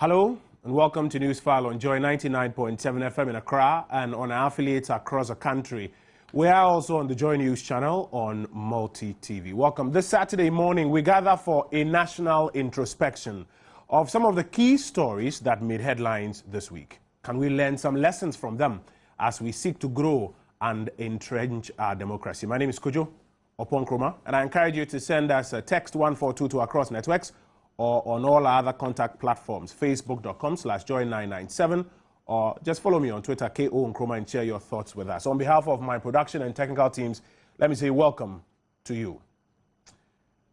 Hello and welcome to Newsfile on Joy 99.7 FM in Accra and on our affiliates across the country. We are also on the Joy News channel on Multi TV. Welcome. This Saturday morning, we gather for a national introspection of some of the key stories that made headlines this week. Can we learn some lessons from them as we seek to grow and entrench our democracy? My name is Koku Anidoho, and I encourage you to send us a text 1422 across networks or on all our other contact platforms, facebook.com/joy997, or just follow me on Twitter, Koku Anidoho, and share your thoughts with us. On behalf of my production and technical teams, let me say welcome to you.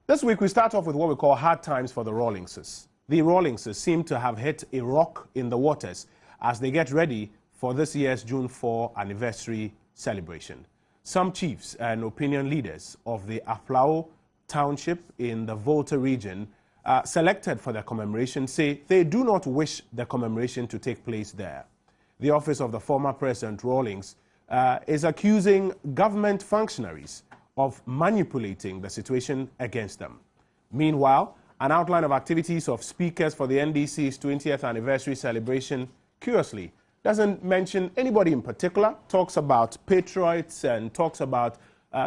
This week, we start off with what we call hard times for the Rawlingses. The Rawlingses seem to have hit a rock in the waters as they get ready for this year's June 4 anniversary celebration. Some chiefs and opinion leaders of the Aflao township in the Volta region selected for the commemoration say they do not wish the commemoration to take place there. The office of the former President Rawlings is accusing government functionaries of manipulating the situation against them. Meanwhile, an outline of activities of speakers for the NDC's 20th anniversary celebration, curiously, doesn't mention anybody in particular, talks about patriots and talks about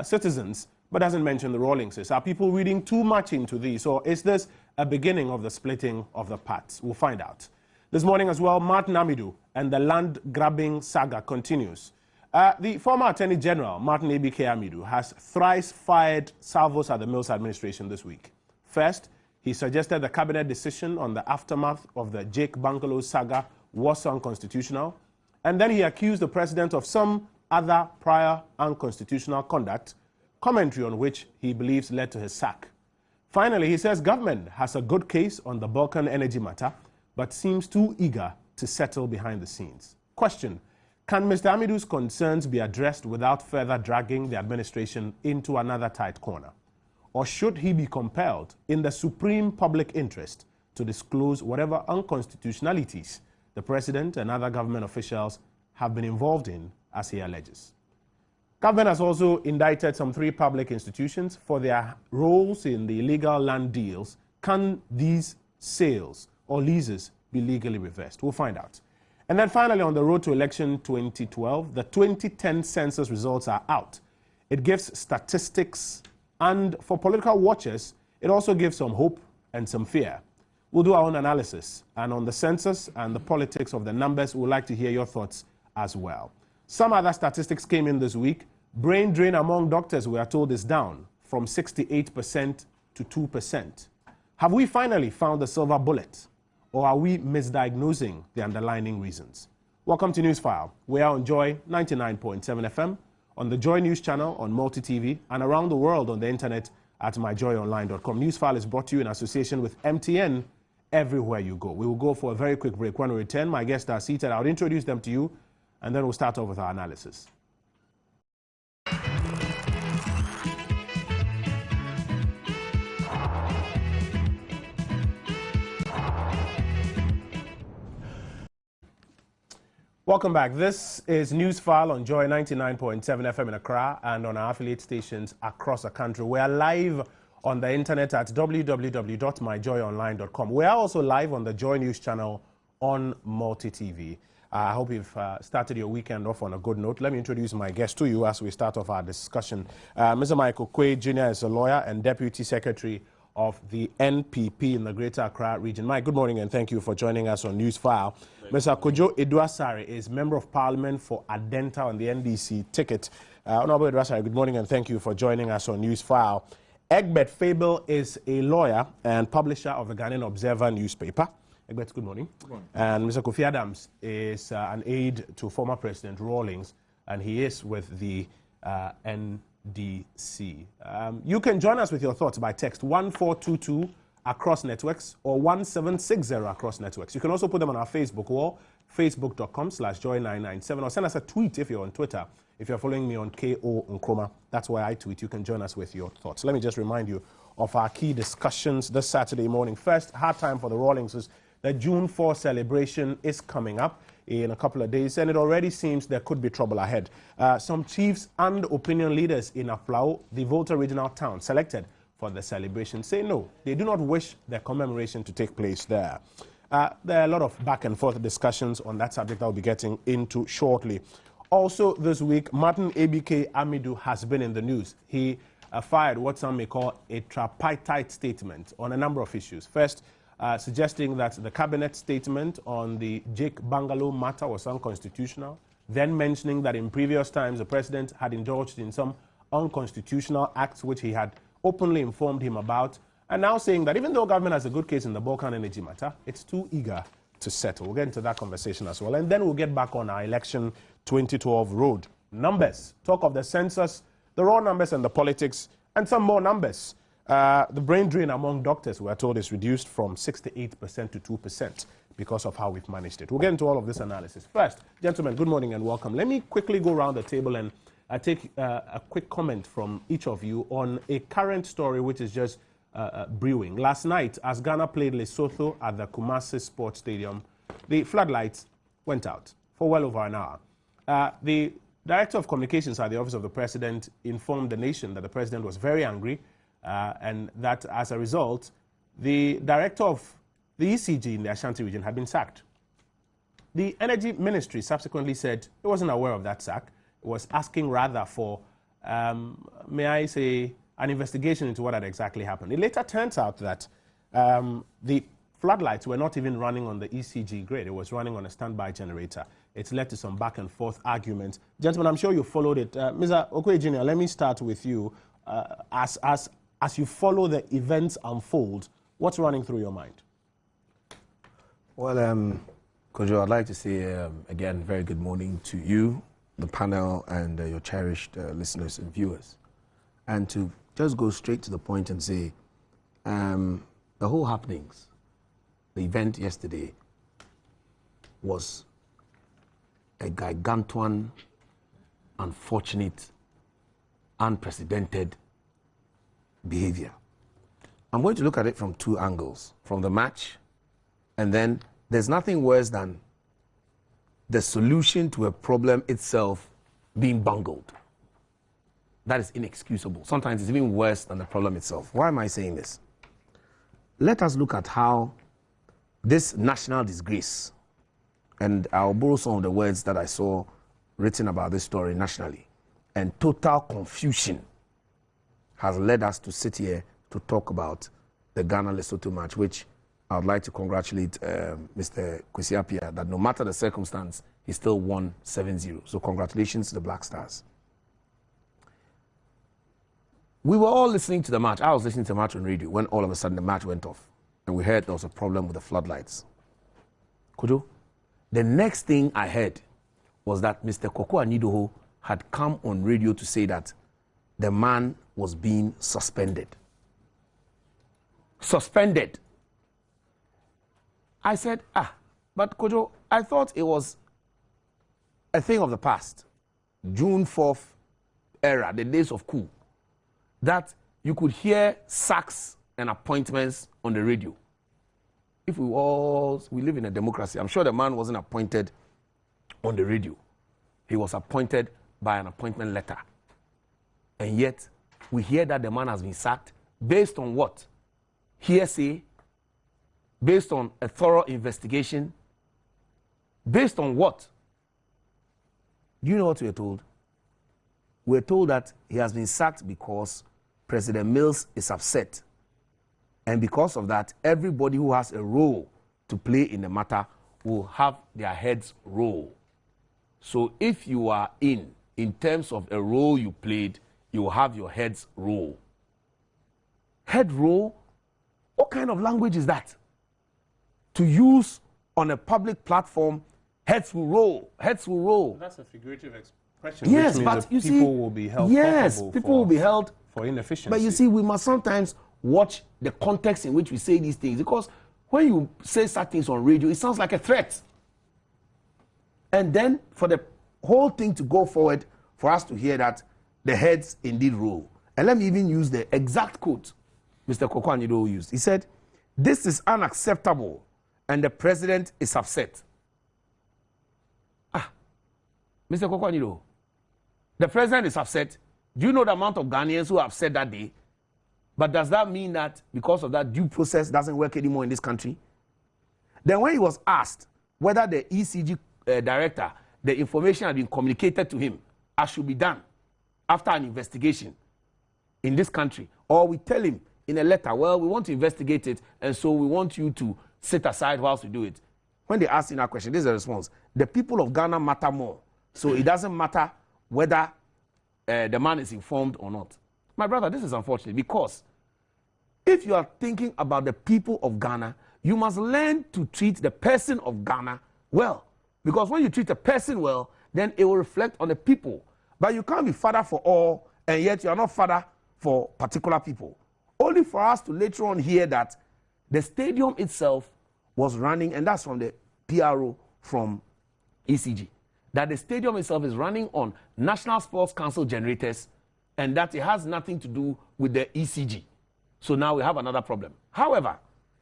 citizens, but doesn't mention the Rawlingses. Are people reading too much into these, or is this a beginning of the splitting of the parts? We'll find out. This morning as well, Martin Amidu and the land-grabbing saga continues. The former Attorney General, Martin A.B.K. Amidu, has thrice fired salvos at the Mills administration this week. First, he suggested the cabinet decision on the aftermath of the Jake Bungalow saga was unconstitutional, and then he accused the president of some other prior unconstitutional conduct, commentary on which he believes led to his sack. Finally, he says government has a good case on the Balcan Energy matter, but seems too eager to settle behind the scenes. Question: can Mr. Amidu's concerns be addressed without further dragging the administration into another tight corner? Or should he be compelled, in the supreme public interest, to disclose whatever unconstitutionalities the president and other government officials have been involved in, as he alleges? Government has also indicted some 3 public institutions for their roles in the illegal land deals. Can these sales or leases be legally reversed? We'll find out. And then finally, on the road to election 2012, the 2010 census results are out. It gives statistics, and for political watchers, it also gives some hope and some fear. We'll do our own analysis, and on the census and the politics of the numbers, we'd like to hear your thoughts as well. Some other statistics came in this week. Brain drain among doctors, we are told, is down from 68% to 2%. Have we finally found the silver bullet, or are we misdiagnosing the underlying reasons? Welcome to Newsfile. We are on Joy 99.7 FM, on the Joy News channel, on Multi TV, and around the world on the internet at myjoyonline.com. Newsfile is brought to you in association with MTN, everywhere you go. We will go for a very quick break. When we return, my guests are seated. I'll introduce them to you, and then we'll start off with our analysis. Welcome back. This is Newsfile on Joy 99.7 FM in Accra and on our affiliate stations across the country. We are live on the internet at www.myjoyonline.com. We are also live on the Joy News channel on Multi TV. I hope you've started your weekend off on a good note. Let me introduce my guest to you as we start off our discussion. Mr. Michael Quaid Jr. is a lawyer and Deputy Secretary of the NPP in the Greater Accra region. Mike, good morning and thank you for joining us on Newsfile. Mr. Kojo Edwasare is Member of Parliament for Adenta on the NDC ticket. Honorable Edwasare, good morning and thank you for joining us on Newsfile. Egbert Fable is a lawyer and publisher of the Ghanaian Observer newspaper. Egbert, good morning. Good morning. And Mr. Kofi Adams is an aide to former President Rawlings, and he is with the NDC. You can join us with your thoughts by text 1422 across networks or 1760 across networks. You can also put them on our Facebook wall, facebook.com/joy997, or send us a tweet if you're on Twitter. If you're following me on Koku Anidoho, that's where I tweet. You can join us with your thoughts. Let me just remind you of our key discussions this Saturday morning. First, hard time for the Rawlingses. The June 4 celebration is coming up in a couple of days, and it already seems there could be trouble ahead. Some chiefs and opinion leaders in Aflao, the Volta regional town, selected for the celebration say no, they do not wish the commemoration to take place there. There are a lot of back and forth discussions on that subject I'll be getting into shortly. Also this week, Martin ABK Amidu has been in the news. He fired what some may call a tripartite statement on a number of issues. First, suggesting that the cabinet statement on the Jake Bungalow matter was unconstitutional, then mentioning that in previous times the president had indulged in some unconstitutional acts which he had openly informed him about, and now saying that even though government has a good case in the Balcan Energy matter, it's too eager to settle. We'll get into that conversation as well, and then we'll get back on our election 2012 road. Numbers, talk of the census, the raw numbers and the politics, and some more numbers. The brain drain among doctors, we are told, is reduced from 68% to 2% because of how we've managed it. We'll get into all of this analysis. First, gentlemen, good morning and welcome. Let me quickly go around the table and take a quick comment from each of you on a current story which is just brewing. Last night, as Ghana played Lesotho at the Kumasi Sports Stadium, the floodlights went out for well over an hour. The Director of Communications at the Office of the President informed the nation that the President was very angry and that as a result, the Director of the ECG in the Ashanti region had been sacked. The Energy Ministry subsequently said it wasn't aware of that sack. It was asking rather for, may I say, an investigation into what had exactly happened. It later turns out that the floodlights were not even running on the ECG grid. It was running on a standby generator. It's led to some back and forth arguments. Gentlemen, I'm sure you followed it. Mr. Okoye Jr., let me start with you. As you follow the events unfold, what's running through your mind? Well, Kojo, I'd like to say again, very good morning to you, the panel, and your cherished listeners and viewers. And to just go straight to the point and say, the whole happenings, the event yesterday was a gargantuan, unfortunate, unprecedented behavior. I'm going to look at it from two angles, from the match, and then there's nothing worse than the solution to a problem itself being bungled. That is inexcusable. Sometimes it's even worse than the problem itself. Why am I saying this? Let us look at how this national disgrace, and I'll borrow some of the words that I saw written about this story nationally, and total confusion has led us to sit here to talk about the Ghana-Lesotho match, which I would like to congratulate Mr. Kwesi Appiah that no matter the circumstance, he still won 7-0. So congratulations to the Black Stars. We were all listening to the match. I was listening to the match on radio when all of a sudden the match went off and we heard there was a problem with the floodlights. Kujo, the next thing I heard was that Mr. Koku Anidoho had come on radio to say that the man was being suspended. Suspended. I said, but Kojo, I thought it was a thing of the past. June 4th era, the days of coup, that you could hear sacks and appointments on the radio. If we live in a democracy, I'm sure the man wasn't appointed on the radio. He was appointed by an appointment letter. And yet, we hear that the man has been sacked based on what? Hearsay, based on a thorough investigation, based on what? Do you know what we're told? We're told that he has been sacked because President Mills is upset. And because of that, everybody who has a role to play in the matter will have their heads roll. So if you are in terms of a role you played, you will have your heads roll. Head roll? What kind of language is that? To use on a public platform, heads will roll, heads will roll. That's a figurative expression. Yes, which means but that you people see, will be held yes, people will be held for inefficiency. But you see, we must sometimes watch the context in which we say these things, because when you say such things on radio, it sounds like a threat. And then for the whole thing to go forward, for us to hear that the heads indeed roll. And let me even use the exact quote Mr. Koku Anidoho used. He said, "This is unacceptable and the president is upset." Mr. Koku Anidoho, the president is upset. Do you know the amount of Ghanaians who are upset that day? But does that mean that because of that due process doesn't work anymore in this country? Then when he was asked whether the ECG director, the information had been communicated to him as should be done after an investigation in this country, or we tell him in a letter, well, we want to investigate it, and so we want you to sit aside whilst we do it. When they ask in that question, this is the response. The people of Ghana matter more. So it doesn't matter whether the man is informed or not. My brother, this is unfortunate because if you are thinking about the people of Ghana, you must learn to treat the person of Ghana well. Because when you treat a person well, then it will reflect on the people. But you can't be father for all, and yet you are not father for particular people. Only for us to later on hear that the stadium itself was running, and that's from the PRO from ECG, that the stadium itself is running on National Sports Council generators, and that it has nothing to do with the ECG. So now we have another problem. However,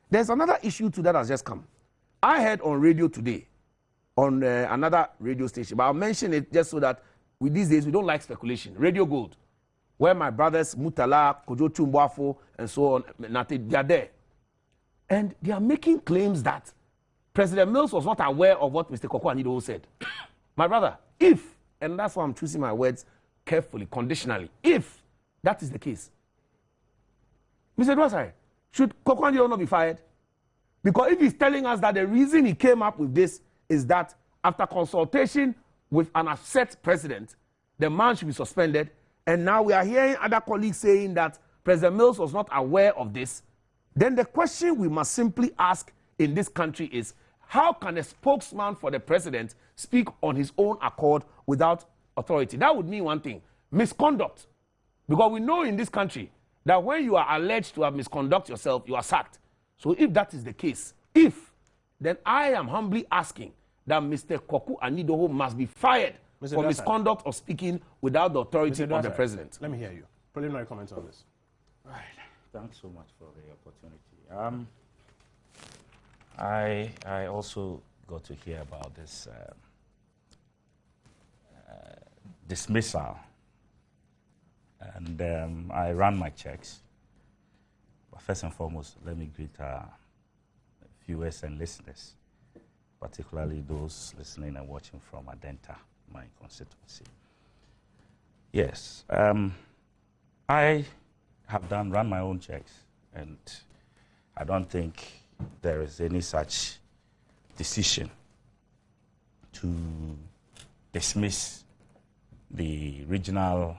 there's another issue too that has just come. I heard on radio today, on another radio station, but I'll mention it just so that with these days we don't like speculation. Radio Gold, where my brothers Mutala, Kojo Tumboafo, and so on, they are there. And they are making claims that President Mills was not aware of what Mr. Koku Anidoho said. My brother, if, and that's why I'm choosing my words carefully, conditionally, if that is the case, Mr. Dwasai, should Koku Anidoho not be fired? Because if he's telling us that the reason he came up with this is that after consultation with an upset president, the man should be suspended, and now we are hearing other colleagues saying that President Mills was not aware of this, then the question we must simply ask in this country is, how can a spokesman for the president speak on his own accord without authority? That would mean one thing, misconduct. Because we know in this country that when you are alleged to have misconducted yourself, you are sacked. So if that is the case, then I am humbly asking that Mr. Koku Anidoho must be fired for misconduct of speaking without the authority of the president. Let me hear you. Preliminary comments on this. Right. Thanks so much for the opportunity. I also got to hear about this dismissal, and I ran my checks. But first and foremost, let me greet our viewers and listeners, particularly those listening and watching from Adenta, my constituency. Yes, I have run my own checks, and I don't think there is any such decision to dismiss the regional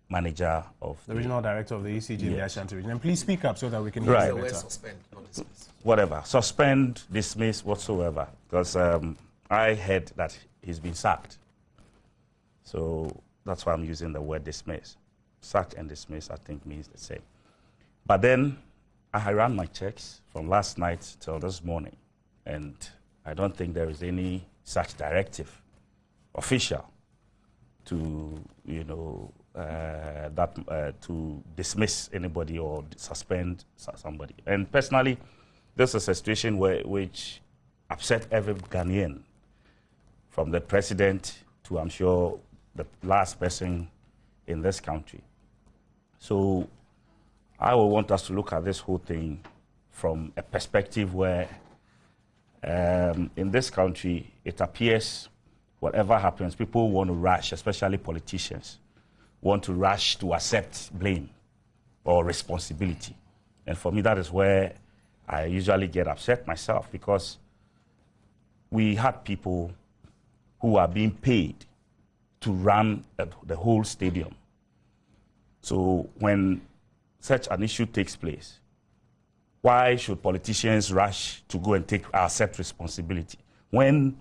manager of the regional director of the ECG in the Ashanti region. And please speak up so that we can hear you better. Suspend, not dismiss. Whatever, suspend, dismiss, whatsoever, because I heard that he's been sacked. So that's why I'm using the word dismiss. Sack and dismiss, I think, means the same. But then I ran my checks from last night till this morning, and I don't think there is any such directive, official, to, you know, to dismiss anybody or suspend somebody. And personally, this is a situation which upset every Ghanaian, from the president to, I'm sure, the last person in this country. So I will want us to look at this whole thing from a perspective where in this country, it appears whatever happens, people want to rush, especially politicians, want to rush to accept blame or responsibility. And for me, that is where I usually get upset myself, because we had people who are being paid to run the whole stadium. So when such an issue takes place, why should politicians rush to go and accept responsibility when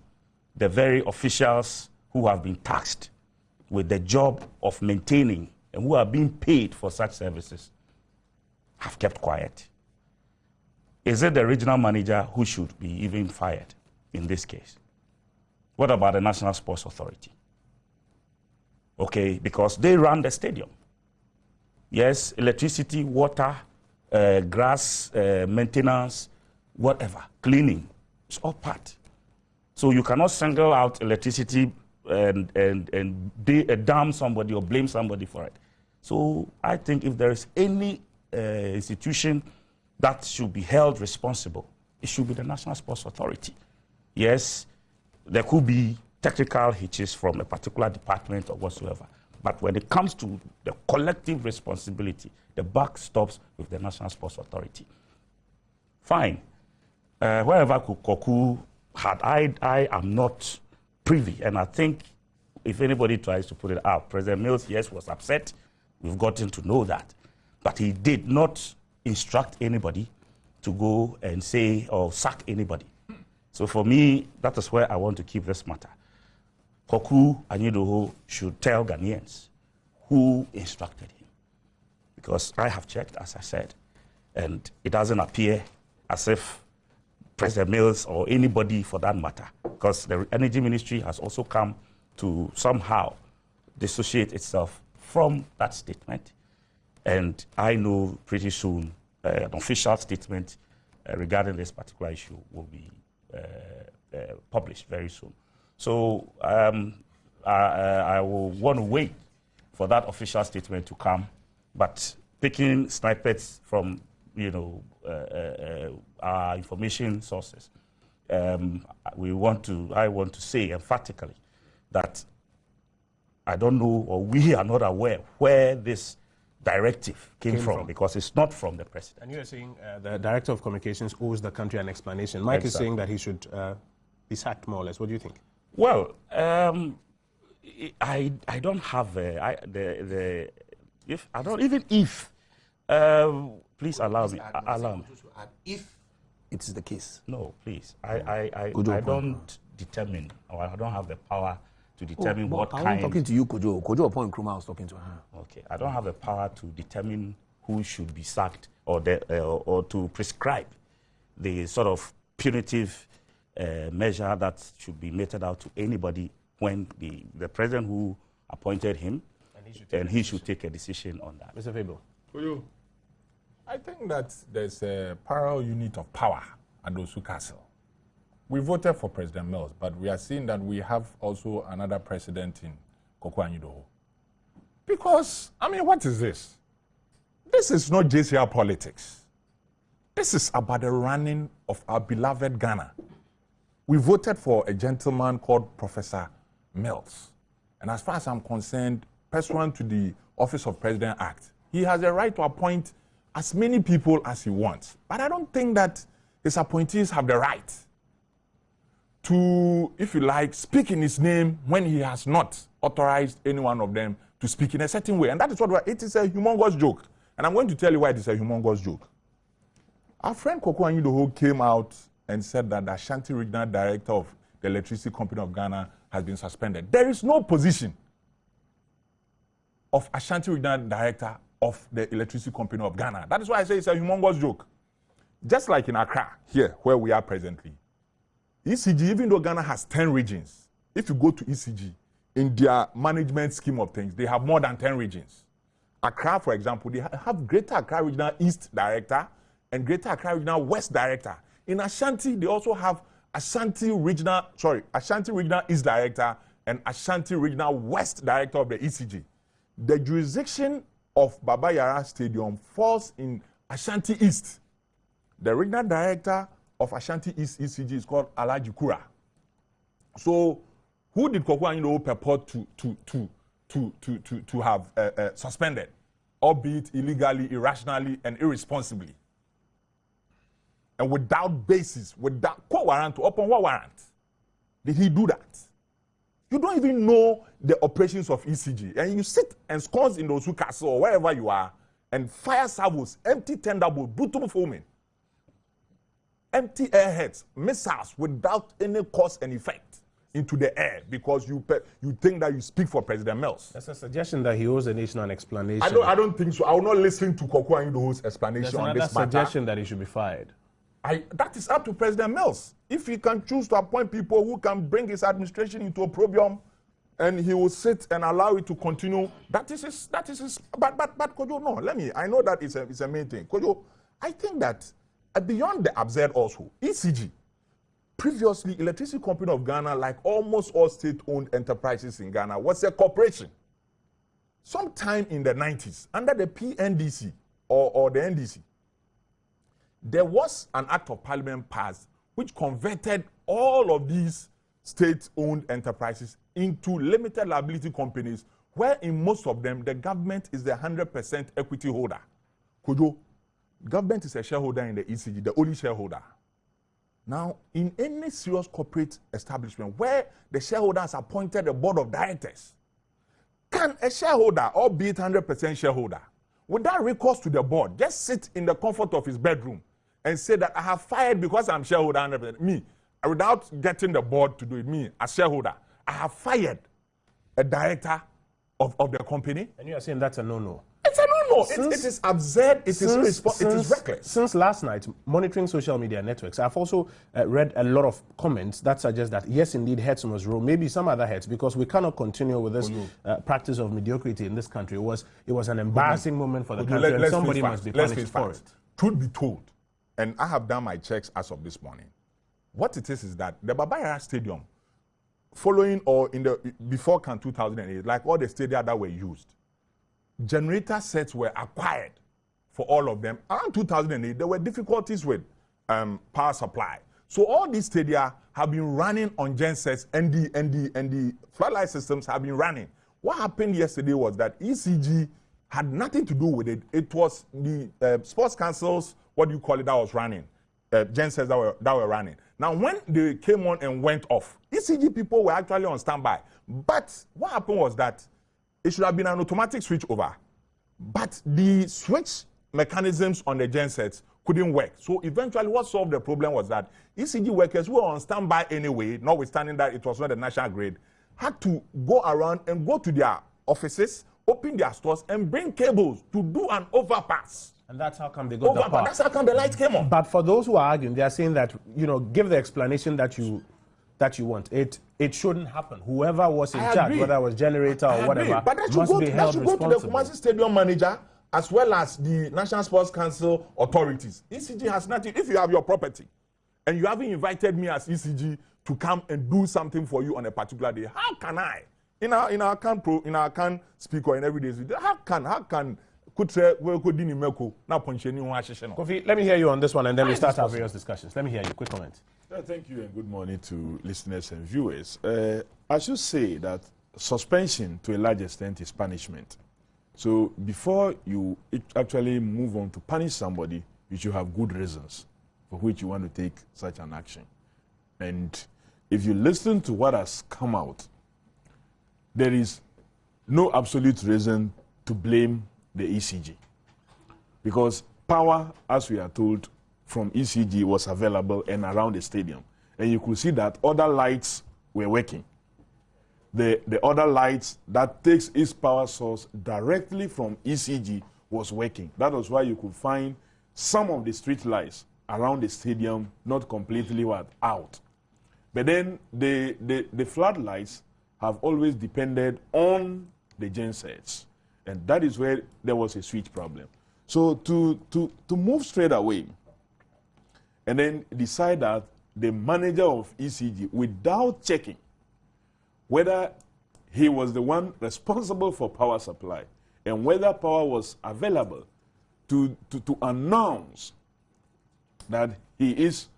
the very officials who have been tasked with the job of maintaining and who are being paid for such services have kept quiet? Is it the regional manager who should be even fired in this case? What about the National Sports Authority? Okay, because they run the stadium. Yes, electricity, water, grass, maintenance, whatever, cleaning, it's all part. So you cannot single out electricity and damn somebody or blame somebody for it. So I think if there is any institution that should be held responsible, it should be the National Sports Authority. Yes, there could be technical hitches from a particular department or whatsoever, but when it comes to the collective responsibility, the buck stops with the National Sports Authority. Fine. Wherever Koku had, I am not privy, and I think if anybody tries to put it out, President Mills, yes, was upset. We've gotten to know that. But he did not instruct anybody to go and say or sack anybody. So for me, that is where I want to keep this matter. Koku Anidoho should tell Ghanaians who instructed him. Because I have checked, as I said, and it doesn't appear as if President Mills or anybody for that matter, because the Energy Ministry has also come to somehow dissociate itself from that statement. And I know pretty soon an official statement regarding this particular issue will be published very soon. So I will want to wait for that official statement to come, but picking snippets from, you know, our information sources, I want to say emphatically that I don't know, or we are not aware where this directive came from, because it's not from the president. And you are saying the Director of Communications owes the country an explanation. Mike is saying that he should be sacked, more or less. What do you think? Well, I don't have please allow me. If it is the case. No, please. I don't determine, or I don't have the power to determine what kind. I'm talking to you, Kojo. Kojo upon Nkrumah, I was talking to her. Okay, I don't have the power to determine who should be sacked or to prescribe the sort of punitive measure that should be meted out to anybody when the president who appointed him, and he should take a decision on that. Mr. Fable. Kojo, I think that there's a parallel unit of power at Osu Castle. We voted for President Mills, but we are seeing that we have also another president in Koku Anidoho. Because, I mean, what is this? This is not JCR politics. This is about the running of our beloved Ghana. We voted for a gentleman called Professor Mills. And as far as I'm concerned, pursuant to the Office of President Act, he has a right to appoint as many people as he wants. But I don't think that his appointees have the right to, if you like, speak in his name when he has not authorized any one of them to speak in a certain way. And that is what it is, a humongous joke. And I'm going to tell you why it is a humongous joke. Our friend Koku Anidoho came out and said that the Ashanti Regional Director of the Electricity Company of Ghana has been suspended. There is no position of Ashanti Regional Director of the Electricity Company of Ghana. That is why I say it's a humongous joke. Just like in Accra, here, where we are presently. ECG, even though Ghana has 10 regions, if you go to ECG, in their management scheme of things, they have more than 10 regions. Accra, for example, they have Greater Accra Regional East Director and Greater Accra Regional West Director. In Ashanti, they also have Ashanti Regional East Director and Ashanti Regional West Director of the ECG. The jurisdiction of Baba Yara Stadium falls in Ashanti East. The Regional Director of Ashanti East ECG is called Alhaji Kura. So, who did Koku Anidoho purport to have suspended, albeit illegally, irrationally, and irresponsibly, and without basis, without warrant, upon what warrant did he do that? You don't even know the operations of ECG, and you sit and scones in the Osu Castle or wherever you are, and fire salvos, empty tenderbolt, brutal foaming, empty airheads, missiles without any cause and effect into the air because you think that you speak for President Mills. That's a suggestion that he owes the nation an explanation. I don't think so. I will not listen to Koku Anidoho's explanation on this matter. There's another suggestion that he should be fired. That is up to President Mills. If he can choose to appoint people who can bring his administration into opprobrium, and he will sit and allow it to continue, that is his, but Kojo, no, I know that it's a main thing. Kojo, I think that beyond the absurd also, ECG, previously, Electricity Company of Ghana, like almost all state-owned enterprises in Ghana, was a corporation. Sometime in the 90s, under the PNDC or the NDC, there was an act of parliament passed which converted all of these state-owned enterprises into limited liability companies, where in most of them, the government is the 100% equity holder. Kojo, government is a shareholder in the ECG, the only shareholder. Now, in any serious corporate establishment where the shareholder has appointed a board of directors, can a shareholder, albeit 100% shareholder, without recourse to the board, just sit in the comfort of his bedroom and say that I have fired because I'm shareholder 100%? Me, without getting the board to do it, me, as shareholder, I have fired a director of the company. And you are saying that's a no-no? It's a no-no. It is absurd. It is reckless. Since last night, monitoring social media networks, I've also read a lot of comments that suggest that, yes, indeed, heads must roll, maybe some other heads, because we cannot continue with this practice of mediocrity in this country. It was an embarrassing moment for the country, and somebody must be punished for it. Truth be told, and I have done my checks as of this morning, what it is that the Babaya Stadium, following or in the before CAN 2008, like all the stadia that were used, generator sets were acquired for all of them. Around 2008, there were difficulties with power supply. So all these stadia have been running on gensets, and the floodlight systems have been running. What happened yesterday was that ECG had nothing to do with it. It was the sports councils, what do you call it, that was running, gensets that were running. Now, when they came on and went off, ECG people were actually on standby. But what happened was that it should have been an automatic switch over. But the switch mechanisms on the gensets couldn't work. So eventually what solved the problem was that ECG workers who were on standby anyway, notwithstanding that it was not a national grid, had to go around and go to their offices, open their stores, and bring cables to do an overpass. And that's how come they got the power. That's how come the lights came on. But for those who are arguing, they are saying that, give the explanation that you want. It shouldn't happen. Whoever was in charge, whether it was generator or whatever, but that must be held responsible. Go to the Kumasi Stadium manager as well as the National Sports Council authorities. ECG has nothing. If you have your property and you haven't invited me as ECG to come and do something for you on a particular day, how can I? In our CAN speaker and every day, how can Kofi, let me hear you on this one, and then we start our various discussions. Let me hear you. Quick comment. Thank you, and good morning to listeners and viewers. I should say that suspension, to a large extent, is punishment. So before you actually move on to punish somebody, you should have good reasons for which you want to take such an action. And if you listen to what has come out, there is no absolute reason to blame the ECG, because power, as we are told, from ECG was available and around the stadium, and you could see that other lights were working. The other lights that takes its power source directly from ECG was working. That was why you could find some of the street lights around the stadium not completely out. But then the floodlights have always depended on the gensets. And that is where there was a switch problem. So to move straight away and then decide that the manager of ECG, without checking whether he was the one responsible for power supply and whether power was available, to announce that he is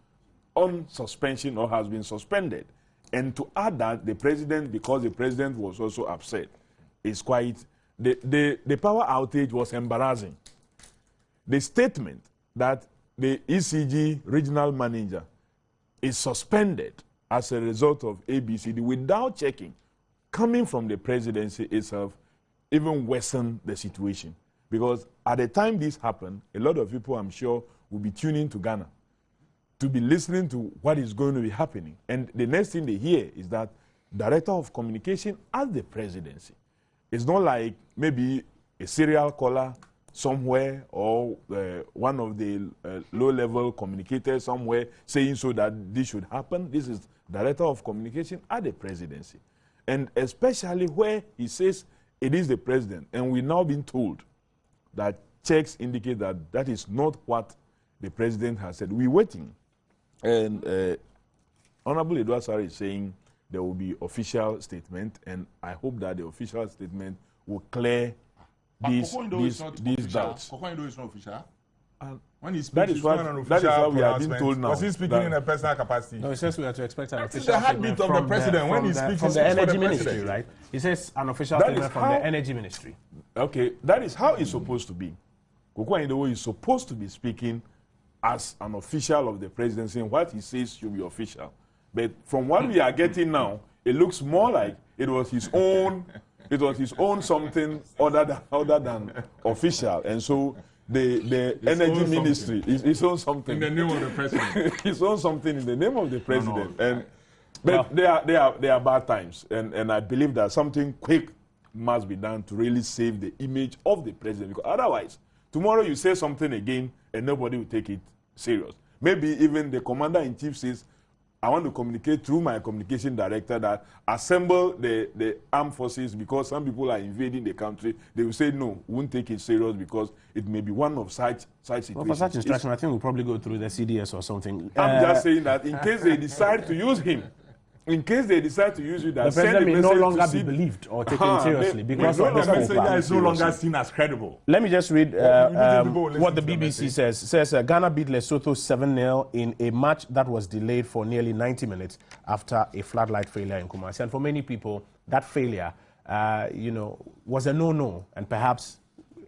on suspension or has been suspended, and to add that the president, because the president was also upset, is quite... The power outage was embarrassing. The statement that the ECG regional manager is suspended as a result of ABCD without checking, coming from the presidency itself, even worsened the situation. Because at the time this happened, a lot of people, I'm sure, will be tuning to Ghana to be listening to what is going to be happening. And the next thing they hear is that Director of Communication at the presidency. It's not like maybe a serial caller somewhere or one of the low-level communicators somewhere saying so that this should happen. This is Director of Communication at the presidency. And especially where he says it is the president. And we've now been told that checks indicate that that is not what the president has said. We're waiting. And Honorable Edward Sari is saying there will be official statement, and I hope that the official statement will clear these doubts. Koku Anidoho is not official. When he speaks, That is he's what- not an that is official what we are being pronouncement. told now. Was he speaking That- in a personal capacity? No, it says we are to expect an That is official the heartbeat statement of the from president. When from he the- speaks, from he the speaks for energy the ministry, president. right? It says an official That statement is from how- the energy ministry. Okay, that is how it's supposed to be. Koku Anidoho is supposed to be speaking as an official of the presidency, and what he says should be official. But from what we are getting now, it looks more like it was his own. It was his own something other than official, and so the energy own ministry is his own something. In the name of the president. His own something in the name of the president. No. And but they are bad times, and I believe that something quick must be done to really save the image of the president, because otherwise tomorrow you say something again and nobody will take it serious. Maybe even the commander-in-chief says, I want to communicate through my communication director that assemble the armed forces, because some people are invading the country. They will say, no, we won't take it serious because it may be one of such situations. Well, for such instruction, I think we'll probably go through the CDS or something. I'm just saying that in case they decide to use him, in case they decide to use you, that the send president a may no message to longer be see- believed or taken seriously because No of this messenger program. is no longer seen as credible. Let me just read people will what the listen to the BBC message. says. It says Ghana beat Lesotho 7-0 in a match that was delayed for nearly 90 minutes after a floodlight failure in Kumasi. And for many people, that failure, was a no-no, and perhaps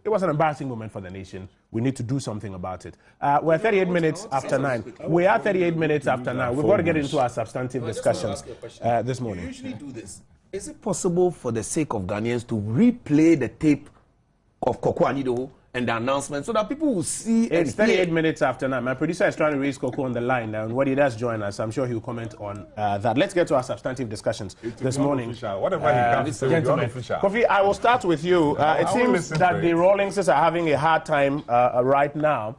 it was an embarrassing moment for the nation. We need to do something about it. We're 38 minutes after 9. We are 38 minutes after 9. We've got to get into our substantive discussions this You morning. usually do this. Is it possible for the sake of Ghanaians to replay the tape of Koku Anidoho and the announcement so that people will see and It's 38 hear? minutes after 9. My producer is trying to raise Koku on the line now, and when he does join us, I'm sure he'll comment on that. Let's get to our substantive discussions this morning. Unofficial. Whatever he comes to say will be Gentlemen, unofficial. Kofi, I will start with you. It I will seems listen that to the it. Rawlingses are having a hard time right now.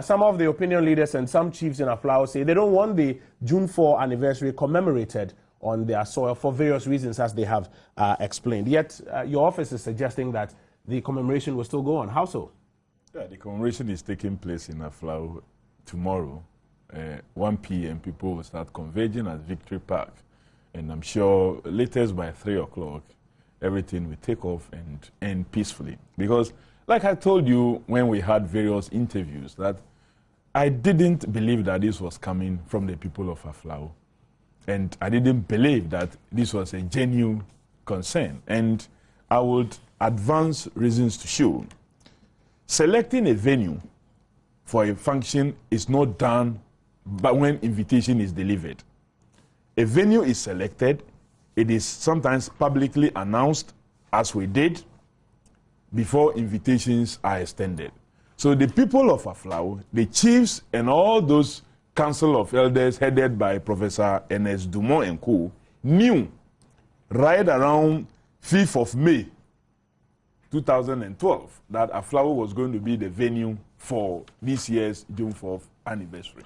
Some of the opinion leaders and some chiefs in Aflao say they don't want the June 4 anniversary commemorated on their soil for various reasons, as they have explained. Yet, your office is suggesting that the commemoration will still go on. How so? Yeah, the commemoration is taking place in Aflao tomorrow. 1 p.m. people will start converging at Victory Park. And I'm sure latest by 3 o'clock, everything will take off and end peacefully. Because, like I told you when we had various interviews, that I didn't believe that this was coming from the people of Aflao. And I didn't believe that this was a genuine concern. And I would advance reasons to show. Selecting a venue for a function is not done but when invitation is delivered. A venue is selected, it is sometimes publicly announced, as we did, before invitations are extended. So the people of Aflao, the chiefs and all those council of elders headed by Professor Ernest Dumont and co, knew right around 5th of May 2012 that Aflao was going to be the venue for this year's June 4th anniversary.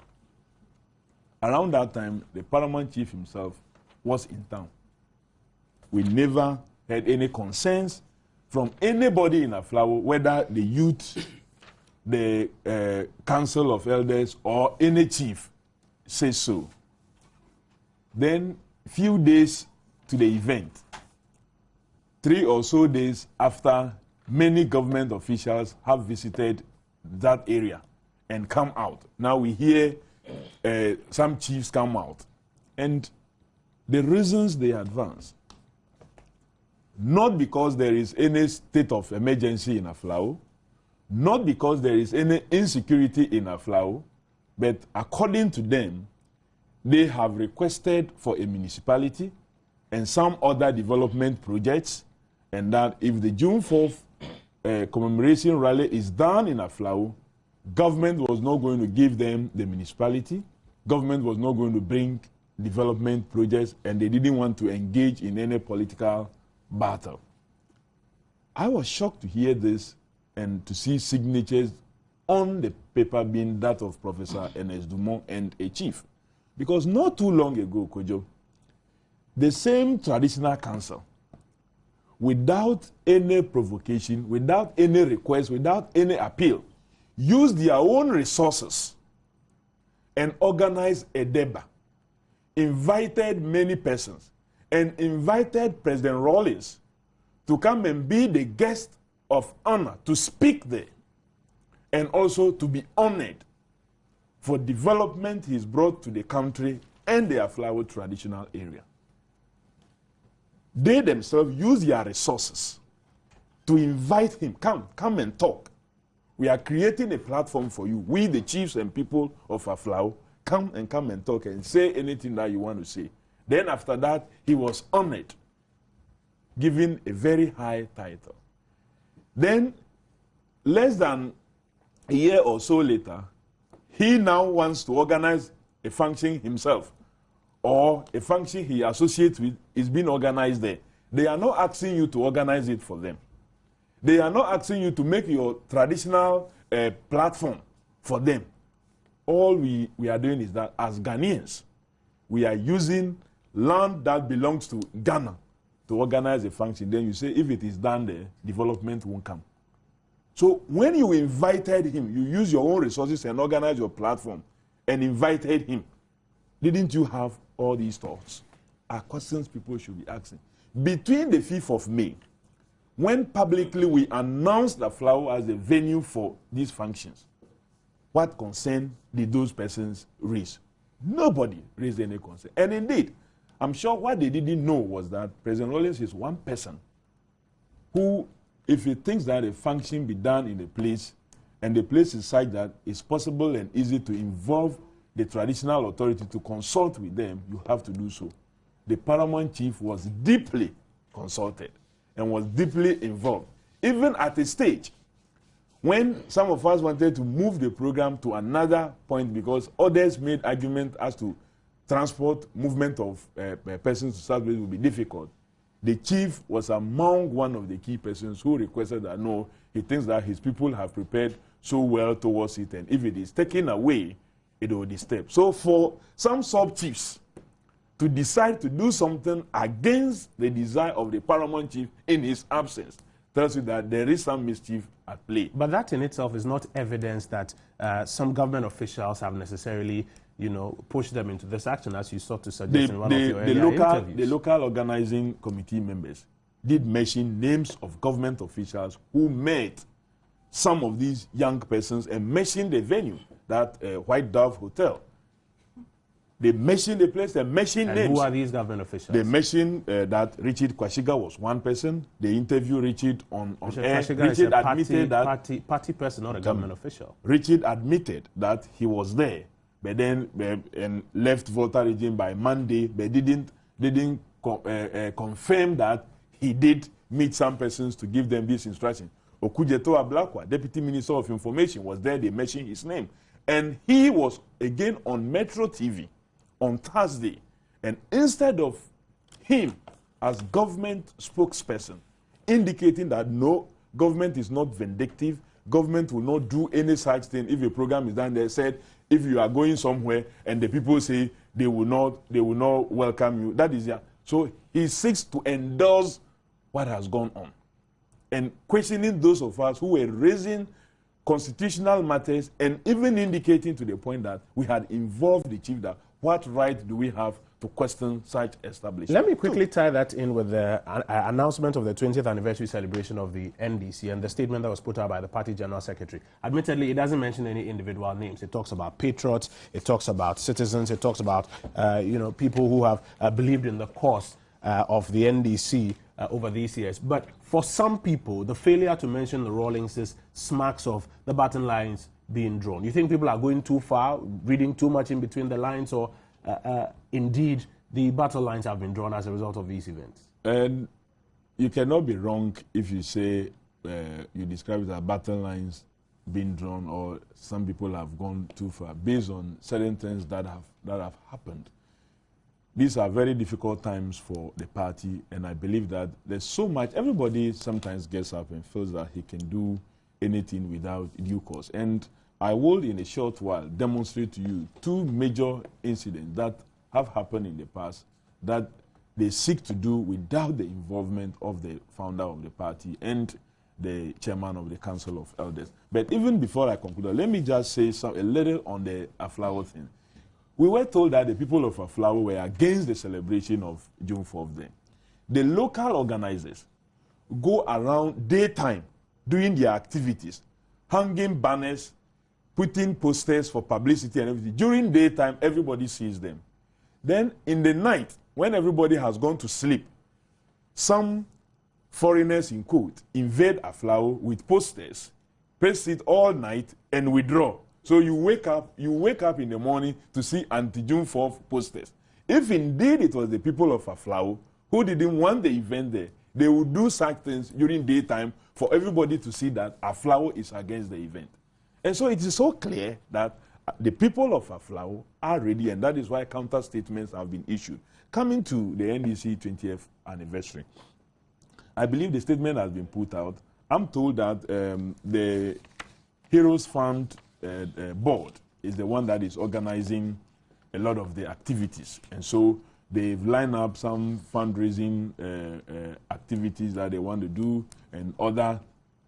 Around that time, the paramount chief himself was in town. We never had any concerns from anybody in Aflao, whether the youth, the council of elders, or any chief says so. Then, few days to the event, 3 or so days after, many government officials have visited that area and come out. Now we hear some chiefs come out. And the reasons they advance, not because there is any state of emergency in Aflao, not because there is any insecurity in Aflao, but according to them, they have requested for a municipality and some other development projects, and that if the June 4th commemoration rally is done in Aflao, government was not going to give them the municipality, government was not going to bring development projects, and they didn't want to engage in any political battle. I was shocked to hear this and to see signatures on the paper being that of Professor Ernest Dumont and a chief. Because not too long ago, Kojo, the same traditional council, without any provocation, without any request, without any appeal, used their own resources and organized a deba, invited many persons, and invited President Rawlings to come and be the guest of honor to speak there. and also to be honored for development he's brought to the country and the Aflao traditional area. They themselves use their resources to invite him, come and talk. We are creating a platform for you. We, the chiefs and people of Aflao, come and talk and say anything that you want to say. Then after that, he was honored, given a very high title. Then, less than a year or so later, he now wants to organize a function himself, or a function he associates with is being organized there. They are not asking you to organize it for them. They are not asking you to make your traditional platform for them. All we are doing is that as Ghanaians, we are using land that belongs to Ghana to organize a function. Then you say, if it is done there, development won't come. So when you invited him, you use your own resources and organize your platform and invited him. Didn't you have all these thoughts? Are questions people should be asking. Between the 5th of May, when publicly we announced the Aflao as the venue for these functions, what concern did those persons raise? Nobody raised any concern. And indeed, I'm sure what they didn't know was that President Rawlings is one person who, if he thinks that a function be done in a place, and the place is such that it's possible and easy to involve the traditional authority to consult with them, you have to do so. The paramount chief was deeply consulted and was deeply involved. Even at a stage when some of us wanted to move the program to another point because others made argument as to transport, movement of persons to Southwest would be difficult, the chief was among one of the key persons who requested that no, he thinks that his people have prepared so well towards it, and if it is taken away, it will disturb. So for some sub-chiefs to decide to do something against the desire of the paramount chief in his absence tells you that there is some mischief at play. But that in itself is not evidence that some government officials have necessarily, pushed them into this action, as you sought to suggest in one of your earlier interviews. The local organizing committee members did mention names of government officials who met some of these young persons and mentioned the venue, that White Dove Hotel. They mentioned the place, they mentioned names. Who are these government officials? They mentioned that Richard Kwashiga was one person. They interviewed Richard on air. Richard admitted that party person, not a government official. Richard admitted that he was there, but then and left Volta region by Monday, but didn't confirm that he did meet some persons to give them this instruction. Okujeto Ablakwa, Deputy Minister of Information, was there. They mentioned his name. And he was again on Metro TV on Thursday. And instead of him as government spokesperson indicating that no, government is not vindictive, government will not do any such thing if a program is done, they said if you are going somewhere and the people say they will not welcome you, that is so he seeks to endorse what has gone on and questioning those of us who were raising constitutional matters and even indicating to the point that we had involved the chief, that what right do we have to question such establishment? Let me quickly tie that in with the announcement of the 20th anniversary celebration of the NDC and the statement that was put out by the party general secretary. Admittedly, it doesn't mention any individual names. It talks about patriots, it talks about citizens, it talks about people who have believed in the cause of the NDC over these years. But for some people, the failure to mention the Rawlingses smacks of the button lines being drawn. You think people are going too far, reading too much in between the lines, or indeed the battle lines have been drawn as a result of these events? And you cannot be wrong if you say you describe it as battle lines being drawn, or some people have gone too far based on certain things that have happened. These are very difficult times for the party, and I believe that there's so much. Everybody sometimes gets up and feels that he can do anything without due cause. And I will, in a short while, demonstrate to you two major incidents that have happened in the past that they seek to do without the involvement of the founder of the party and the chairman of the Council of Elders. But even before I conclude, let me just say a little on the Aflao thing. We were told that the people of Aflao were against the celebration of June 4th Day. The local organizers go around daytime doing their activities, hanging banners, putting posters for publicity and everything. During daytime, everybody sees them. Then in the night, when everybody has gone to sleep, some foreigners in quote invade Aflao with posters, paste it all night and withdraw. So you wake up in the morning to see anti-June 4th posters. If indeed it was the people of Aflao who didn't want the event there, they would do such things during daytime for everybody to see that Aflao is against the event. And so it is so clear that the people of Aflao are ready, and that is why counter statements have been issued. Coming to the NDC 20th anniversary, I believe the statement has been put out. I'm told that the Heroes Fund board is the one that is organizing a lot of the activities. And so they've lined up some fundraising activities that they want to do and other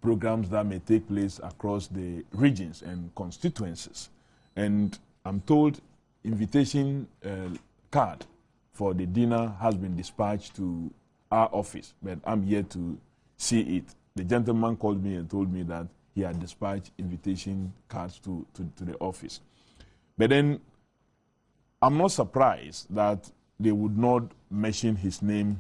programs that may take place across the regions and constituencies. And I'm told invitation card for the dinner has been dispatched to our office, but I'm here to see it. The gentleman called me and told me that he had dispatched invitation cards to the office. But then I'm not surprised that they would not mention his name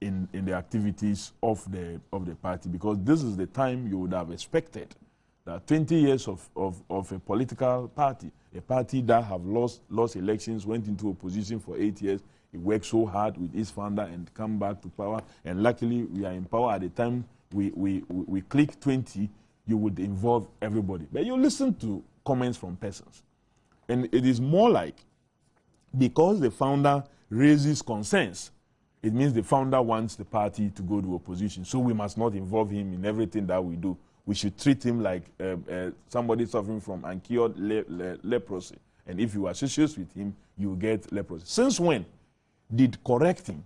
in the activities of the party, because this is the time you would have expected that 20 years of a political party, a party that have lost elections, went into opposition for 8 years, he worked so hard with his founder and come back to power, and luckily we are in power at the time we click 20, you would involve everybody. But you listen to comments from persons, and it is more like, because the founder raises concerns, it means the founder wants the party to go to opposition, so we must not involve him in everything that we do. We should treat him like somebody suffering from uncured leprosy. And if you associate with him, you get leprosy. Since when did correcting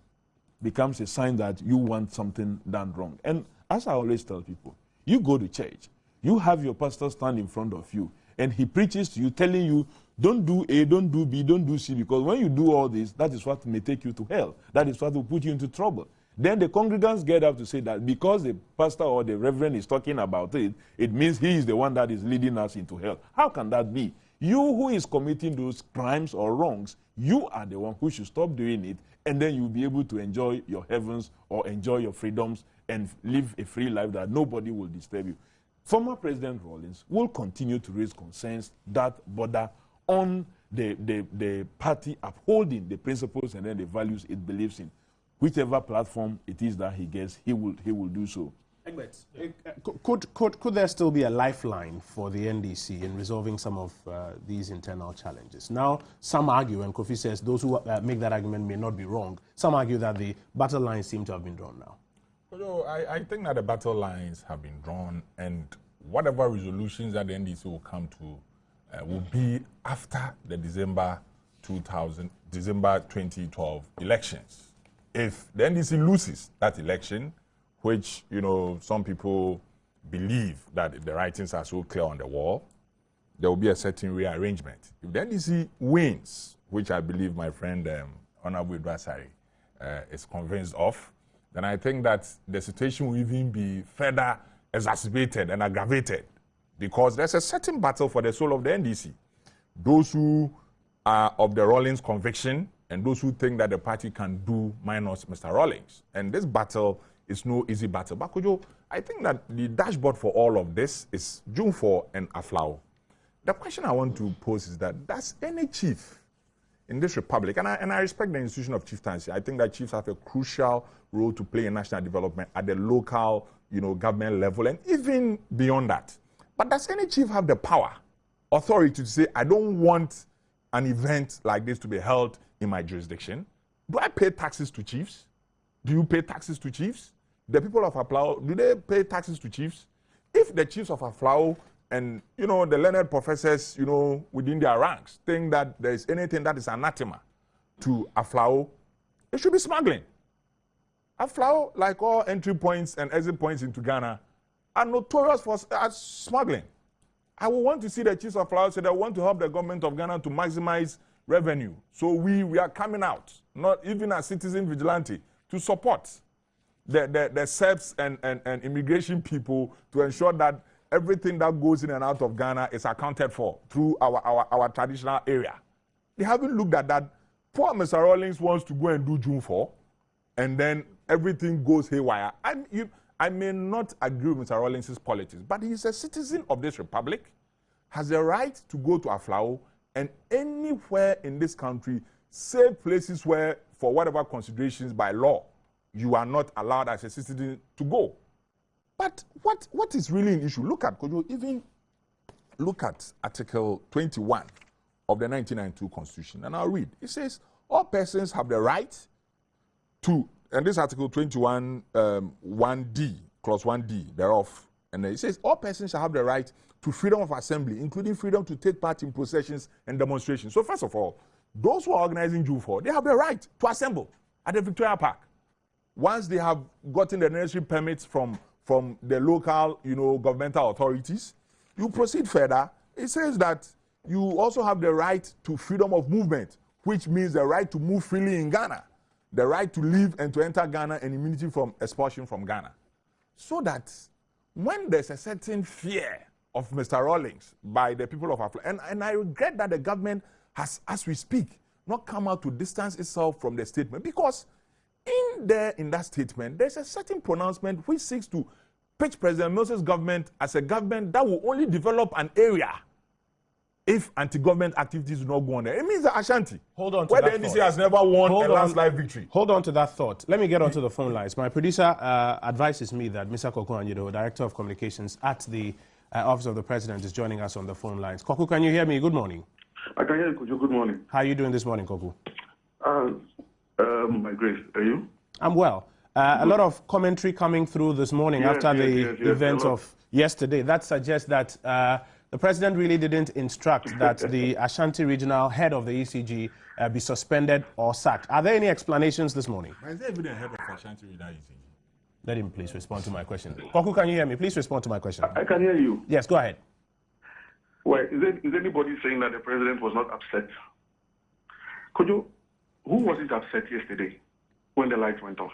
becomes a sign that you want something done wrong? And as I always tell people, you go to church, you have your pastor stand in front of you, and he preaches to you, telling you, don't do A, don't do B, don't do C, because when you do all this, that is what may take you to hell. That is what will put you into trouble. Then the congregants get up to say that because the pastor or the reverend is talking about it, it means he is the one that is leading us into hell. How can that be? You who is committing those crimes or wrongs, you are the one who should stop doing it, and then you'll be able to enjoy your heavens or enjoy your freedoms and live a free life that nobody will disturb you. Former President Rawlings will continue to raise concerns that border on the party upholding the principles and then the values it believes in. Whichever platform it is that he gets, he will do so. Egbert, could there still be a lifeline for the NDC in resolving some of these internal challenges? Now, some argue, and Kofi says those who make that argument may not be wrong, some argue that the battle lines seem to have been drawn now. Well, I think that the battle lines have been drawn, and whatever resolutions that the NDC will come to will be after the December 2012 elections. If the NDC loses that election, which, you know, some people believe that the writings are so clear on the wall, there will be a certain rearrangement. If the NDC wins, which I believe my friend Honorable Idwasari is convinced of, then I think that the situation will even be further exacerbated and aggravated, because there's a certain battle for the soul of the NDC. Those who are of the Rawlings conviction and those who think that the party can do minus Mr. Rawlings. And this battle is no easy battle. But Kojo, I think that the dashboard for all of this is June 4 and Aflao. The question I want to pose is that does any chief in this republic, and I respect the institution of chieftaincy, I think that chiefs have a crucial role to play in national development at the local, you know, government level and even beyond that. But does any chief have the power, authority to say, I don't want an event like this to be held in my jurisdiction? Do I pay taxes to chiefs? Do you pay taxes to chiefs? The people of Aflao, do they pay taxes to chiefs? If the chiefs of Aflao and, you know, the learned professors, you know, within their ranks think that there is anything that is anathema to Aflao, it should be smuggling. Aflao, like all entry points and exit points into Ghana, are notorious for smuggling. I would want to see the chiefs of Aflao say they want to help the government of Ghana to maximize revenue. So we are coming out, not even as citizen vigilante, to support the SEPs and immigration people to ensure that everything that goes in and out of Ghana is accounted for through our traditional area. They haven't looked at that. Poor Mr. Rawlings wants to go and do June 4, and then everything goes haywire. I may not agree with Mr. Rawlings' politics, but he is a citizen of this republic, has the right to go to Aflao and anywhere in this country, save places where, for whatever considerations by law, you are not allowed as a citizen to go. But what is really an issue? Could you even look at Article 21 of the 1992 Constitution, and I'll read. It says, all persons have the right to, and this Article 21, 1D, Clause 1D thereof, and it says, all persons shall have the right to freedom of assembly, including freedom to take part in processions and demonstrations. So first of all, those who are organizing June 4, they have the right to assemble at the Victoria Park. Once they have gotten the necessary permits from the local, governmental authorities, you proceed further. It says that you also have the right to freedom of movement, which means the right to move freely in Ghana, the right to live and to enter Ghana, and immunity from expulsion from Ghana. So that when there's a certain fear of Mr. Rawlings by the people of Aflao, and I regret that the government has, as we speak, not come out to distance itself from the statement, because in that statement, there's a certain pronouncement which seeks to pitch President Moses' government as a government that will only develop an area if anti-government activities do not go on there. It means the Ashanti, hold on to where that the NDC thought. has never won a landslide victory. Hold on to that thought. Let me get onto the phone lines. My producer advises me that Mr. Koku Anidoho, Director of Communications at the Office of the President, is joining us on the phone lines. Koku, can you hear me? Good morning. I can hear you, Kojo. Good morning. How are you doing this morning, Koku? My grace, are you? I'm well. A lot of commentary coming through this morning after the events of yesterday that suggests that the president really didn't instruct that the Ashanti regional head of the ECG be suspended or sacked. Are there any explanations this morning? Is there even a head of Ashanti regional ECG? Let him please respond to my question. Koku, can you hear me? Please respond to my question. I can hear you. Yes, go ahead. Well, is anybody saying that the president was not upset? Kojo, who wasn't upset yesterday when the light went off?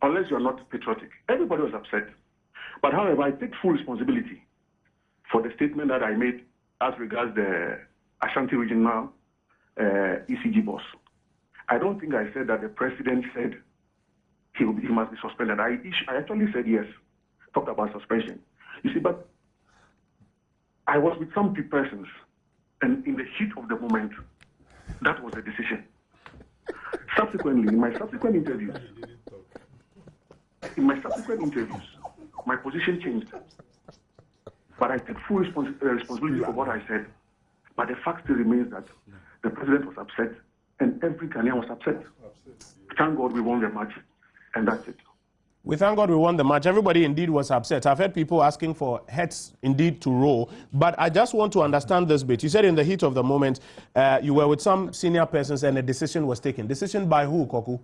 Unless you're not patriotic. Everybody was upset. But however, I take full responsibility for the statement that I made as regards the Ashanti regional ECG boss. I don't think I said that the president said he must be suspended. I actually said yes, talked about suspension. You see, but I was with some persons, and in the heat of the moment, that was the decision. Subsequently, in my subsequent interviews, my position changed. But I take full responsibility for what I said. But the fact still remains that the president was upset, and every Ghanaian was upset. Thank God we won the match, and that's it. We thank God we won the match. Everybody indeed was upset. I've heard people asking for heads indeed to roll. But I just want to understand this bit. You said in the heat of the moment, you were with some senior persons and a decision was taken. Decision by who, Koku?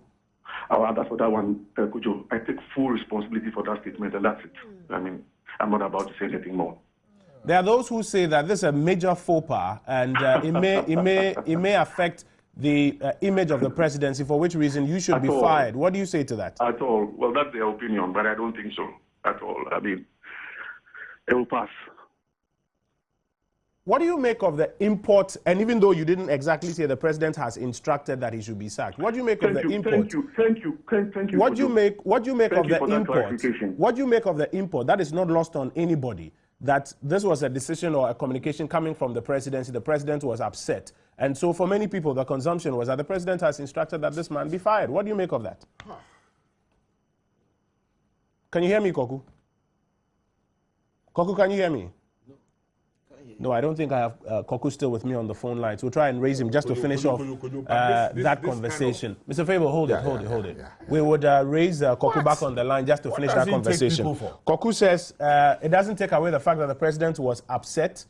That's what I want, Kojo. I take full responsibility for that statement, and that's it. I mean, I'm not about to say anything more. There are those who say that this is a major faux pas, and it may affect the image of the presidency, for which reason you should be fired. What do you say to that? At all. Well, that's their opinion, but I don't think so at all. I mean, it will pass. What do you make of the import, and even though you didn't exactly say the president has instructed that he should be sacked, what do you make of the import? Thank you. What do you make of the import? What do you make of the import? That is not lost on anybody, that this was a decision or a communication coming from the presidency. The president was upset. And so for many people, the consumption was that the president has instructed that this man be fired. What do you make of that? Can you hear me, Koku? Koku, can you hear me? No, I don't think I have Koku still with me on the phone lines. We'll try and raise him just to finish off that conversation. Mr. Favor, hold it. We would raise Koku back on the line just to finish that conversation. Koku says it doesn't take away the fact that the president was upset.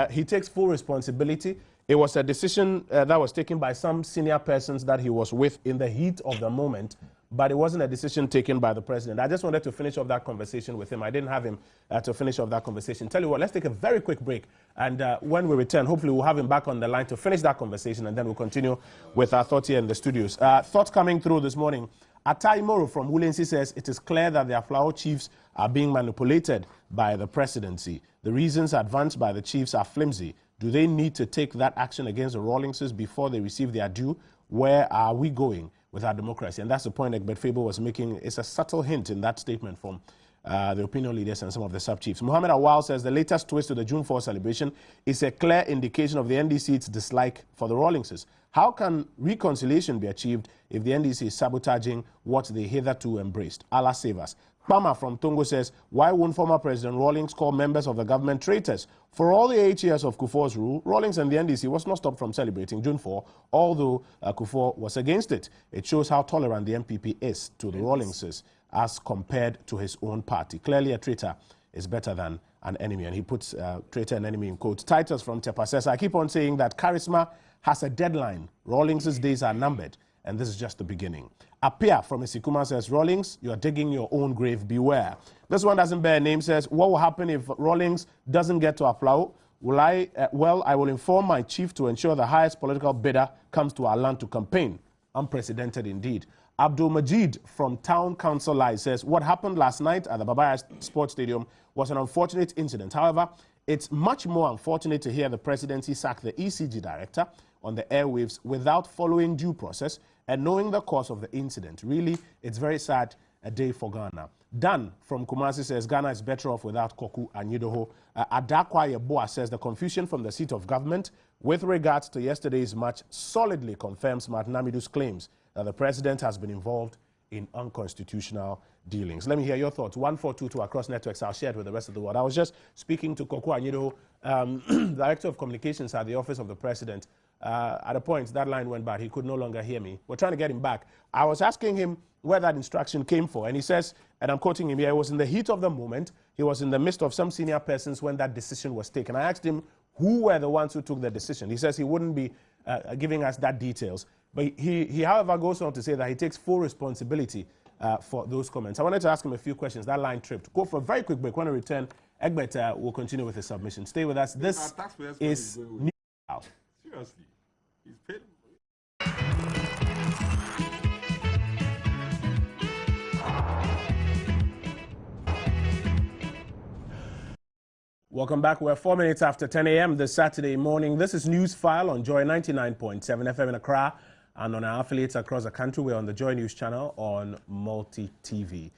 He takes full responsibility. It was a decision that was taken by some senior persons that he was with in the heat of the moment, but it wasn't a decision taken by the president. I just wanted to finish off that conversation with him. I didn't have him to finish off that conversation. Tell you what, let's take a very quick break, and when we return, hopefully we'll have him back on the line to finish that conversation, and then we'll continue with our thoughts here in the studios. Thoughts coming through this morning. Atai Moro from Wulensi says it is clear that the Aflao chiefs are being manipulated by the presidency. The reasons advanced by the chiefs are flimsy. Do they need to take that action against the Rawlingses before they receive their due? Where are we going with our democracy? And that's the point Egbert Fable was making. It's a subtle hint in that statement from the opinion leaders and some of the sub-chiefs. Mohammed Awal says the latest twist to the June 4 celebration is a clear indication of the NDC's dislike for the Rawlingses. How can reconciliation be achieved if the NDC is sabotaging what they hitherto embraced? Allah save us. Pama from Tongo says, why won't former President Rawlings call members of the government traitors? For all the 8 years of Kufuor's rule, Rawlings and the NDC was not stopped from celebrating June 4, although Kufuor was against it. It shows how tolerant the MPP is to the Rawlingses as compared to his own party. Clearly, a traitor is better than an enemy, and he puts traitor and enemy in quotes. Titus from Tepa says, I keep on saying that charisma has a deadline. Rawlings' days are numbered, and this is just the beginning. Apia from Isikuma says, Rawlings, you are digging your own grave, beware. This one doesn't bear a name, says, what will happen if Rawlings doesn't get to Aflao? Will I will inform my chief to ensure the highest political bidder comes to our land to campaign. Unprecedented indeed. Abdul Majid from Town Council Live says, what happened last night at the Babaya Sports Stadium was an unfortunate incident. However, it's much more unfortunate to hear the presidency sack the ECG director on the airwaves without following due process and knowing the cause of the incident. Really, it's very sad a day for Ghana. Dan from Kumasi says, Ghana is better off without Koku Anidoho. Adakwa Yeboah says, the confusion from the seat of government with regards to yesterday's match solidly confirms Martin Amidu's claims that the president has been involved in unconstitutional dealings. Let me hear your thoughts. 1422 across networks. I'll share it with the rest of the world. I was just speaking to Koku Anidoho, Director of Communications at the Office of the President. At a point, that line went bad. He could no longer hear me. We're trying to get him back. I was asking him where that instruction came for, and he says, and I'm quoting him here, it was in the heat of the moment. He was in the midst of some senior persons when that decision was taken. I asked him who were the ones who took the decision. He says he wouldn't be giving us that details. But he, however, goes on to say that he takes full responsibility for those comments. I wanted to ask him a few questions. That line tripped. Go for a very quick break. When I return, Egbert will continue with his submission. Stay with us. This is Newsfile. Seriously. He's paid. Welcome back. We're 4 minutes after 10 a.m. this Saturday morning. This is Newsfile on Joy 99.7 FM in Accra and on our affiliates across the country. We're on the Joy News channel on Multi-TV.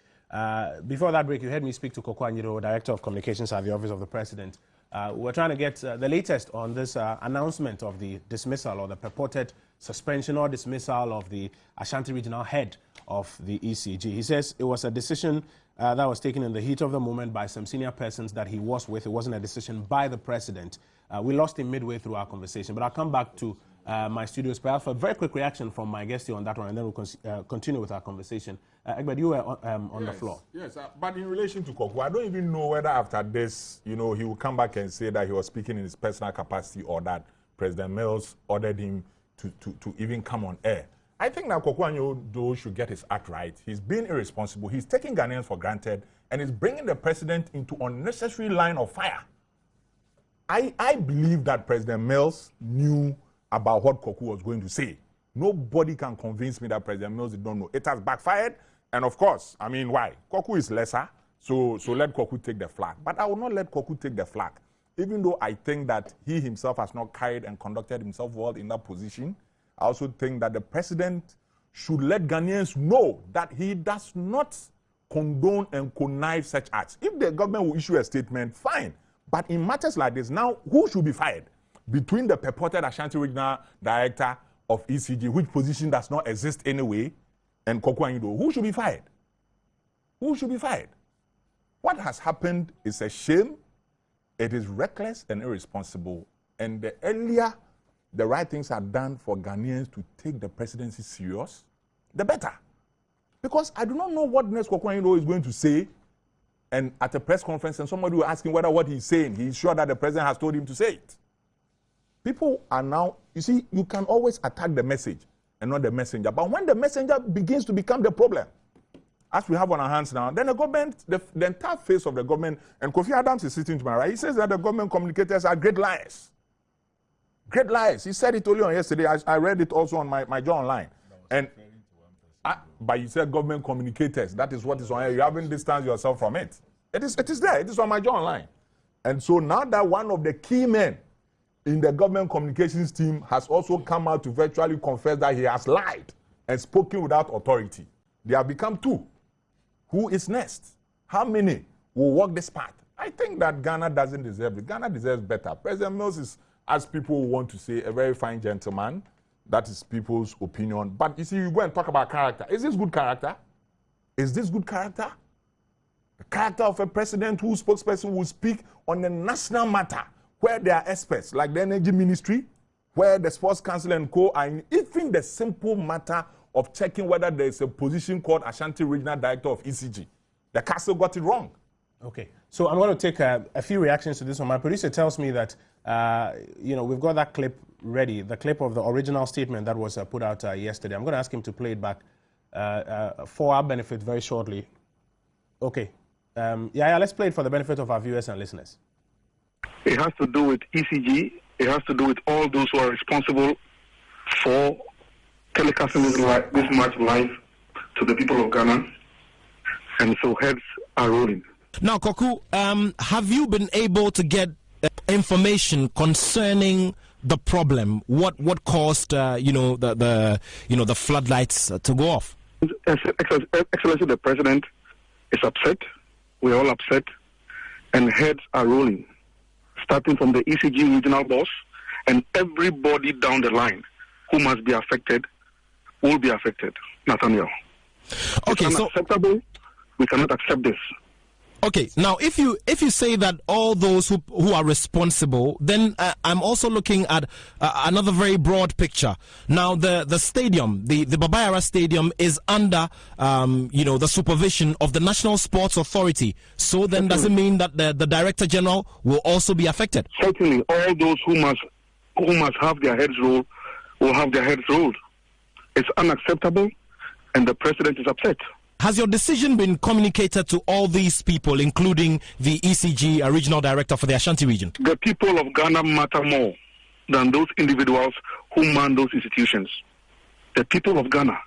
Before that break, you heard me speak to Koku Anidoho, Director of Communications at the Office of the President. We're trying to get the latest on this announcement of the dismissal or the purported suspension or dismissal of the Ashanti Regional Head of the ECG. He says it was a decision that was taken in the heat of the moment by some senior persons that he was with. It wasn't a decision by the President. We lost him midway through our conversation, but I'll come back to my studios perhaps for a very quick reaction from my guest here on that one, and then we'll continue with our conversation. Egbert, you were on the floor. Yes, but in relation to Koku, I don't even know whether after this, you know, he will come back and say that he was speaking in his personal capacity or that President Mills ordered him to even come on air. I think that Koku Anidoho should get his act right. He's being irresponsible. He's taking Ghanaians for granted, and he's bringing the president into unnecessary line of fire. I believe that President Mills knew about what Koku was going to say. Nobody can convince me that President Mills did not know. It has backfired, and of course, I mean, why? Koku is lesser, so let Koku take the flag. But I will not let Koku take the flag, even though I think that he himself has not carried and conducted himself well in that position. I also think that the president should let Ghanaians know that he does not condone and connive such acts. If the government will issue a statement, fine. But in matters like this, now, who should be fired? Between the purported Ashanti Regional Director of ECG, which position does not exist anyway, and Koku Anidoho, who should be fired? Who should be fired? What has happened is a shame. It is reckless and irresponsible. And the earlier the right things are done for Ghanaians to take the presidency serious, the better. Because I do not know what next Koku Anidoho is going to say, and at a press conference, and somebody will ask him whether what he's saying, he's sure that the president has told him to say it. People are now, you see, you can always attack the message and not the messenger. But when the messenger begins to become the problem, as we have on our hands now, then the government, the entire face of the government, and Kofi Adams is sitting to my right, he says that the government communicators are great liars. Great liars. He said it only on yesterday. I read it also on my Joy Online. And But you said government communicators. That is what is on here. You haven't distanced yourself from it. It is there. It is on my job online. And so now that one of the key men in the government communications team has also come out to virtually confess that he has lied and spoken without authority, they have become two. Who is next? How many will walk this path? I think that Ghana doesn't deserve it. Ghana deserves better. President Mills is, as people want to say, a very fine gentleman. That is people's opinion. But you see, you go and talk about character. Is this good character? Is this good character? The character of a president whose spokesperson will speak on a national matter where there are experts, like the Energy Ministry, where the Sports Council and co are in, even the simple matter of checking whether there is a position called Ashanti Regional Director of ECG. The council got it wrong. Okay, so I'm going to take a few reactions to this one. My producer tells me that, we've got that clip ready, the clip of the original statement that was put out yesterday. I'm going to ask him to play it back for our benefit very shortly. Okay, let's play it for the benefit of our viewers and listeners. It has to do with ECG. It has to do with all those who are responsible for telecasting this match live to the people of Ghana. And so heads are rolling. Now, Koku, have you been able to get information concerning the problem? What caused the floodlights to go off? Excellency, the president is upset. We're all upset, and heads are rolling, starting from the ECG regional boss and everybody down the line who must be affected will be affected. Nathaniel. Okay, it's unacceptable. We cannot accept this. Okay, now if you say that all those who are responsible, then I'm also looking at another very broad picture. Now the stadium, the Babayara Stadium, is under the supervision of the National Sports Authority. So then does it mean that the Director General will also be affected? Certainly, all those who must have their heads rolled will have their heads rolled. It's unacceptable, and the president is upset. Has your decision been communicated to all these people, including the ECG regional director for the Ashanti region? The people of Ghana matter more than those individuals who man those institutions. The people of Ghana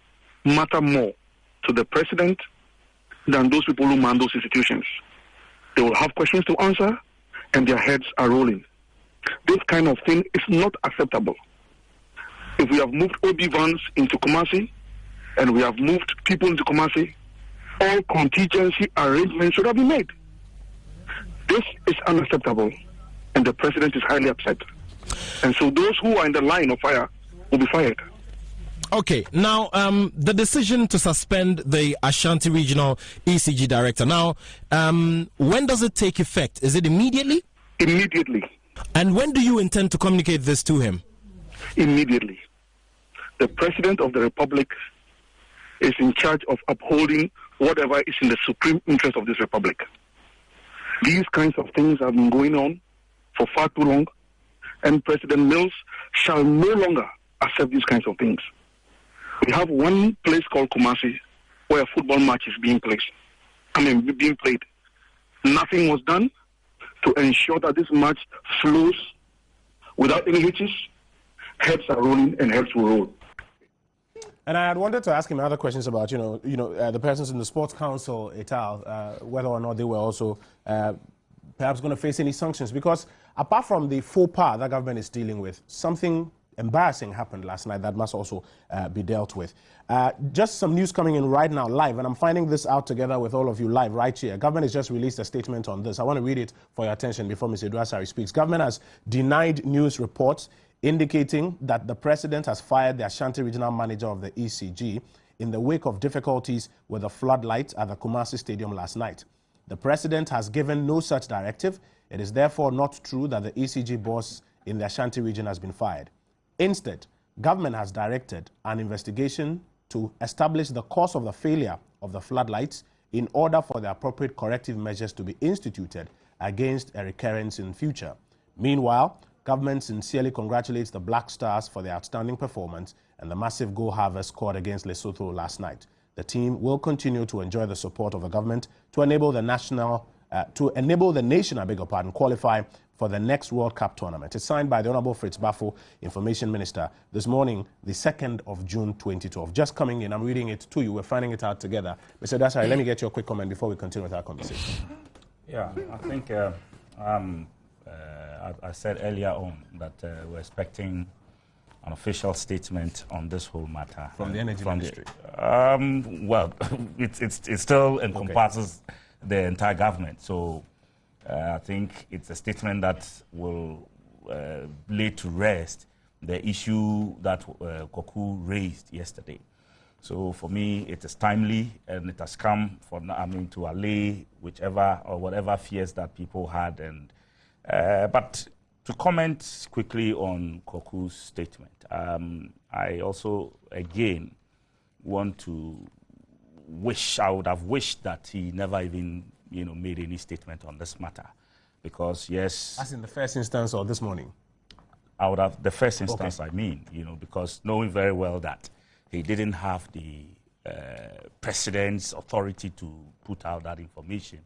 matter more to the president than those people who man those institutions. They will have questions to answer, and their heads are rolling. This kind of thing is not acceptable. If we have moved OB vans into Kumasi, and we have moved people into Kumasi, all contingency arrangements should have been made. This is unacceptable, and the president is highly upset. And so those who are in the line of fire will be fired. Okay, now the decision to suspend the Ashanti Regional ECG Director. Now, when does it take effect? Is it immediately? Immediately. And when do you intend to communicate this to him? Immediately. The President of the Republic is in charge of upholding whatever is in the supreme interest of this republic. These kinds of things have been going on for far too long, and President Mills shall no longer accept these kinds of things. We have one place called Kumasi where a football match is being played. Nothing was done to ensure that this match flows without any hitches. Heads are rolling, and heads will roll. And I had wanted to ask him other questions about, the persons in the Sports Council et al., whether or not they were also perhaps going to face any sanctions. Because apart from the faux pas that government is dealing with, something embarrassing happened last night that must also be dealt with. Just some news coming in right now, live, and I'm finding this out together with all of you live right here. Government has just released a statement on this. I want to read it for your attention before Mr. Duasari speaks. Government has denied news reports indicating that the president has fired the Ashanti regional manager of the ECG in the wake of difficulties with the floodlight at the Kumasi Stadium last night. The president has given no such directive. It is therefore not true that the ECG boss in the Ashanti region has been fired. Instead, government has directed an investigation to establish the cause of the failure of the floodlights in order for the appropriate corrective measures to be instituted against a recurrence in future. Meanwhile, government sincerely congratulates the Black Stars for their outstanding performance and the massive goal harvest scored against Lesotho last night. The team will continue to enjoy the support of the government to enable the national to enable the nation, I beg your pardon, qualify for the next World Cup tournament. It's signed by the Honorable Fritz Bafo, Information Minister, this morning, the 2nd of June 2012. Just coming in, I'm reading it to you. We're finding it out together. Mr. Dasari, let me get your quick comment before we continue with our conversation. Yeah, I think I said earlier on that we're expecting an official statement on this whole matter. From the Energy Ministry? Well, it still encompasses the entire government. So I think it's a statement that will lay to rest the issue that Koku raised yesterday. So for me, it is timely, and it has come for, to allay whichever or whatever fears that people had. And but to comment quickly on Koku's statement, I also again want to I would have wished that he never even made any statement on this matter, because yes. As in the first instance or this morning? I would have the first instance. Okay. I mean, because knowing very well that he didn't have the president's authority to put out that information,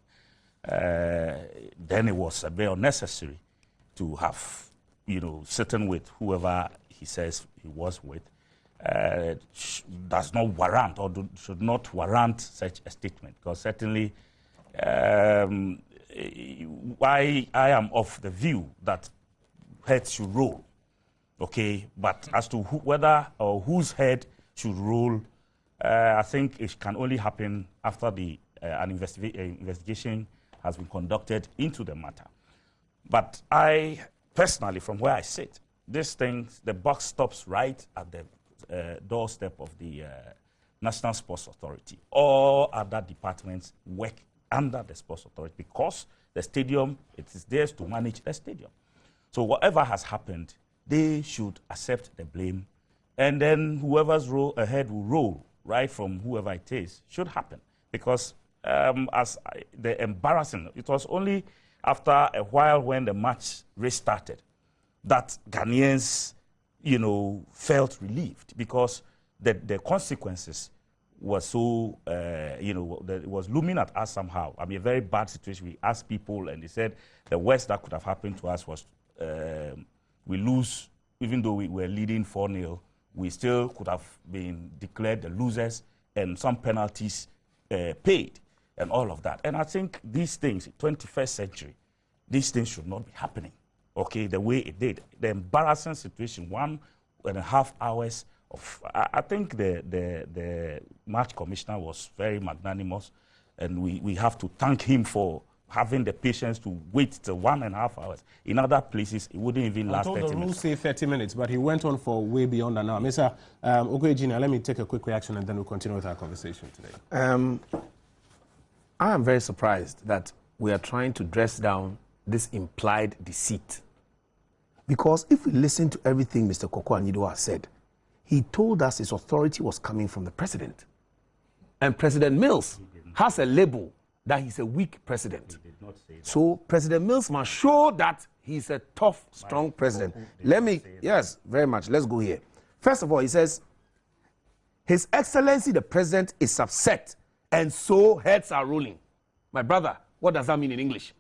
then it was a bit unnecessary to have, sitting with whoever he says he was with, does not warrant or should not warrant such a statement. Because certainly, I am of the view that heads should roll, okay? But as to whether or whose head should roll, I think it can only happen after an investigation has been conducted into the matter. But I, personally, from where I sit, the buck stops right at the doorstep of the National Sports Authority. All other departments work under the Sports Authority because the stadium, it is theirs to manage the stadium. So whatever has happened, they should accept the blame, and then whoever's ahead will roll, right from whoever it is, should happen. Because the embarrassing, it was only after a while when the match restarted that Ghanaians, felt relieved, because the consequences were so, it was looming at us somehow. I mean, a very bad situation. We asked people, and they said the worst that could have happened to us was we lose, even though we were leading 4-0, we still could have been declared the losers and some penalties paid and all of that. And I think these things, 21st century, these things should not be happening, okay, the way it did. The embarrassing situation, 1.5 hours of, I think the match commissioner was very magnanimous, and we have to thank him for having the patience to wait till 1.5 hours. In other places, it wouldn't even last 30 minutes. The rules say 30 minutes, but he went on for way beyond that now. Mr. Okoye, let me take a quick reaction, and then we'll continue with our conversation today. I am very surprised that we are trying to dress down this implied deceit. Because if we listen to everything Mr. Koku Anidoho has said, he told us his authority was coming from the president. And President Mills has a label that he's a weak president. He did not say that. So President Mills must show that he's a tough, strong president. Let me, yes, very much. Let's go here. First of all, he says, His Excellency the President is upset, and so heads are rolling. My brother, what does that mean in English?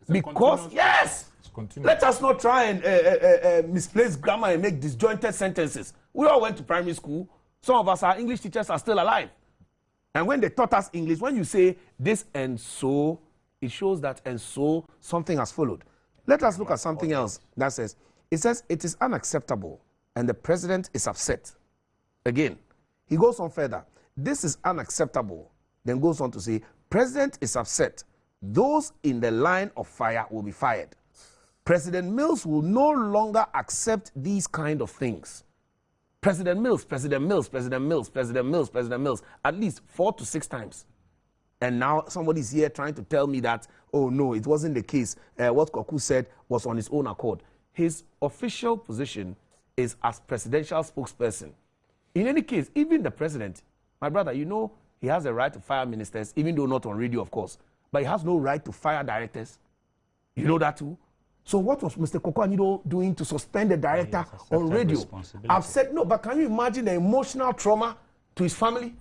Because, yes, let us not try and misplace grammar and make disjointed sentences. We all went to primary school. Some of us, our English teachers are still alive. And when they taught us English, when you say this and so, it shows that and so something has followed. Let us look at something else that says, it is unacceptable and the president is upset. Again, he goes on further. This is unacceptable. Then goes on to say, president is upset. Those in the line of fire will be fired. President Mills will no longer accept these kind of things. President Mills, President Mills, President Mills, President Mills, President Mills, at least 4 to 6 times. And now somebody's here trying to tell me that, oh no, it wasn't the case. What Koku said was on his own accord. His official position is as presidential spokesperson. In any case, even the president, my brother, you know, he has a right to fire ministers, even though not on radio, of course. But he has no right to fire directors. You know that too? So what was Mr. Koku Anidoho doing to suspend the director on radio? Upset? No, but can you imagine the emotional trauma to his family?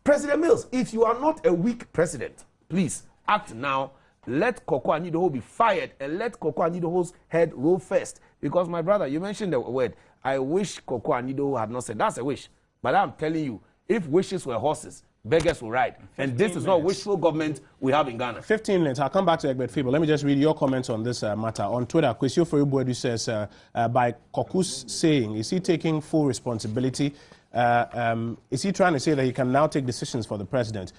President Mills, if you are not a weak president, please act now let Koku Anidoho be fired and let Koku Anidoho's head roll first. Because, my brother, you mentioned the word, I wish Koku Anidoho had not said. That's a wish. But I'm telling you, if wishes were horses, beggars will ride. And this is not wishful government we have in Ghana. 15 minutes. I'll come back to Egbert Fibo. Let me just read your comments on this matter. On Twitter, Kwesio Feribuedu says, by Koku's saying, is he taking full responsibility? Is he trying to say that he can now take decisions for the president?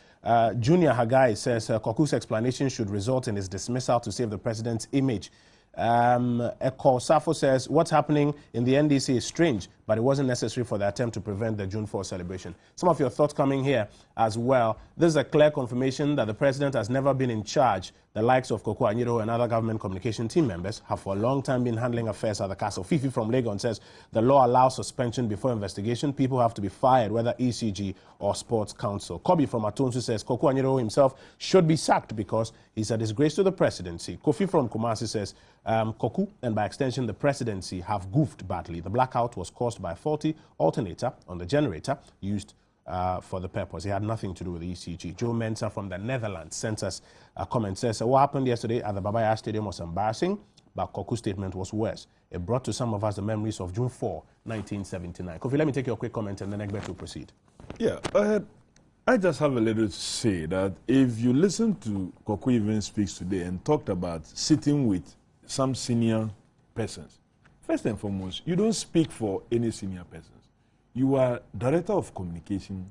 Junior Hagai says Koku's explanation should result in his dismissal to save the president's image. Eko Safo says what's happening in the NDC is strange, but it wasn't necessary for the attempt to prevent the June 4 celebration. Some of your thoughts coming here as well. This is a clear confirmation that the president has never been in charge. The likes of Koku Anidoho and other government communication team members have for a long time been handling affairs at the castle. Fifi from Legon says the law allows suspension before investigation. People have to be fired, whether ECG or Sports Council. Kobe from Atonsu says Koku Anidoho himself should be sacked because he's a disgrace to the presidency. Kofi from Kumasi says Koku and by extension the presidency have goofed badly. The blackout was caused by a faulty alternator on the generator used for the purpose. It had nothing to do with the ECG. Joe Mensah from the Netherlands sent us a comment. Says, what happened yesterday at the Babaya Stadium was embarrassing, but Koku's statement was worse. It brought to some of us the memories of June 4, 1979. Kofi, let me take your quick comment and then Egbert will proceed. Yeah, I just have a little to say that if you listen to Koku even speaks today and talked about sitting with some senior persons, first and foremost, you don't speak for any senior persons. You are director of communication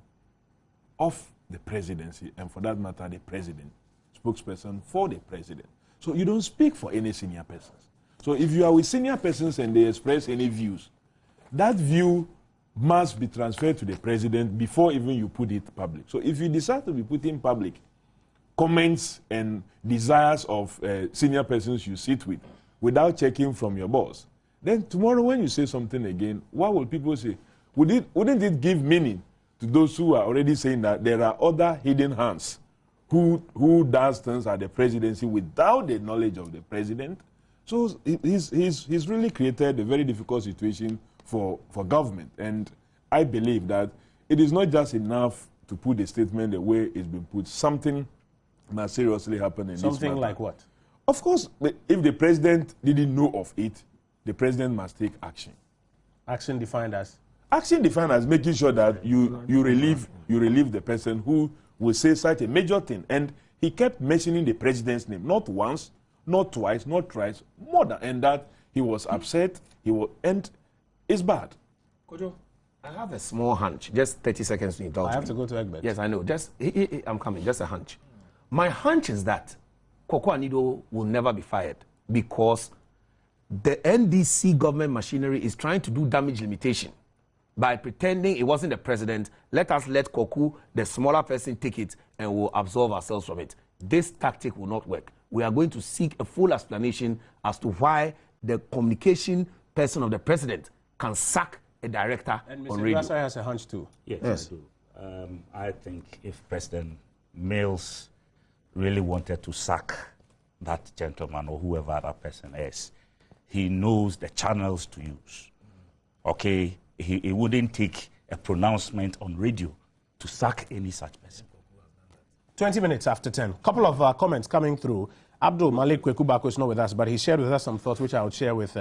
of the presidency, and for that matter, the president, spokesperson for the president. So you don't speak for any senior persons. So if you are with senior persons and they express any views, that view must be transferred to the president before even you put it public. So if you decide to be putting public comments and desires of senior persons you sit with without checking from your boss, then tomorrow when you say something again, what will people say? Wouldn't it give meaning to those who are already saying that there are other hidden hands who does things at the presidency without the knowledge of the president? So he's really created a very difficult situation for government. And I believe that it is not just enough to put the statement the way it's been put. Something must seriously happen in this matter. Something like what? Of course, if the president didn't know of it, the president must take action. Action defined as? Action defined as making sure that you relieve the person who will say such a major thing. And he kept mentioning the president's name, not once, not twice, not thrice, more than, and that he was upset, and it's bad. Kojo, I have a small hunch, just 30 seconds to indulge I have me. to go to Egbert. Yes, I know, I'm coming, just a hunch. My hunch is that Koku Anidoho will never be fired because the NDC government machinery is trying to do damage limitation by pretending it wasn't the president. Let us let Koku, the smaller person, take it and we'll absolve ourselves from it. This tactic will not work. We are going to seek a full explanation as to why the communication person of the president can sack a director on radio. And Mr. has a hunch too. Yes. I do. I think if President Mills really wanted to sack that gentleman or whoever that person is, he knows the channels to use. Okay? He wouldn't take a pronouncement on radio to sack any such person. 20 minutes after 10. Couple of comments coming through. Abdul Malik Kwekubako is not with us, but he shared with us some thoughts which I would share with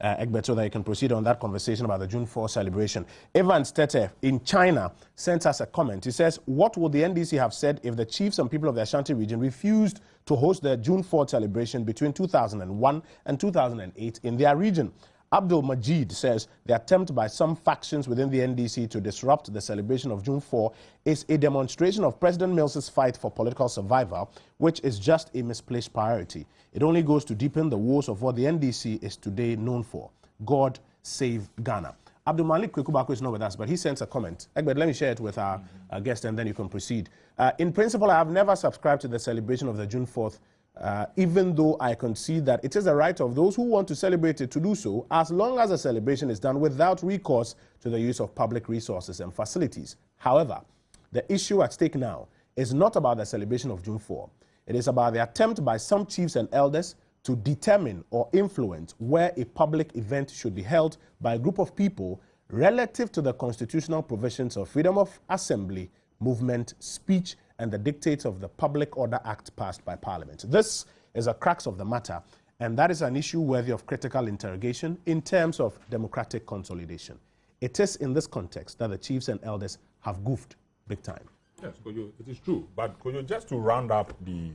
Egbert so that you can proceed on that conversation about the June 4 celebration. Evans Tete in China sent us a comment. He says, what would the NDC have said if the chiefs and people of the Ashanti region refused to host the June 4 celebration between 2001 and 2008 in their region? Abdul Majid says the attempt by some factions within the NDC to disrupt the celebration of June 4 is a demonstration of President Mills's fight for political survival, which is just a misplaced priority. It only goes to deepen the woes of what the NDC is today known for. God save Ghana. Abdul Malik Kwekubako is not with us, but he sends a comment. Egbert, let me share it with our guest and then you can proceed. In principle, I have never subscribed to the celebration of the June 4th, even though I concede that it is a right of those who want to celebrate it to do so, as long as the celebration is done without recourse to the use of public resources and facilities. However, the issue at stake now is not about the celebration of June 4. It is about the attempt by some chiefs and elders to determine or influence where a public event should be held by a group of people relative to the constitutional provisions of freedom of assembly, movement, speech, and the dictates of the Public Order Act passed by Parliament. This is a crux of the matter, and that is an issue worthy of critical interrogation in terms of democratic consolidation. It is in this context that the chiefs and elders have goofed big time. Yes, Kojo, it is true. But Kojo, just to round up the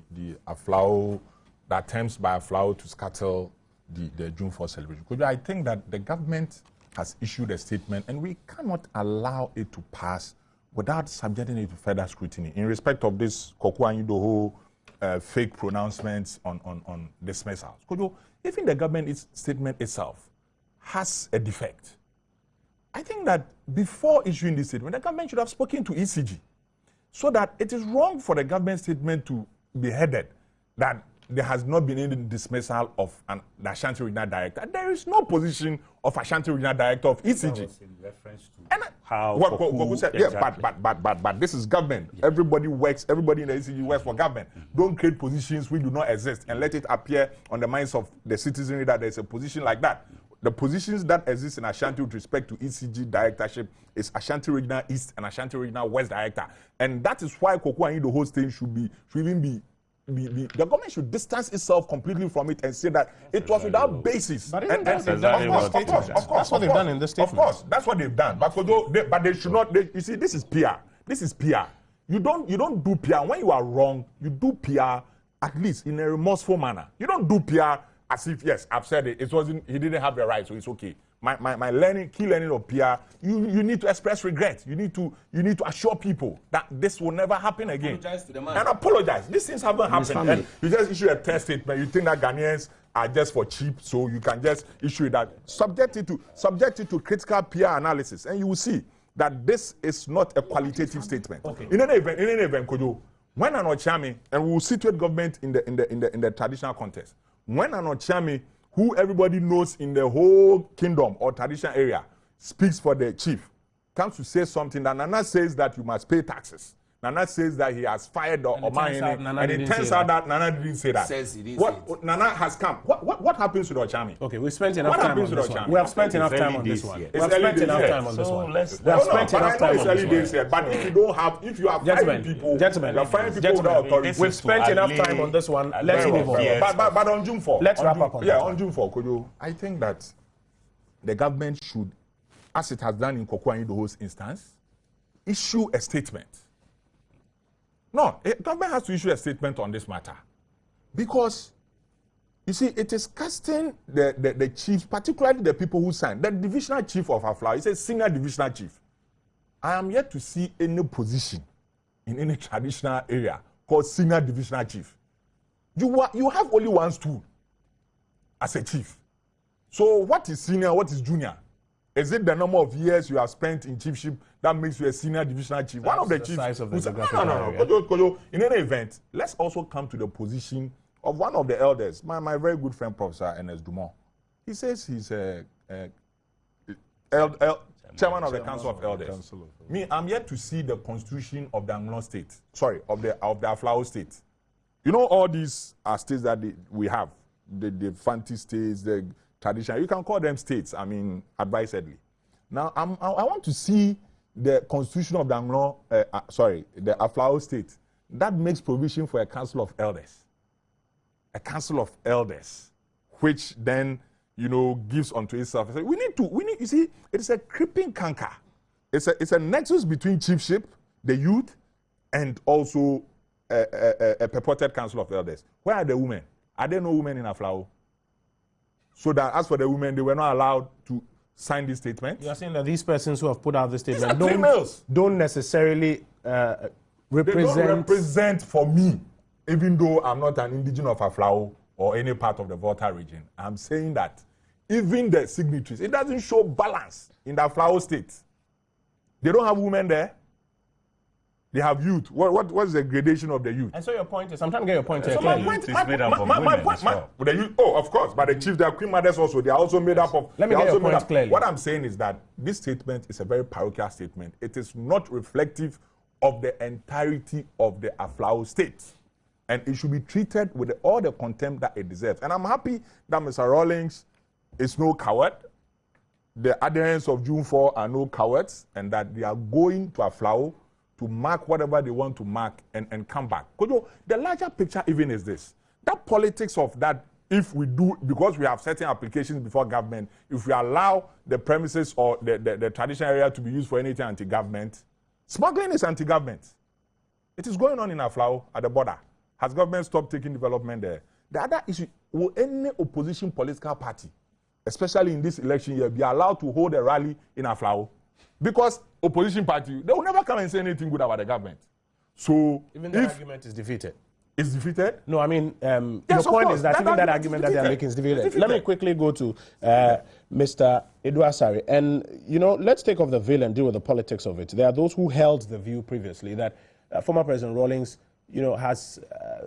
Aflao, the attempts by Aflao to scuttle the June 4 celebration, Kojo, I think that the government has issued a statement and we cannot allow it to pass without subjecting it to further scrutiny in respect of this Koku Anidoho fake pronouncements on dismissals. Kojo, even the government statement itself has a defect. I think that before issuing this statement, the government should have spoken to ECG so that it is wrong for the government statement to be headed that there has not been any dismissal of the Ashanti Regional Director. There is no position of Ashanti Regional Director of ECG. That was in reference to how what Koku said, exactly. yeah, but this is government. Yeah. Everybody works, everybody in the ECG works for government. Don't create positions which do not exist and let it appear on the minds of the citizenry that there's a position like that. The positions that exist in Ashanti with respect to ECG directorship is Ashanti Regional East and Ashanti Regional West Director. And that is why Koku Anidoho thing should even be the government should distance itself completely from it and say that it was without basis. But of course, that's what they've done in this statement. Of course, that's what they've done. But they should not. You see, this is PR. This is PR. You don't do PR when you are wrong. You do PR at least in a remorseful manner. You don't do PR as if, yes, I've said it. It wasn't. He didn't have the right, so it's okay. My key learning of PR, you need to express regret. You need to assure people that this will never happen again. Apologize to the man. And apologize. These things haven't happened. And you just issue a test statement. You think that Ghanaians are just for cheap, so you can just issue that. Subject it to critical PR analysis, and you will see that this is not a qualitative statement. Okay. In any event, Kojo, when an Ochami, and we will situate government in the traditional context, when an Ochami, who everybody knows in the whole kingdom or traditional area, speaks for the chief, comes to say something that Nana says that you must pay taxes. Nana says that he has fired Omahene, and it turns out that Nana didn't say that. Says he didn't what Nana has come. What happens to the Ochami? Okay, we spent enough time on this one. We have spent enough time on this one. We have spent enough time on this one. We have spent enough time on this one. But if you don't have, if you are firing people, you are firing people without authority. We've spent enough time on this one. Let's move on. But on June 4, let's wrap up on that. Yeah, on June 4, Kojo, I think that the government should, as it has done in Koku Anidoho's instance, issue a statement. No, government has to issue a statement on this matter. Because, you see, it is casting the chiefs, particularly the people who signed. The divisional chief of Aflao, he's a senior divisional chief. I am yet to see any position in any traditional area called senior divisional chief. You have only one stool as a chief. So what is senior, what is junior? Is it the number of years you have spent in chiefship that makes you a senior divisional chief? That's one of the chiefs. Size of the no. In any event, let's also come to the position of one of the elders, my very good friend, Professor Ernest Dumont. He says he's a chairman of the Council of Elders. Me, I'm yet to see the constitution of the Anglo state. Sorry, of the Aflao state. You know, all these are states that we have. The Fanti states, the traditional, you can call them states, I mean, advisedly. Now, I want to see the constitution of the the Aflao state that makes provision for a council of elders. A council of elders, which then, gives unto itself. We need, you see, it's a creeping canker. It's a nexus between chiefship, the youth, and also a purported council of elders. Where are the women? Are there no women in Aflao? So that as for the women, they were not allowed to sign this statement. You are saying that these persons who have put out this statement don't necessarily represent... They don't represent for me, even though I'm not an indigenous of Aflao or any part of the Volta region. I'm saying that even the signatories, it doesn't show balance in the Aflao state. They don't have women there. They have youth. What is the gradation of the youth? And so your point is, I'm trying to get your point here. So my point is made up of women as well. The youth, of course, but the chiefs, they are queen mothers also. They are also made up of... Let me get your point clearly. What I'm saying is that this statement is a very parochial statement. It is not reflective of the entirety of the Aflao state. And it should be treated with all the contempt that it deserves. And I'm happy that Mr. Rawlings is no coward. The adherents of June 4 are no cowards, and that they are going to Aflao to mark whatever they want to mark and come back. The larger picture even is this. That politics of that, if we do, because we have certain applications before government, if we allow the premises or the traditional area to be used for anything anti-government, smuggling is anti-government. It is going on in Aflao at the border. Has government stopped taking development there? The other issue, will any opposition political party, especially in this election year, be allowed to hold a rally in Aflao? Because opposition party, they will never come and say anything good about the government. So even the argument is defeated. It's defeated? No, I mean, Yes, the point course. is that even that argument that they are making is defeated. Let me quickly go to Mr. Eduasari. And, you know, let's take off the veil and deal with the politics of it. There are those who held the view previously that former President Rawlings, you know, has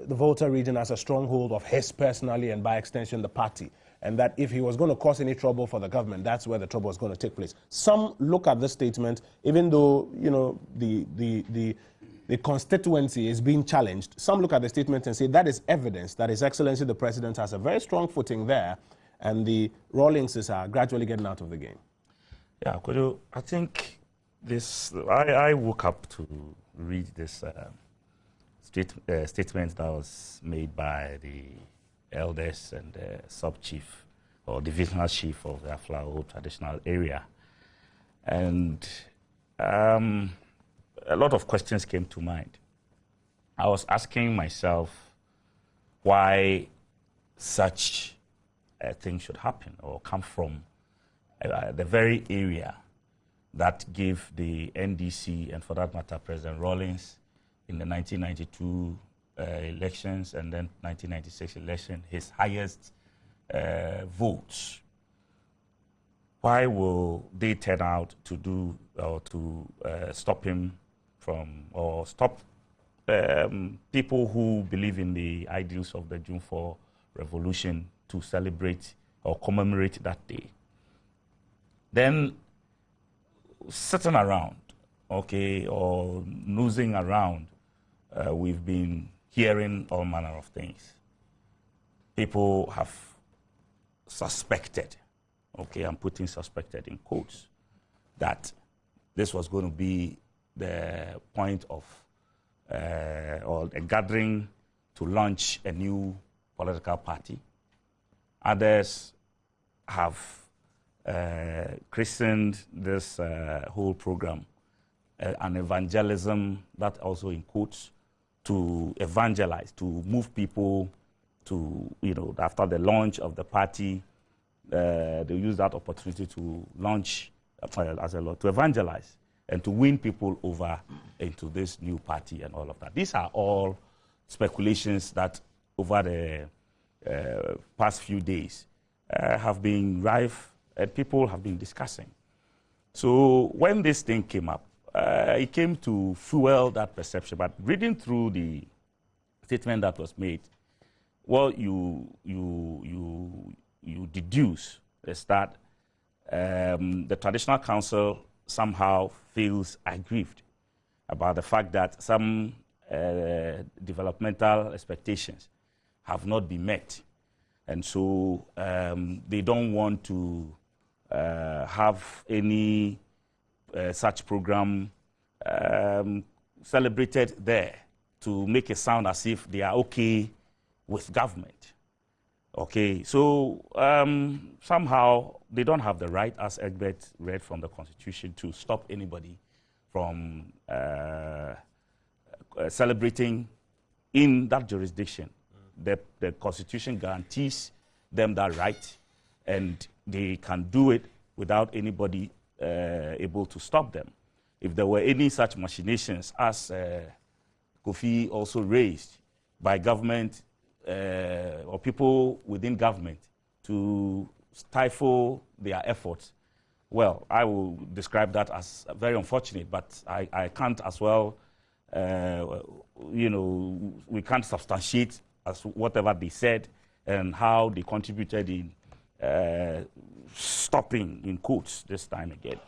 the Volta region as a stronghold of his personally and by extension the party. And that if he was going to cause any trouble for the government, that's where the trouble was going to take place. Some look at this statement, even though, you know, the constituency is being challenged. Some look at the statement and say that is evidence that His Excellency the President has a very strong footing there, and the Rawlingses are gradually getting out of the game. Yeah, I think this. I woke up to read this statement that was made by the elders and the sub-chief or divisional chief of the Aflao traditional area, and a lot of questions came to mind. I was asking myself why such a thing should happen or come from the very area that gave the NDC and, for that matter, President Rawlings in the 1992 elections and then 1996 election, his highest votes. Why will they turn out to do or to stop him from, or stop people who believe in the ideals of the June 4 revolution to celebrate or commemorate that day? Then sitting around, okay, or nosing around, we've been hearing all manner of things. People have suspected, okay, I'm putting suspected in quotes, that this was going to be the point of, or a gathering to launch a new political party. Others have christened this whole program an evangelism, that also in quotes, to evangelize, to move people to, you know, after the launch of the party, they use that opportunity to launch, to evangelize and to win people over into this new party and all of that. These are all speculations that over the past few days have been rife and people have been discussing. So when this thing came up, it came to fuel that perception. But reading through the statement that was made, what you deduce is that the traditional council somehow feels aggrieved about the fact that some developmental expectations have not been met. And so they don't want to have any such program celebrated there to make it sound as if they are okay with government. Okay, so somehow they don't have the right, as Egbert read from the Constitution, to stop anybody from celebrating in that jurisdiction. The Constitution guarantees them that right, and they can do it without anybody able to stop them. If there were any such machinations, as Kofi also raised, by government or people within government to stifle their efforts, well, I will describe that as very unfortunate, but I can't as well, you know, we can't substantiate as whatever they said and how they contributed in stopping, in quotes this time again,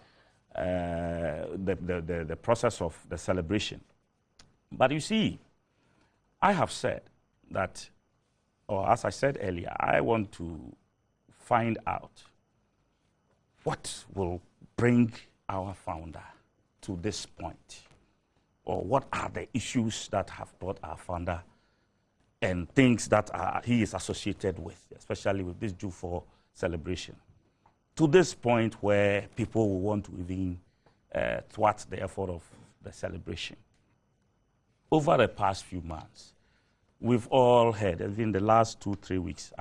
the process of the celebration. But you see, I have said that, or as I said earlier, I want to find out what will bring our founder to this point. or what are the issues that have brought our founder and things that he is associated with, especially with this June 4 celebration, to this point where people will want to even thwart the effort of the celebration. Over the past few months, we've all heard, even the last 2-3 weeks,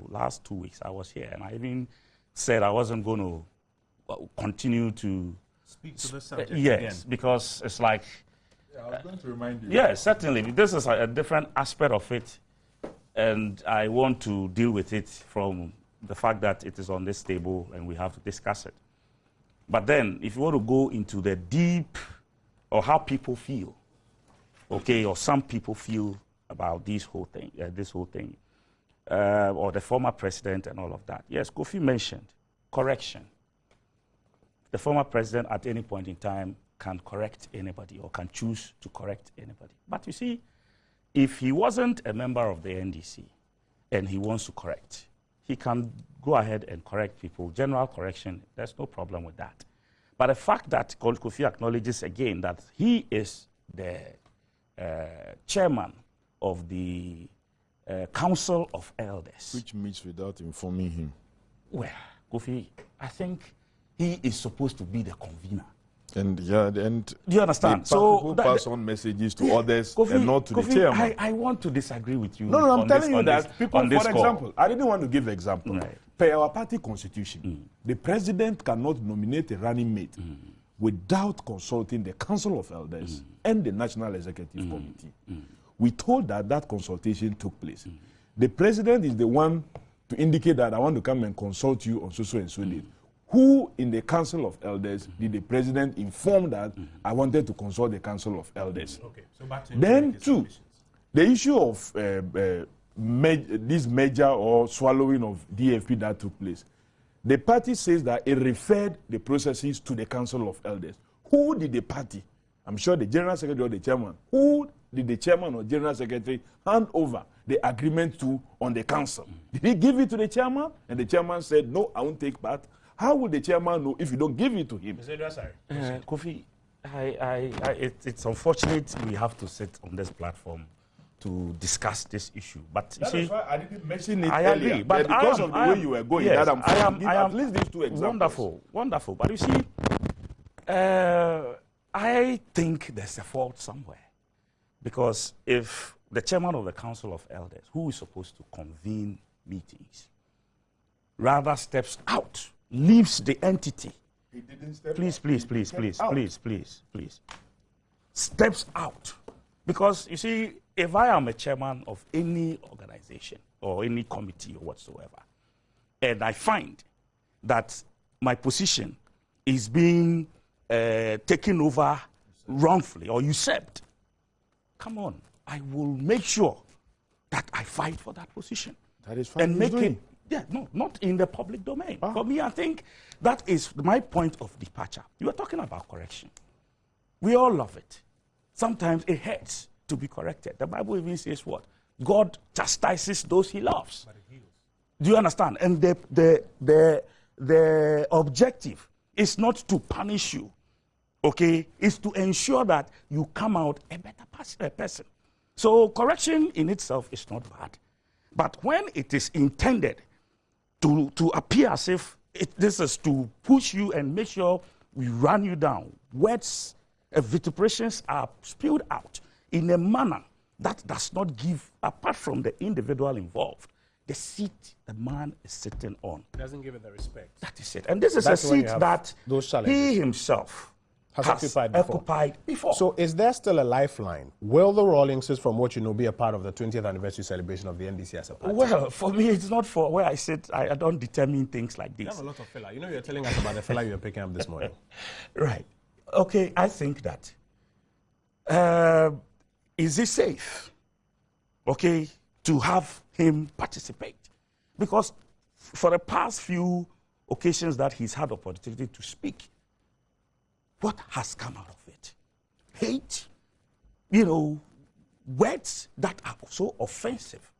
last 2 weeks I was here, and I even said I wasn't going to continue to speak to the subject yes, again. Because it's like, Yeah, I was going to remind you. yes, certainly. This is a different aspect of it, and I want to deal with it from the fact that it is on this table and we have to discuss it. But then, if you want to go into the deep, or how people feel, okay, or some people feel about this whole thing, or the former president and all of that. Yes, Kofi mentioned correction. The former president at any point in time can correct anybody or can choose to correct anybody. But you see, if he wasn't a member of the NDC and he wants to correct, he can go ahead and correct people. General correction, there's no problem with that. But the fact that Kofi acknowledges again that he is the chairman of the Council of Elders. Which meets without informing him. Well, Kofi, I think he is supposed to be the convener. And yeah, and do you understand? So people pass on messages to others Kofi, and not to Kofi, the chairman. I want to disagree with you. No, I'm telling you that people, for call. example, I didn't want to give example. Right. Per our party constitution, the president cannot nominate a running mate without consulting the Council of Elders and the National Executive Committee. We told that consultation took place. The president is the one to indicate that I want to come and consult you on so and so date. Who in the Council of Elders did the president inform that I wanted to consult the Council of Elders? Okay, so back to Then, two, the issue of this merger or swallowing of DFP that took place, the party says that it referred the processes to the Council of Elders. Who did the party, I'm sure the General Secretary or the Chairman, who did the Chairman or General Secretary hand over the agreement to on the Council? Did he give it to the Chairman? And the Chairman said, no, I won't take part. How will the Chairman know if you don't give it to him? Kofi, it's unfortunate we have to sit on this platform to discuss this issue. But you see, why I didn't mention it I earlier. agree, but because of the way you were going, yes, that I am at least these two examples. Wonderful, wonderful. But you see, I think there's a fault somewhere. Because if the chairman of the Council of Elders, who is supposed to convene meetings, rather steps out, leaves the entity. He didn't step Please, out. please, He please, stepped please, out. please. Steps out. Because, you see, if I am a chairman of any organization or any committee or whatsoever, and I find that my position is being taken over wrongfully or usurped, come on, I will make sure that I fight for that position. That is fine. And make it, yeah, no, not in the public domain. For me, I think that is my point of departure. You are talking about correction. We all love it. Sometimes it hurts to be corrected. The Bible even says what? God chastises those he loves. Do you understand? And the objective is not to punish you, okay? It's to ensure that you come out a better person. So correction in itself is not bad. But when it is intended to appear as if this is to push you and make sure we run you down, words, vituperations are spilled out in a manner that does not give, apart from the individual involved, the seat the man is sitting on. Doesn't give it the respect. That is it. And this is That's a when you seat have that those challenges. he himself Has has occupied before. So is there still a lifeline? Will the Rawlingses, from what you know, be a part of the 20th anniversary celebration of the NDC as a party? Well, for me, it's not for where I sit. I don't determine things like this. You have a lot of fella. You know, you're telling us about the fella you were picking up this morning. Right. Okay, I think that is it safe, okay, to have him participate? Because for the past few occasions that he's had opportunity to speak, what has come out of it? Hate, you know, words that are so offensive.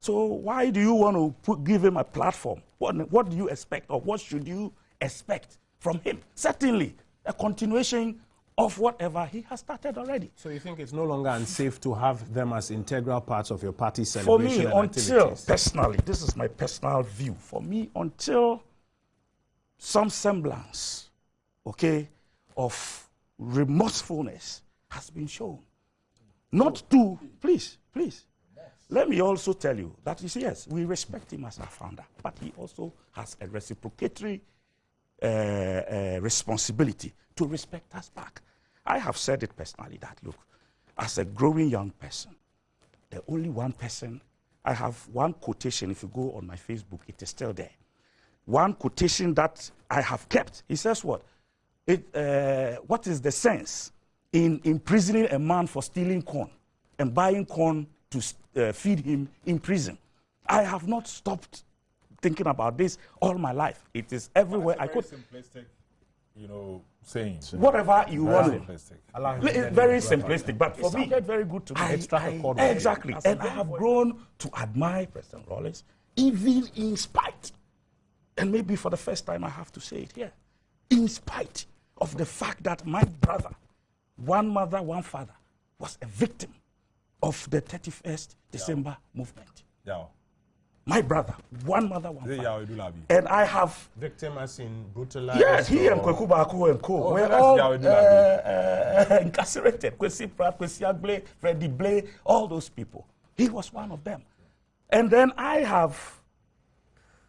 So why do you want to give him a platform? What do you expect, or what should you expect from him? Certainly, a continuation of whatever he has started already. So you think it's no longer unsafe to have them as integral parts of your party For celebration me, and until, activities? personally, this is my personal view, for me, until some semblance, okay, of remorsefulness has been shown. Not to, please, let me also tell you that, you see, yes, we respect him as our founder, but he also has a reciprocatory responsibility to respect us back. I have said it personally that, look, as a growing young person, the only one person, I have one quotation, if you go on my Facebook, it is still there. One quotation that I have kept, he says what? What is the sense in imprisoning a man for stealing corn and buying corn to feed him in prison? I have not stopped thinking about this all my life. It is everywhere. I could simplistic, saying. Whatever you want. Simplistic. Very simplistic, but for me, very good to me. Exactly. And I have grown to admire President Rawlings, even in spite, and maybe for the first time I have to say it here, in spite of the fact that my brother, one mother, one father, was a victim of the 31st December movement. Yeah. My brother, one mother, one father. And I have... Victim as in brutalized? Yes, he and Koku Anidoho and Co. were all incarcerated. Kwesi Pratt, Kwesi Agble, Freddie Blay, all those people. He was one of them. And then I have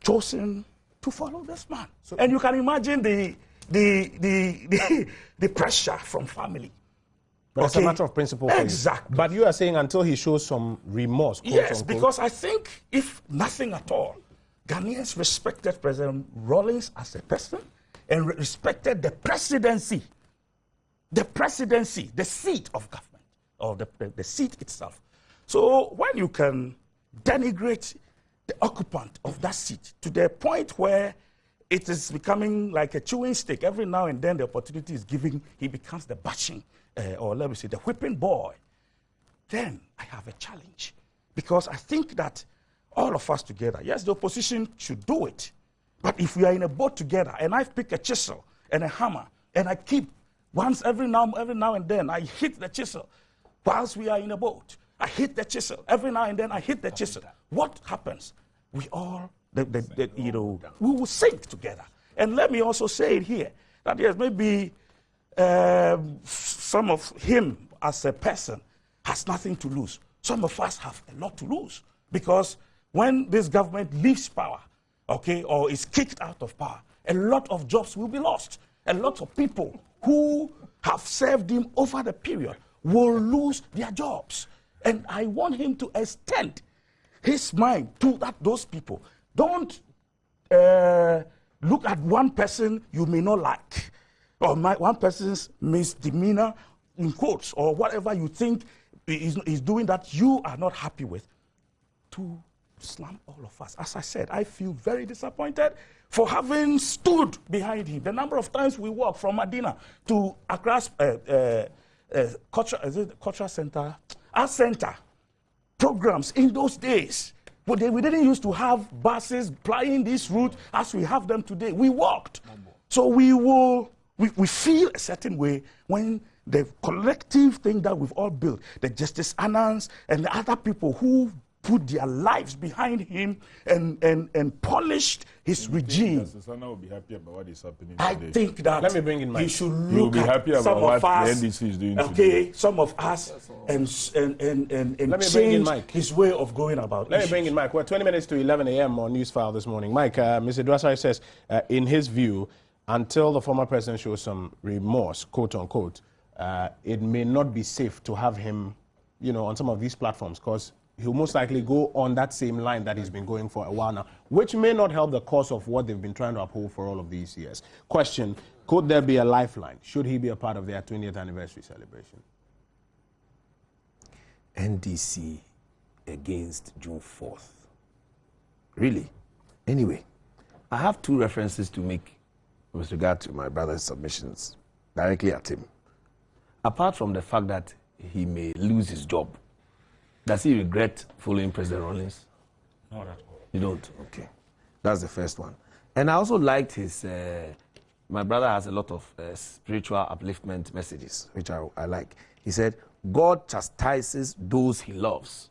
chosen to follow this man. So, and you can imagine the pressure from family. But it's a matter of principle for you. Exactly. But you are saying until he shows some remorse, quote yes, unquote. because I think if nothing at all, Ghanaians respected President Rawlings as a person and respected the presidency, the seat of government, or the seat itself. So when you can denigrate the occupant of that seat to the point where it is becoming like a chewing stick, every now and then the opportunity is given, he becomes the bashing, or let me say, the whipping boy, then I have a challenge. Because I think that all of us together, yes, the opposition should do it, but if we are in a boat together, and I pick a chisel and a hammer, and I keep, once every now and then, I hit the chisel, whilst we are in a boat, I hit the chisel, every now and then I hit the chisel. What happens? We all, we will sink together. And let me also say it here, that yes, maybe some of him as a person has nothing to lose. Some of us have a lot to lose. Because when this government leaves power, okay, or is kicked out of power, a lot of jobs will be lost. A lot of people who have served him over the period will lose their jobs. And I want him to extend his mind to those people. Don't look at one person you may not like, or one person's misdemeanor, in quotes, or whatever you think is doing that you are not happy with, to slam all of us. As I said, I feel very disappointed for having stood behind him. The number of times we walked from Medina to Accra's cultural center, our center, programs in those days. But we didn't used to have buses plying this route as we have them today. We walked. So we feel a certain way when the collective thing that we've all built, the Justice Anans and the other people who put their lives behind him and polished his regime. Will be happy about what is happening I today. think that Let me bring in Mike. you should He will look be happy at about some what of the us, NDC is doing okay, today. some of us, and Let me bring in change Mike. his way of going about Let me issues. bring in Mike. We're 20 minutes to 11 a.m. on Newsfile this morning. Mike, Mr. Dwasai says, in his view, until the former president shows some remorse, quote unquote, it may not be safe to have him, on some of these platforms, because he'll most likely go on that same line that he's been going for a while now, which may not help the cause of what they've been trying to uphold for all of these years. Question, could there be a lifeline? Should he be a part of their 20th anniversary celebration? NDC against June 4th. Really? Anyway, I have two references to make with regard to my brother's submissions directly at him. Apart from the fact that he may lose his job, does he regret following President Rawlings? Not at all. You don't? Okay. That's the first one. And I also liked his my brother has a lot of spiritual upliftment messages, which I like. He said, God chastises those he loves.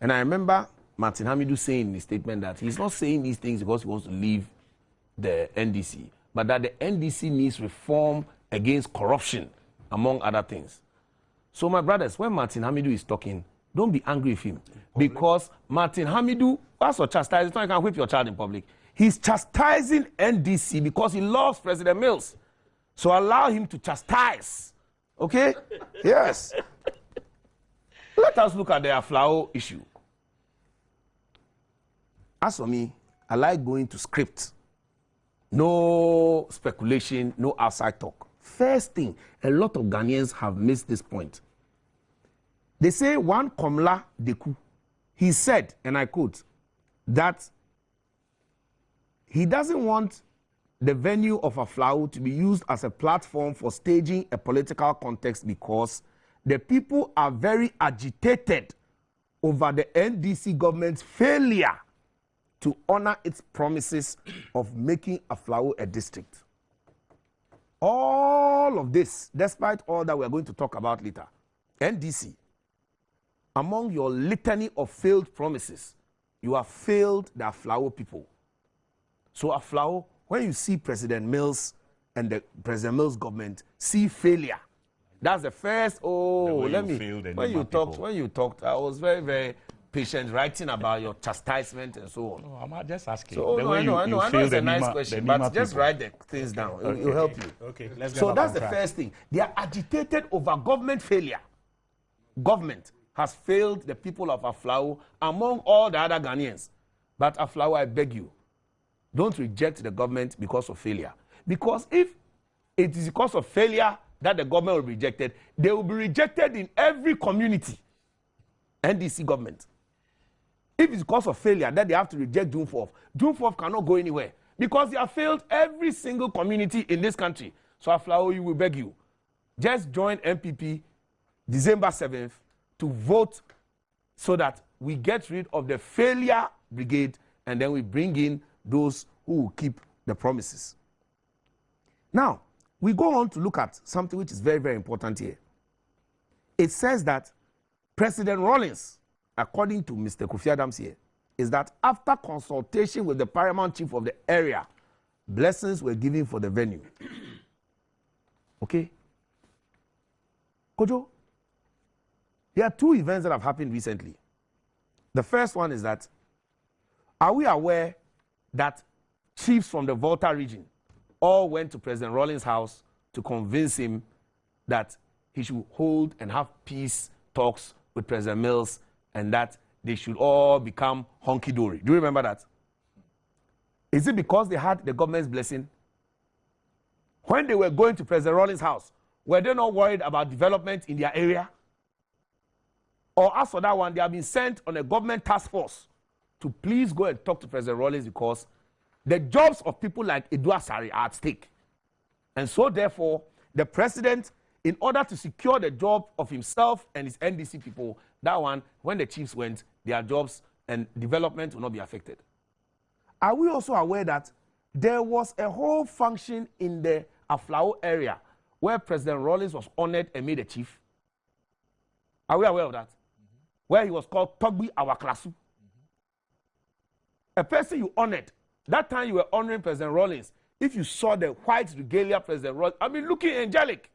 And I remember Martin Amidu saying in his statement that he's not saying these things because he wants to leave the NDC, but that the NDC needs reform against corruption, among other things. So my brothers, when Martin Amidu is talking, don't be angry with him. Because Martin Amidu, that's what chastising. It's not you can whip your child in public. He's chastising NDC because he loves President Mills. So allow him to chastise. Okay? Yes. Let us look at the Aflao issue. As for me, I like going to script. No speculation, no outside talk. First thing, a lot of Ghanaians have missed this point. They say one Komla Deku, he said, and I quote, that he doesn't want the venue of Aflao to be used as a platform for staging a political context because the people are very agitated over the NDC government's failure to honor its promises of making Aflao a district. All of this, despite all that we're going to talk about later, NDC, among your litany of failed promises, you have failed the Aflao people. So Aflao, when you see President Mills and the President Mills government see failure, that's the first, when you talked, I was very, very patient writing about your chastisement and so on. No, I'm just asking. So, I know it's a nice question, but just write the things down. It will help you. Okay, let's get so back that's on the track. first thing. They are agitated over government failure. Government has failed the people of Aflao among all the other Ghanaians. But Aflao, I beg you, don't reject the government because of failure. Because if it is because of failure that the government will be rejected, they will be rejected in every community. NDC government. If it's because of failure that they have to reject June 4th, June 4th cannot go anywhere because they have failed every single community in this country. So Aflao, we beg you, just join MPP December 7th to vote so that we get rid of the failure brigade and then we bring in those who will keep the promises. Now, we go on to look at something which is very, very important here. It says that President Rawlings, according to Mr. Kofi Adams here, is that after consultation with the paramount chief of the area, blessings were given for the venue. Okay? Kojo, there are two events that have happened recently. The first one is that, are we aware that chiefs from the Volta region all went to President Rawlings' house to convince him that he should hold and have peace talks with President Mills and that they should all become honky-dory? Do you remember that? Is it because they had the government's blessing? When they were going to President Rawlings' house, were they not worried about development in their area? Or as for that one, they have been sent on a government task force to please go and talk to President Rawlings because the jobs of people like Edua Sari are at stake. And so therefore, the president, in order to secure the job of himself and his NDC people, that one, when the chiefs went, their jobs and development will not be affected. Are we also aware that there was a whole function in the Aflao area where President Rawlings was honored and made a chief? Are we aware of that? Where he was called Togbi Awaklasu. A person you honored. That time you were honoring President Rawlings. If you saw the white regalia President Rawlings, I mean, looking angelic.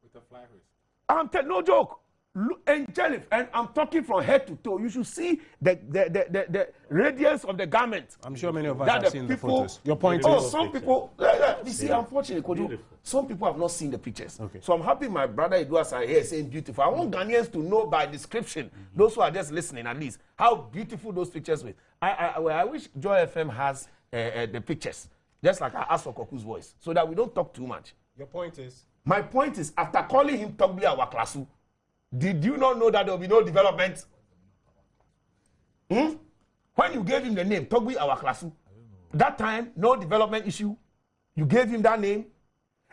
With a fly hoist. I'm telling no joke. Look, angelic, and I'm talking from head to toe. You should see the radiance of the garment. I'm sure many of us have seen the photos. Your point Oh, is... some people, you see, unfortunately, some people have not seen the pictures. Okay. So I'm happy my brother Edwards are here saying beautiful. I want Ghanaians to know by description, those who are just listening at least, how beautiful those pictures were. I wish Joy FM has the pictures, just like I asked for Koku's voice, so that we don't talk too much. Your point is... My point is, after calling him Togbi Awaklasu, did you not know that there will be no development? When you gave him the name, Togbi Awaklasu, that time, no development issue. You gave him that name.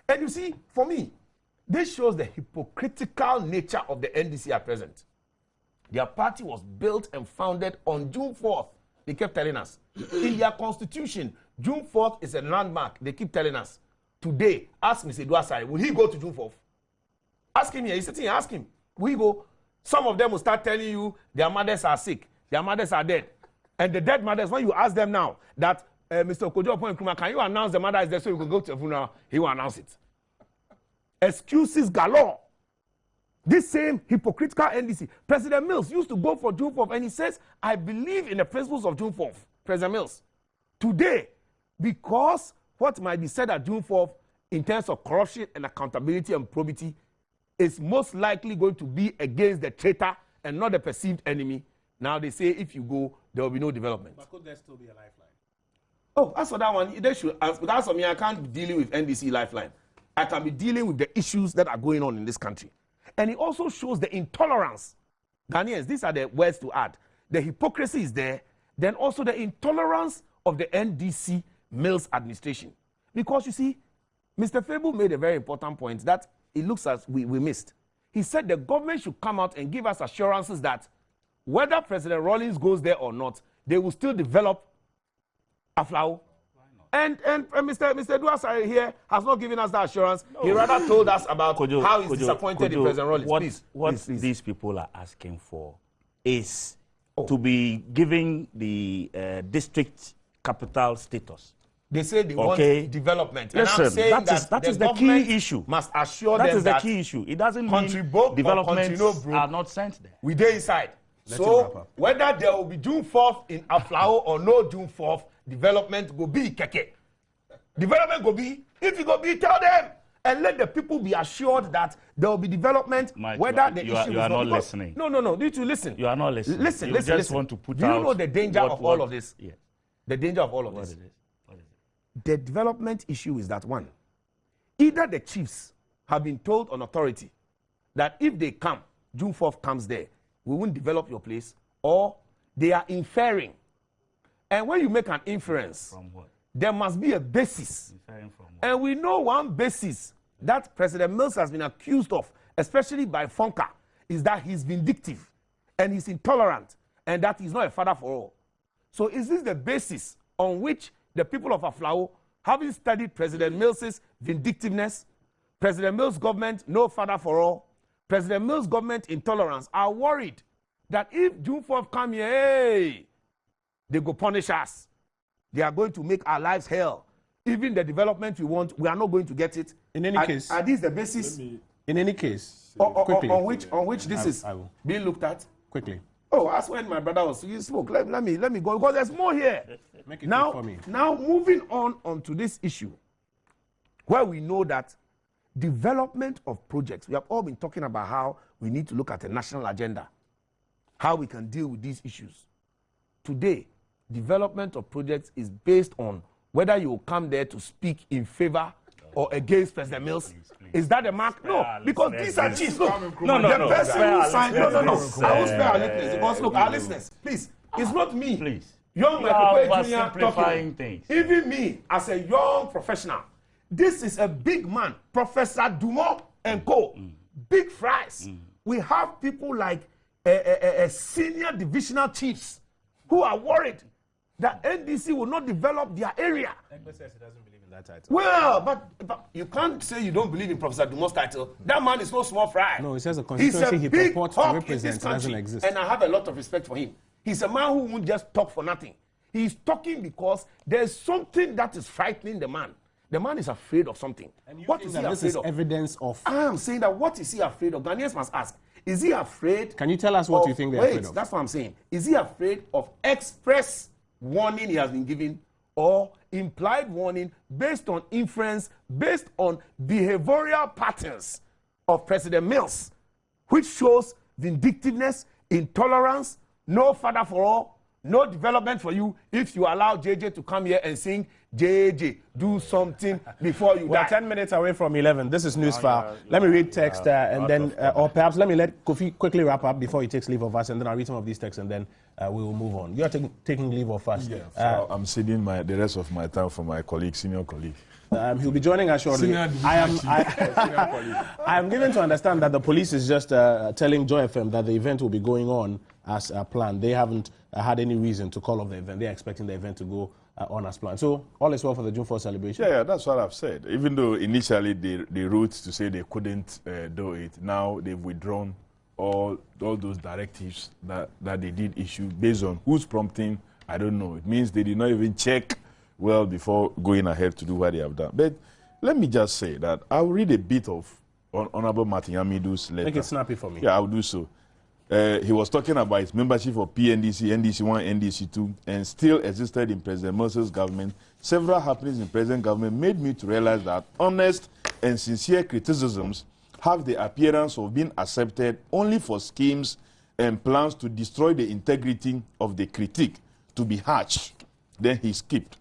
And you see, for me, this shows the hypocritical nature of the NDC at present. Their party was built and founded on June 4th they kept telling us. In their constitution, June 4th is a landmark. They keep telling us. Today, ask Mr. Duasai, will he go to June 4th? Ask him here. He's sitting here. Ask him. Will he go? Some of them will start telling you their mothers are sick. Their mothers are dead. And the dead mothers, when you ask them now that Mr. Kojo Nkrumah, can you announce the mother is there so you can go to the funeral? He will announce it. Excuses galore. This same hypocritical NDC. President Mills used to go for June 4th and he says, I believe in the principles of June 4th. President Mills. Today, because what might be said at June 4th in terms of corruption and accountability and probity is most likely going to be against the traitor and not the perceived enemy. Now they say if you go, there will be no development. But could there still be a lifeline? Oh, as for that one, they should. As for me, I can't be dealing with NDC lifeline. I can be dealing with the issues that are going on in this country. And it also shows the intolerance. Ghanaians, these are the words to add. The hypocrisy is there. Then also the intolerance of the NDC Mills administration. Because you see, Mr. Fable made a very important point that it looks as we missed. He said the government should come out and give us assurances that whether President Rawlings goes there or not, they will still develop Aflao. And Mr. Duasai here has not given us that assurance. No. He rather told us about how he's disappointed in President Rawlings. What these people are asking for is to be giving the district capital status. They say they want development. Listen, and I'm saying that is the key issue. Must assure them that is the key issue. It doesn't mean developments are not sent there. We there inside. So whether there will be June 4th in Aflao or no June 4th, development go be keke. Development go be. If you go be, tell them and let the people be assured that there will be development. Mike, whether the issue you are not listening. No. Need to listen. You are not listening. Listen. You just want to put Do you know the danger of all of this? Yeah. The danger of all of this. What is it? The development issue is that one. Either the chiefs have been told on authority that if they come, June 4th comes there, we won't develop your place, or they are inferring. And when you make an inference, from what? There must be a basis. Inferring from what? And we know one basis that President Mills has been accused of, especially by Fonka, is that he's vindictive and he's intolerant and that he's not a father for all. So is this the basis on which the people of Aflao, having studied President Mills's vindictiveness, President Mills' government, no father for all, President Mills' government intolerance, are worried that if June 4th come here, hey, they go punish us. They are going to make our lives hell. Even the development we want, we are not going to get it. In any case, are these the basis? In any case, quickly, on which this is being looked at? Quickly. Oh, that's when my brother was. He spoke. Let me go because there's more here. Make it now, for me. Now moving on to this issue, where we know that development of projects. We have all been talking about how we need to look at a national agenda, how we can deal with these issues. Today, development of projects is based on whether you will come there to speak in favor or against President Mills. Is that the mark? No, because these are chiefs. Look, the person who signed. No. I will spare our listeners because look, our listeners, please. It's not me. Please. Young Michael Jr. talking. Things. Even me, as a young professional, this is a big man, Professor Dumont and Co. Big fries. We have people like senior divisional chiefs who are worried that NDC will not develop their area. Egbe says he doesn't believe in that title. Well, but you can't say you don't believe in Professor Dumont's title. That man is no small fry. No, he says the constituency he purports to represent doesn't exist. And I have a lot of respect for him. He's a man who won't just talk for nothing. He's talking because there's something that is frightening the man. The man is afraid of something. What is he afraid of? This is evidence of... I am saying that what is he afraid of? Ghanaians must ask. Is he afraid... Can you tell us what you think they're afraid of? That's what I'm saying. Is he afraid of express warning he has been given or implied warning based on inference, based on behavioral patterns of President Mills, which shows vindictiveness, intolerance, no father for all, no development for you if you allow JJ to come here and sing, JJ, do something before you die. We're 10 minutes away from 11. This is Newsfile. Let me read text and then, or perhaps let me let Kofi quickly wrap up before he takes leave of us, and then I'll read some of these texts and then we will move on. You are taking leave of us. Yeah, so I'm ceding the rest of my time for my colleague, senior colleague. He'll be joining us shortly. I am given to understand that the police is just telling Joy FM that the event will be going on as planned. They haven't had any reason to call off the event. They're expecting the event to go on as planned. So all is well for the June 4th celebration? Yeah, that's what I've said. Even though initially they wrote to say they couldn't do it, now they've withdrawn all those directives that they did issue based on who's prompting, I don't know. It means they did not even check well before going ahead to do what they have done. But let me just say that I'll read a bit of Honorable Martin Amidu's letter. Make it snappy for me. Yeah, I'll do so. He was talking about his membership of PNDC, NDC1, NDC2, and still existed in President Moses' government. Several happenings in President government made me to realize that honest and sincere criticisms have the appearance of being accepted only for schemes and plans to destroy the integrity of the critique to be hatched. Then he skipped.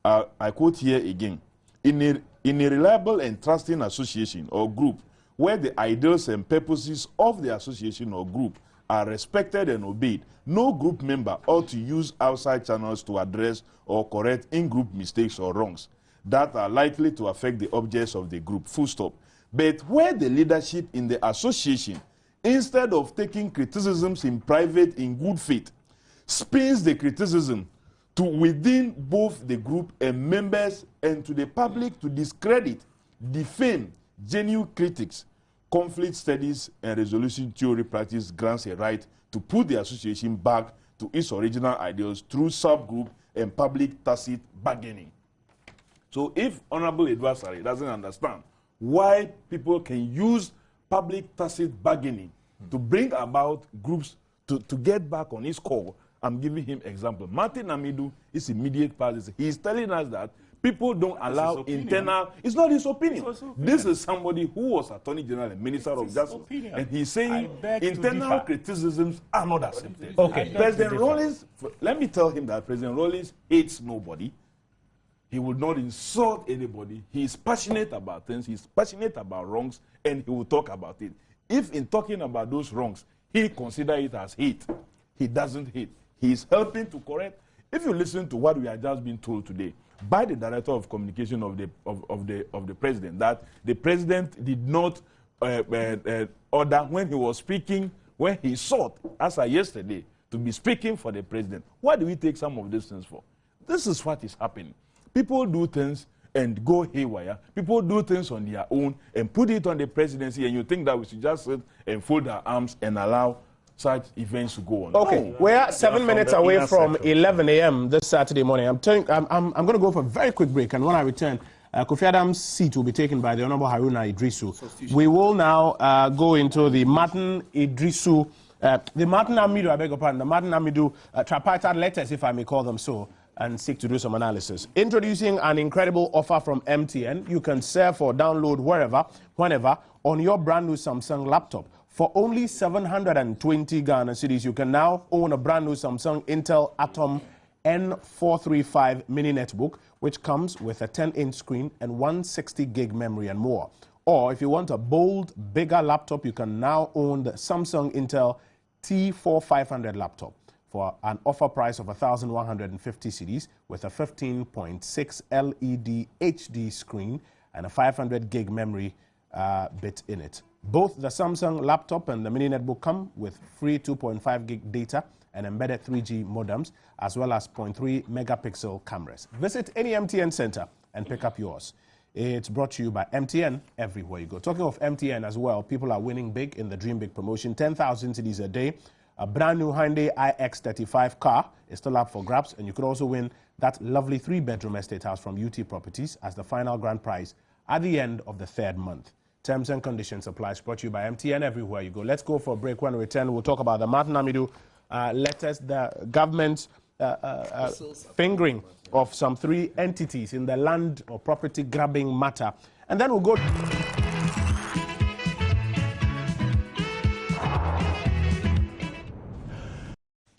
I quote here again. In a reliable and trusting association or group, where the ideals and purposes of the association or group are respected and obeyed, no group member ought to use outside channels to address or correct in-group mistakes or wrongs that are likely to affect the objects of the group, full stop. But where the leadership in the association, instead of taking criticisms in private in good faith, spins the criticism to within both the group and members and to the public to discredit, defame genuine critics, conflict studies and resolution theory practice grants a right to put the association back to its original ideals through subgroup and public tacit bargaining. So if Honorable Adversary doesn't understand why people can use public tacit bargaining to bring about groups to get back on his call, I'm giving him example. Martin Amidu is immediate policy. He is telling us that people don't allow internal. It's not his opinion. This is somebody who was Attorney General and Minister of Justice. And he's saying internal criticisms are not accepted. Okay. President Rawlings, let me tell him that President Rawlings hates nobody. He will not insult anybody. He is passionate about things. He's passionate about wrongs, and he will talk about it. If in talking about those wrongs, he considers it as hate, he doesn't hate. He is helping to correct. If you listen to what we are just being told today by the Director of Communication of the President, that the President did not order when he was speaking, when he sought, as yesterday, to be speaking for the President. What do we take some of these things for? This is what is happening. People do things and go haywire. People do things on their own and put it on the presidency, and you think that we should just sit and fold our arms and allow such events to go on. Okay, we're 7 minutes away from 11 a.m. this Saturday morning. I'm going to go for a very quick break, and when I return, Kofi Adams' seat will be taken by the Honorable Haruna Idrisu. We will now go into the Martin Idrisu, the Martin Amidu, I beg your pardon, the Martin Amidu tripartite letters, if I may call them so, and seek to do some analysis. Introducing an incredible offer from MTN. You can surf or download wherever, whenever, on your brand new Samsung laptop. For only 720 Ghana cedis, you can now own a brand new Samsung Intel Atom N435 mini netbook, which comes with a 10-inch screen and 160 gig memory and more. Or if you want a bold, bigger laptop, you can now own the Samsung Intel T4500 laptop for an offer price of 1,150 cedis with a 15.6 LED HD screen and a 500 gig memory bit in it. Both the Samsung laptop and the mini netbook come with free 2.5 gig data and embedded 3G modems, as well as 0.3 megapixel cameras. Visit any MTN center and pick up yours. It's brought to you by MTN everywhere you go. Talking of MTN as well, people are winning big in the Dream Big promotion. 10,000 cedis a day. A brand new Hyundai iX35 car is still up for grabs, and you could also win that lovely 3-bedroom estate house from UT Properties as the final grand prize at the end of the 3rd month. Terms and conditions apply. Brought to you by MTN everywhere you go. Let's go for a break. When we return, we'll talk about the Martin Amidu letters, the government's fingering of some 3 entities in the land or property grabbing matter. And then we'll go...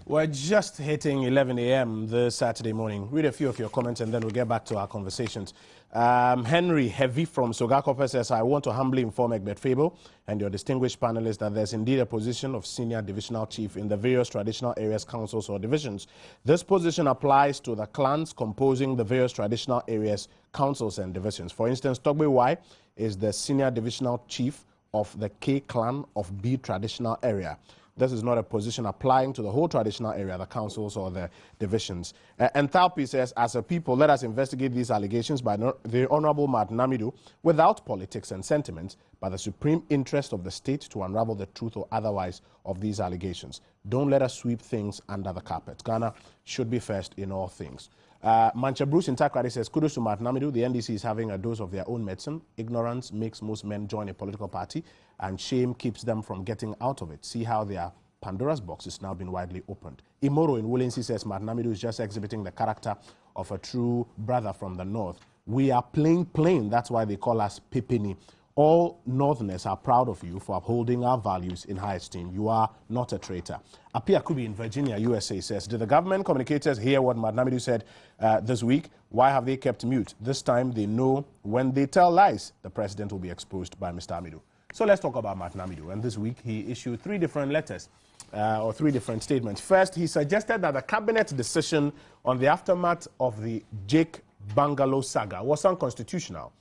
We're just hitting 11 a.m. this Saturday morning. Read a few of your comments and then we'll get back to our conversations. Henry Heavy from Sogakope says, I want to humbly inform Egbert Fable and your distinguished panelists that there's indeed a position of senior divisional chief in the various traditional areas, councils or divisions. This position applies to the clans composing the various traditional areas, councils and divisions. For instance, Togbe Y is the senior divisional chief of the K clan of B traditional area. This is not a position applying to the whole traditional area, the councils or the divisions. And Thalpi says, as a people, let us investigate these allegations by the Honorable Martin Amidu without politics and sentiments, by the supreme interest of the state to unravel the truth or otherwise of these allegations. Don't let us sweep things under the carpet. Ghana should be first in all things. Mancha Bruce in Takrady says, kudos to Martin Amidu. The NDC is having a dose of their own medicine. Ignorance makes most men join a political party, and shame keeps them from getting out of it. See how their Pandora's box is now been widely opened. Imoro in Wolensi says, Martin Amidu is just exhibiting the character of a true brother from the north. We are plain. That's why they call us Pipini. All Northerners are proud of you for upholding our values in high esteem. You are not a traitor. Apia Kubi in Virginia, USA says, did the government communicators hear what Martin Amidu said this week? Why have they kept mute? This time they know when they tell lies, the president will be exposed by Mr. Amidu. So let's talk about Martin Amidu. And this week he issued 3 different letters or 3 different statements. First, he suggested that the cabinet decision on the aftermath of the Jake Bungalow saga was unconstitutional.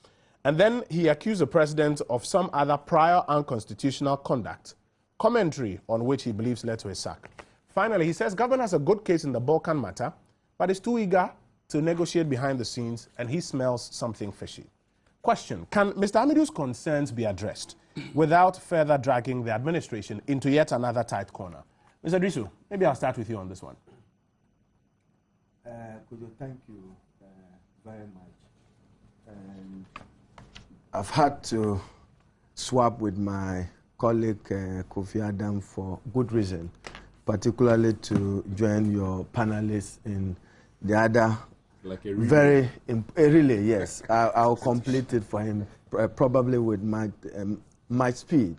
And then he accused the president of some other prior unconstitutional conduct, commentary on which he believes led to his sack. Finally, he says government has a good case in the Balkan matter, but is too eager to negotiate behind the scenes, and he smells something fishy. Question, can Mr. Amidu's concerns be addressed without further dragging the administration into yet another tight corner? Mr. Drisu, maybe I'll start with you on this one. Kojo, thank you very much. And I've had to swap with my colleague Kofi Adam for good reason, particularly to join your panelists in the other very relay. Yes, I'll complete it for him probably with my speed.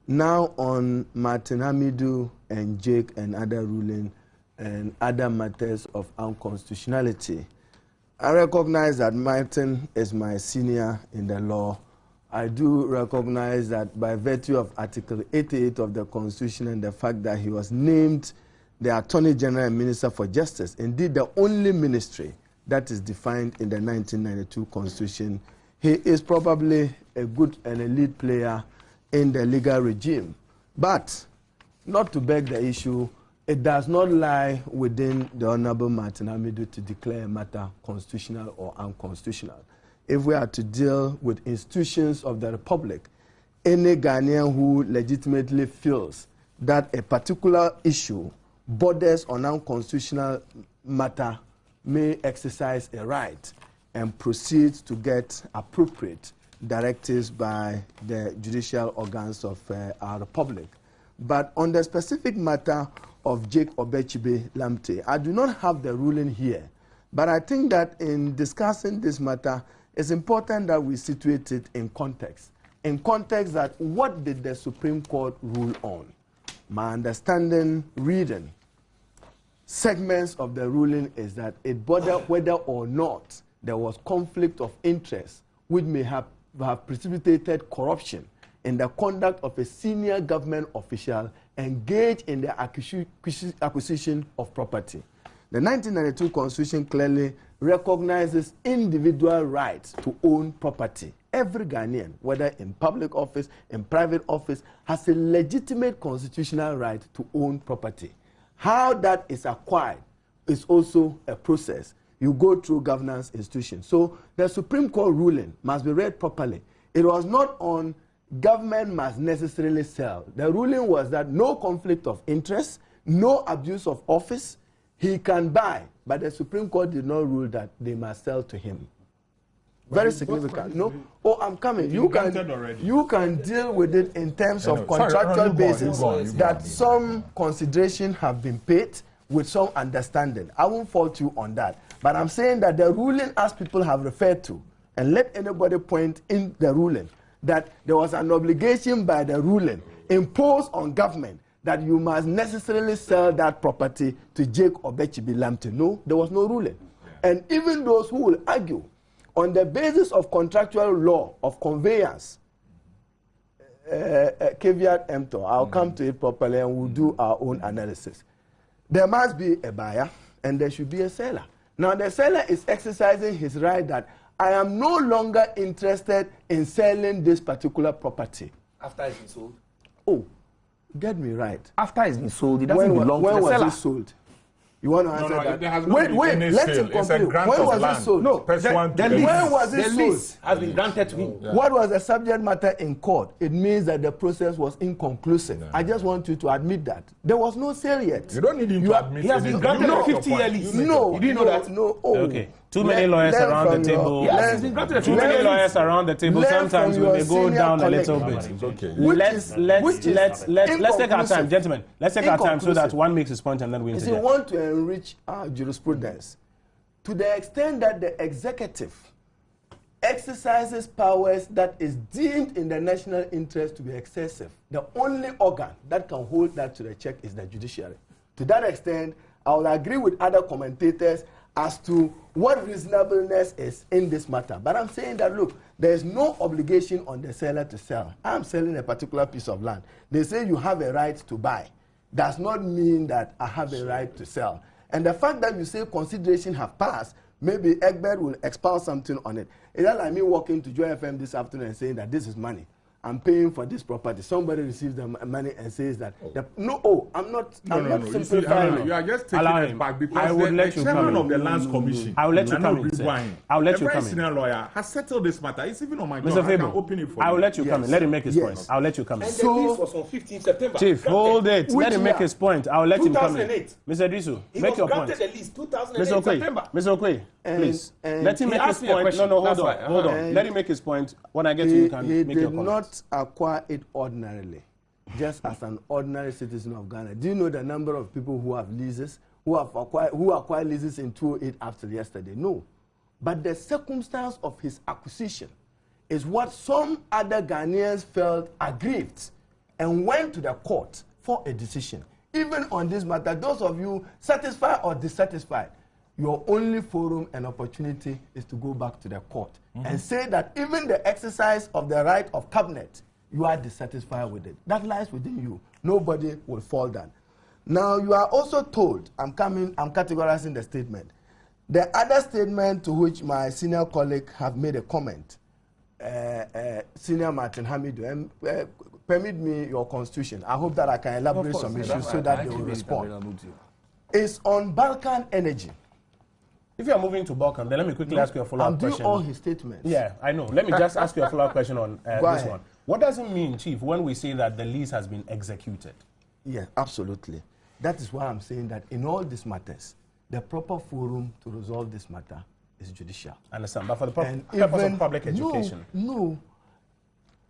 Now on Martin Amidu and Jake and other ruling and other matters of unconstitutionality, I recognize that Martin is my senior in the law. I do recognize that by virtue of Article 88 of the Constitution and the fact that he was named the Attorney General and Minister for Justice, indeed the only ministry that is defined in the 1992 Constitution, he is probably a good and a lead player in the legal regime. But, not to beg the issue, it does not lie within the Honorable Martin Amidu to declare a matter constitutional or unconstitutional. If we are to deal with institutions of the Republic, any Ghanaian who legitimately feels that a particular issue borders on unconstitutional matter may exercise a right and proceed to get appropriate directives by the judicial organs of our Republic. But on the specific matter of Jake Obechibe Lamptey, I do not have the ruling here. But I think that in discussing this matter, it's important that we situate it in context. In context that what did the Supreme Court rule on? My understanding, reading segments of the ruling is that it bordered whether or not there was conflict of interest which may have precipitated corruption in the conduct of a senior government official engaged in the acquisition of property. The 1992 Constitution clearly recognizes individual rights to own property. Every Ghanaian, whether in public office, in private office, has a legitimate constitutional right to own property. How that is acquired is also a process. You go through governance institutions. So the Supreme Court ruling must be read properly. It was not on government must necessarily sell. The ruling was that no conflict of interest, no abuse of office, he can buy, but the Supreme Court did not rule that they must sell to him. Very significant. No, oh, I'm coming. You can deal with it in terms of contractual basis that some consideration have been paid with some understanding. I won't fault you on that. But I'm saying that the ruling, as people have referred to, and let anybody point in the ruling, that there was an obligation by the ruling imposed on government that you must necessarily sell that property to Jake Obechibi Lamptey. No, there was no ruling. And even those who will argue on the basis of contractual law of conveyance, caveat emptor, I'll come to it properly and we'll do our own analysis. There must be a buyer and there should be a seller. Now the seller is exercising his right that I am no longer interested in selling this particular property. After it's been sold? Oh, get me right. After it's been sold, it doesn't belong to the seller. When was it sold? You want to answer that? There has wait, let him it's a complete. grant When of was land. it sold? No, when was it the sold? lease has been granted to him. What was the subject matter in court? It means that the process was inconclusive. I just want you to admit that. There was no sale yet. You don't need him to admit He has been granted a 50-year lease. No, you didn't know that? No. Oh. Okay. Too many lawyers around the table. Too many lawyers around the table. Sometimes we may go down a little bit. Okay. Let's take our time, gentlemen. Let's take our time so that one makes his point and then we You interject. see, want to enrich our jurisprudence to the extent that the executive exercises powers that is deemed in the national interest to be excessive. The only organ that can hold that to the check is the judiciary. To that extent, I will agree with other commentators as to what reasonableness is in this matter. But I'm saying that, look, there is no obligation on the seller to sell. I'm selling a particular piece of land. They say you have a right to buy. Does not mean that I have a right to sell. And the fact that you say consideration have passed, maybe Egbert will expound something on it. It's not like me walking to Joy FM this afternoon and saying that this is money. I'm paying for this property. Somebody receives the money and says that, I'm not simplifying. You are just taking it back because I would let you chairman of the Lands Commission, I will let you come in. I will let you come in. A senior lawyer has settled this matter. It's even on my Mr. door. I can Fable, open it for I will you. let you come in. Let him make his point. I will let you come in. And the lease was on 15 September. Chief, hold it. Let him make his point. I will let him come in. 2008. Mr. Drisu, make your point. He was granted the lease 2008 Mr. September. Okwe, please. Let him make his asked me a point. question. No, That's hold why. on. Hold on. Let him make his point. When I get to you, you can make your He did comment. not acquire it ordinarily, just as an ordinary citizen of Ghana. Do you know the number of people who have leases, who acquired leases in 2008 after yesterday? No. But the circumstance of his acquisition is what some other Ghanaians felt aggrieved and went to the court for a decision. Even on this matter, those of you satisfied or dissatisfied, your only forum and opportunity is to go back to the court and say that even the exercise of the right of cabinet, you are dissatisfied with it. That lies within you. Nobody will fall down. Now, you are also told, I'm categorizing the statement. The other statement to which my senior colleague have made a comment, Senior Martin Amidu, and permit me your constitution. I hope that I can elaborate some issues so that they will respond. It's on Balcan Energy. If you are moving to Balkan, then let me quickly ask you a follow-up question. I'm doing all his statements. Yeah, I know. Let me just ask you a follow-up question on this ahead. one. What does it mean, Chief, when we say that the lease has been executed? Yeah, absolutely. That is why I'm saying that in all these matters, the proper forum to resolve this matter is judicial. Understand, but for the purpose of public education. No.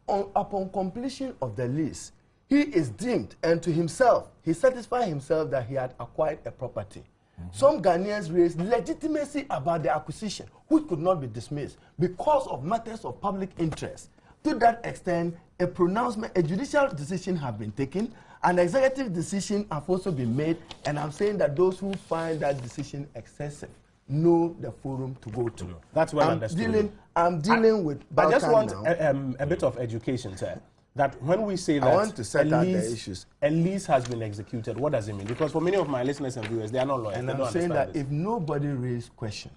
Upon completion of the lease, he is deemed, and to himself, he satisfied himself that he had acquired a property. Some Ghanaians raised legitimacy about the acquisition, which could not be dismissed because of matters of public interest. To that extent, a pronouncement, a judicial decision has been taken, an executive decision has also been made, and I'm saying that those who find that decision excessive know the forum to go to. That's well understood. I'm dealing with Balkan. I just want now. a bit of education, sir. That when we say I that want to set out the issues. A lease has been executed, what does it mean? Because for many of my listeners and viewers, they are not lawyers. And they I'm don't saying that understand if nobody raised question,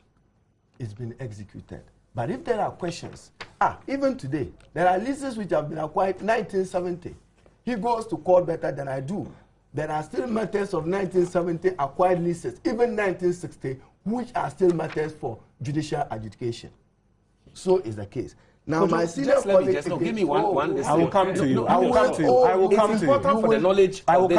it's been executed. But if there are questions, even today, there are leases which have been acquired 1970. He goes to court better than I do. There are still matters of 1970 acquired leases, even 1960, which are still matters for judicial adjudication. So is the case. Now, my senior colleague, give me one. I will come to you. I will come to you. I will come to you. It's important for the knowledge of this.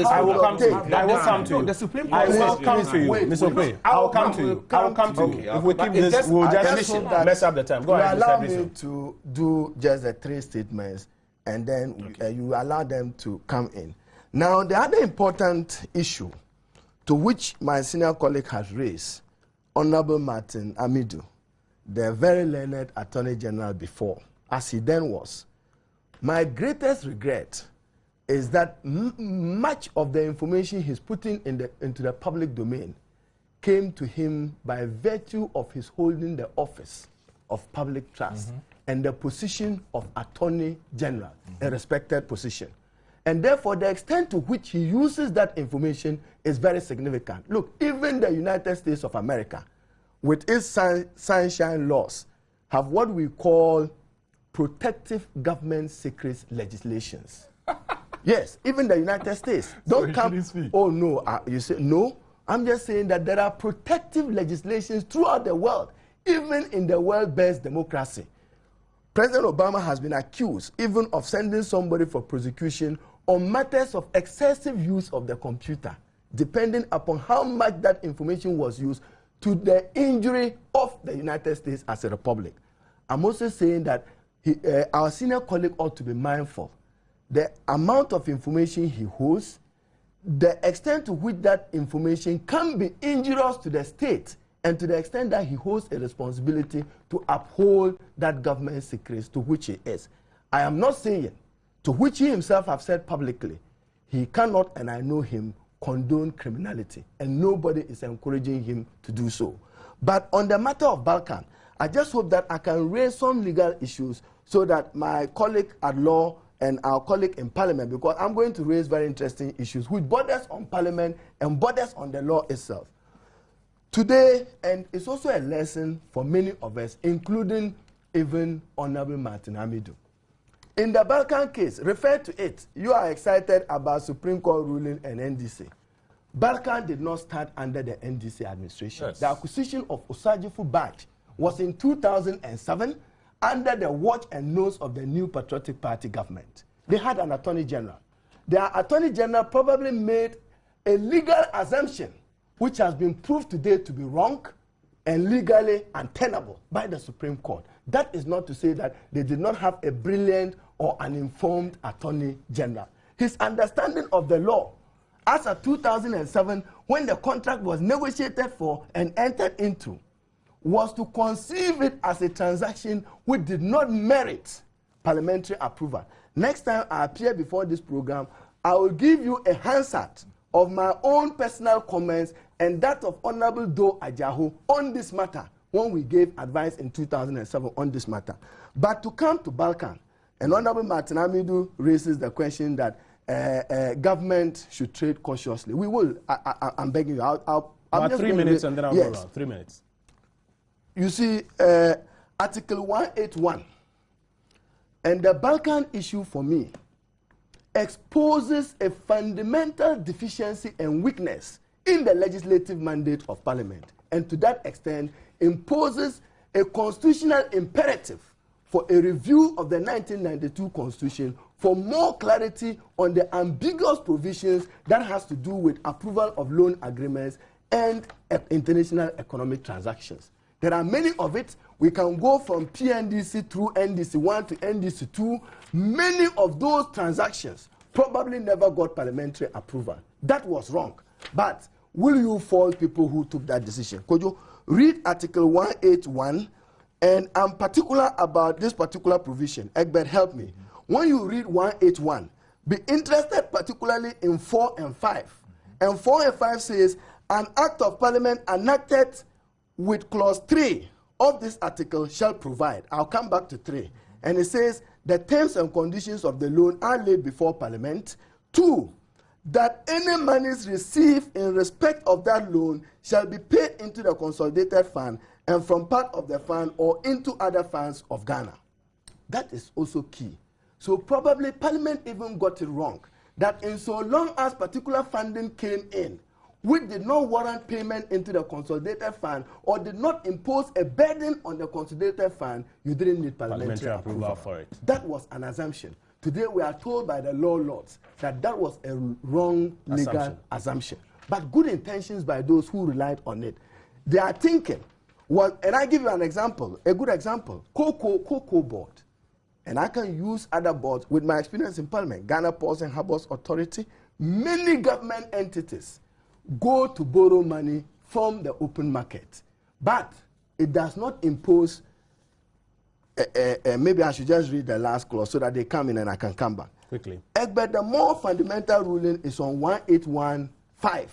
I will come to you. I will come to you. The Supreme I Court will come to you, Mr. Okwe. I will come to you. I will come to you. If we keep this, we'll just mess up the time. Go ahead, allow Mr. me to do just the 3 statements, and then you allow them to come in. Now, the other important issue to which my senior colleague has raised, Honorable Martin Amidu, the very learned Attorney General before, as he then was, my greatest regret is that much of the information he's putting into the public domain came to him by virtue of his holding the office of public trust and the position of Attorney General, a respected position. And therefore, the extent to which he uses that information is very significant. Look, even the United States of America, with its sunshine laws, have what we call protective government secrets legislations. Yes, even the United States. Don't come. Oh no, you say no. I'm just saying that there are protective legislations throughout the world, even in the world-based democracy. President Obama has been accused even of sending somebody for prosecution on matters of excessive use of the computer, depending upon how much that information was used to the injury of the United States as a republic. I'm also saying that our senior colleague ought to be mindful. The amount of information he holds, the extent to which that information can be injurious to the state, and to the extent that he holds a responsibility to uphold that government secrets to which he is. I am not saying, to which he himself have said publicly, he cannot, and I know him, condone criminality, and nobody is encouraging him to do so. But on the matter of Balcan, I just hope that I can raise some legal issues so that my colleague at law and our colleague in Parliament, because I'm going to raise very interesting issues which borders on Parliament and borders on the law itself. Today, and it's also a lesson for many of us, including even Honorable Martin Amidu. In the Balcan case, refer to it, you are excited about Supreme Court ruling and NDC. Balcan did not start under the NDC administration. Yes. The acquisition of Osagyefo Batch was in 2007 under the watch and nose of the New Patriotic Party government. They had an Attorney General. Their Attorney General probably made a legal assumption which has been proved today to be wrong and legally untenable by the Supreme Court. That is not to say that they did not have a brilliant or an informed Attorney General. His understanding of the law, as of 2007, when the contract was negotiated for and entered into, was to conceive it as a transaction which did not merit parliamentary approval. Next time I appear before this program, I will give you a handset of my own personal comments and that of Honorable Do Ajaho on this matter when we gave advice in 2007 on this matter. But to come to Balcan, and Honorable Martin Amidu raises the question that government should trade cautiously. We will. I'm begging you. About 3 minutes and then I'll go around. 3 minutes. You see, Article 181 and the Balcan issue for me exposes a fundamental deficiency and weakness in the legislative mandate of Parliament, and to that extent imposes a constitutional imperative for a review of the 1992 Constitution for more clarity on the ambiguous provisions that has to do with approval of loan agreements and international economic transactions. There are many of it. We can go from PNDC through NDC 1 to NDC 2. Many of those transactions probably never got parliamentary approval. That was wrong. But will you fault people who took that decision? Could you read Article 181? And I'm particular about this particular provision. Egbert, help me. When you read 181, be interested particularly in 4 and 5. And 4 and 5 says, an act of parliament enacted with clause 3 of this article shall provide. I'll come back to 3. And it says, the terms and conditions of the loan are laid before Parliament. 2, that any monies received in respect of that loan shall be paid into the consolidated fund and from part of the fund or into other funds of Ghana. That is also key. So probably Parliament even got it wrong, that in so long as particular funding came in, which did not warrant payment into the consolidated fund or did not impose a burden on the consolidated fund, you didn't need parliamentary approval for it. That was an assumption. Today we are told by the law lords that that was a wrong legal assumption. But good intentions by those who relied on it. They are thinking, well, and I give you an example, a good example, Koku board. And I can use other boards with my experience in Parliament, Ghana Ports and Harbours Authority. Many government entities go to borrow money from the open market. But it does not impose, maybe I should just read the last clause so that they come in and I can come back. Quickly. But the more fundamental ruling is on 1815.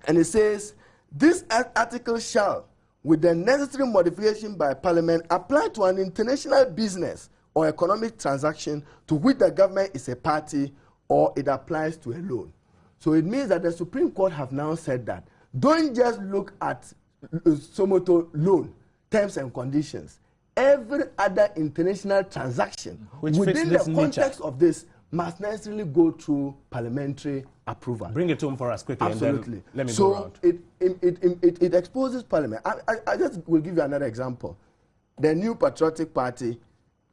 And it says, this article shall, with the necessary modification by Parliament, apply to an international business or economic transaction to which the government is a party, or it applies to a loan. So it means that the Supreme Court have now said that don't just look at Somoto loan terms and conditions. Every other international transaction within the context of this must necessarily go through parliamentary approval. Bring it home for us quickly. Absolutely. And then let me so go around. It exposes Parliament. I just will give you another example. The New Patriotic Party,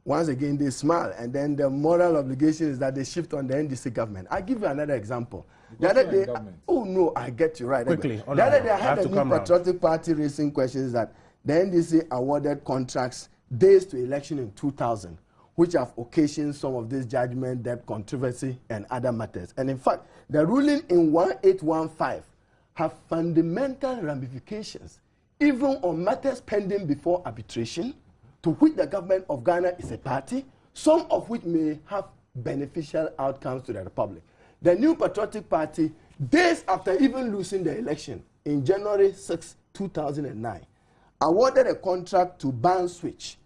once again, they smile, and then the moral obligation is that they shift on the NDC government. I'll give you another example. The other day, oh no, I get you right. Quickly. The other day, I had the New Patriotic Party raising questions that the NDC awarded contracts days to election in 2000, which have occasioned some of this judgment, debt controversy, and other matters. And in fact, the ruling in 1815 have fundamental ramifications, even on matters pending before arbitration, to which the government of Ghana is a party, some of which may have beneficial outcomes to the Republic. The New Patriotic Party, days after even losing the election, in January 6, 2009, awarded a contract to Ban Switch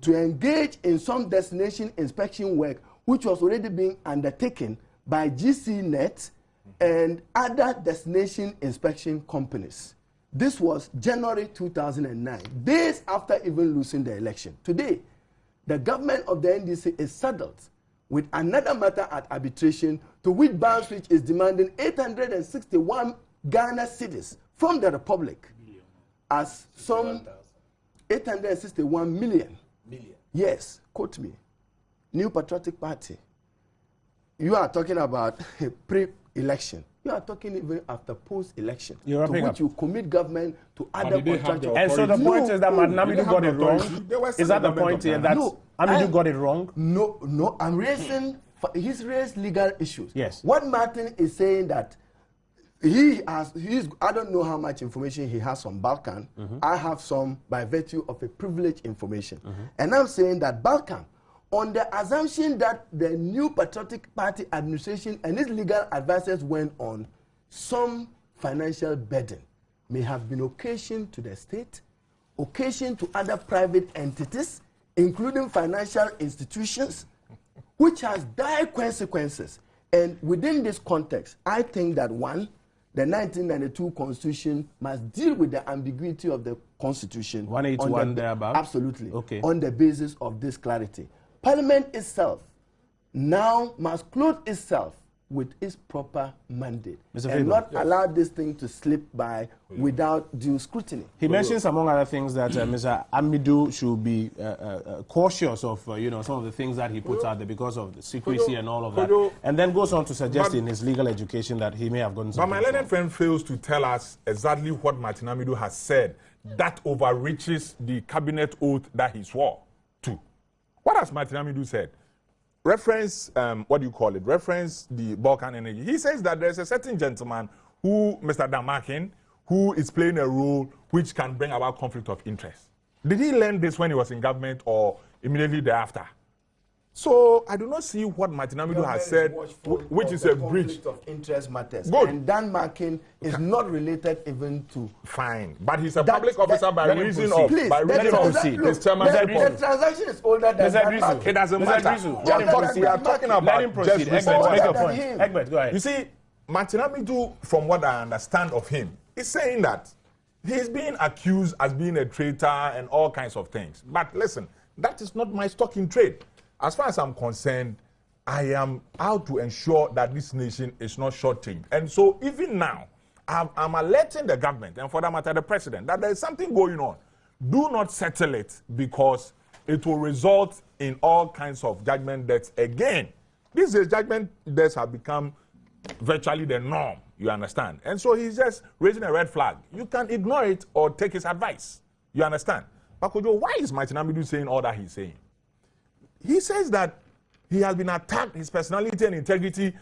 to engage in some destination inspection work which was already being undertaken by GCNet and other destination inspection companies. This was January 2009, days after even losing the election. Today, the government of the NDC is saddled with another matter at arbitration to which Ban Switch is demanding 861 Ghana cedis from the Republic as some 861 million. Yes, quote me. New Patriotic Party. You are talking about pre-election. You are talking even after post-election. To which you commit government to other contracts. And so the point is that Amidu got it wrong. Is that the point here that Amidu got it wrong? No, I'm raising, he's raised legal issues. Yes. What Martin is saying that I don't know how much information he has on Balcan. I have some by virtue of a privileged information. And I'm saying that Balcan, on the assumption that the New Patriotic Party administration and its legal advisors went on, some financial burden may have been occasioned to the state, occasioned to other private entities, including financial institutions, which has dire consequences. And within this context, I think that one, the 1992 Constitution must deal with the ambiguity of the Constitution. 181 thereabout? Absolutely. Okay. On the basis of this clarity. Parliament itself now must clothe itself with its proper mandate and not allow this thing to slip by without due scrutiny. He mentions, among other things, that Mr. Amidu should be cautious of some of the things that he puts out there because of the secrecy and all of that, and then goes on to suggest in his legal education that he may have gotten something. But my learned friend fails to tell us exactly what Martin Amidu has said that overreaches the cabinet oath that he swore to. What has Martin Amidu said? Reference, reference the Balcan Energy. He says that there's a certain gentleman who, Mr. Damakin, who is playing a role which can bring about conflict of interest. Did he learn this when he was in government or immediately thereafter? So I do not see what Martin Amidu has said, which is a breach of interest matters. Good. And Dan Markin is not related even to. Fine, but he's a public officer by reason of his The transaction is older than that. It doesn't matter. We are talking about. Let him proceed. Egbert, make your point. Egbert, go ahead. You see, Martin Amidu, from what I understand of him, is saying that he's being accused as being a traitor and all kinds of things. But listen, that is not my stock in trade. As far as I'm concerned, I am out to ensure that this nation is not shortchanged. And so even now, I'm alerting the government, and for that matter, the president, that there is something going on. Do not settle it because it will result in all kinds of judgment debts again. These days, judgment debts have become virtually the norm, you understand? And so he's just raising a red flag. You can ignore it or take his advice, you understand? But Kojo, why is Martin Amidu saying all that he's saying? He says that he has been attacked, his personality and integrity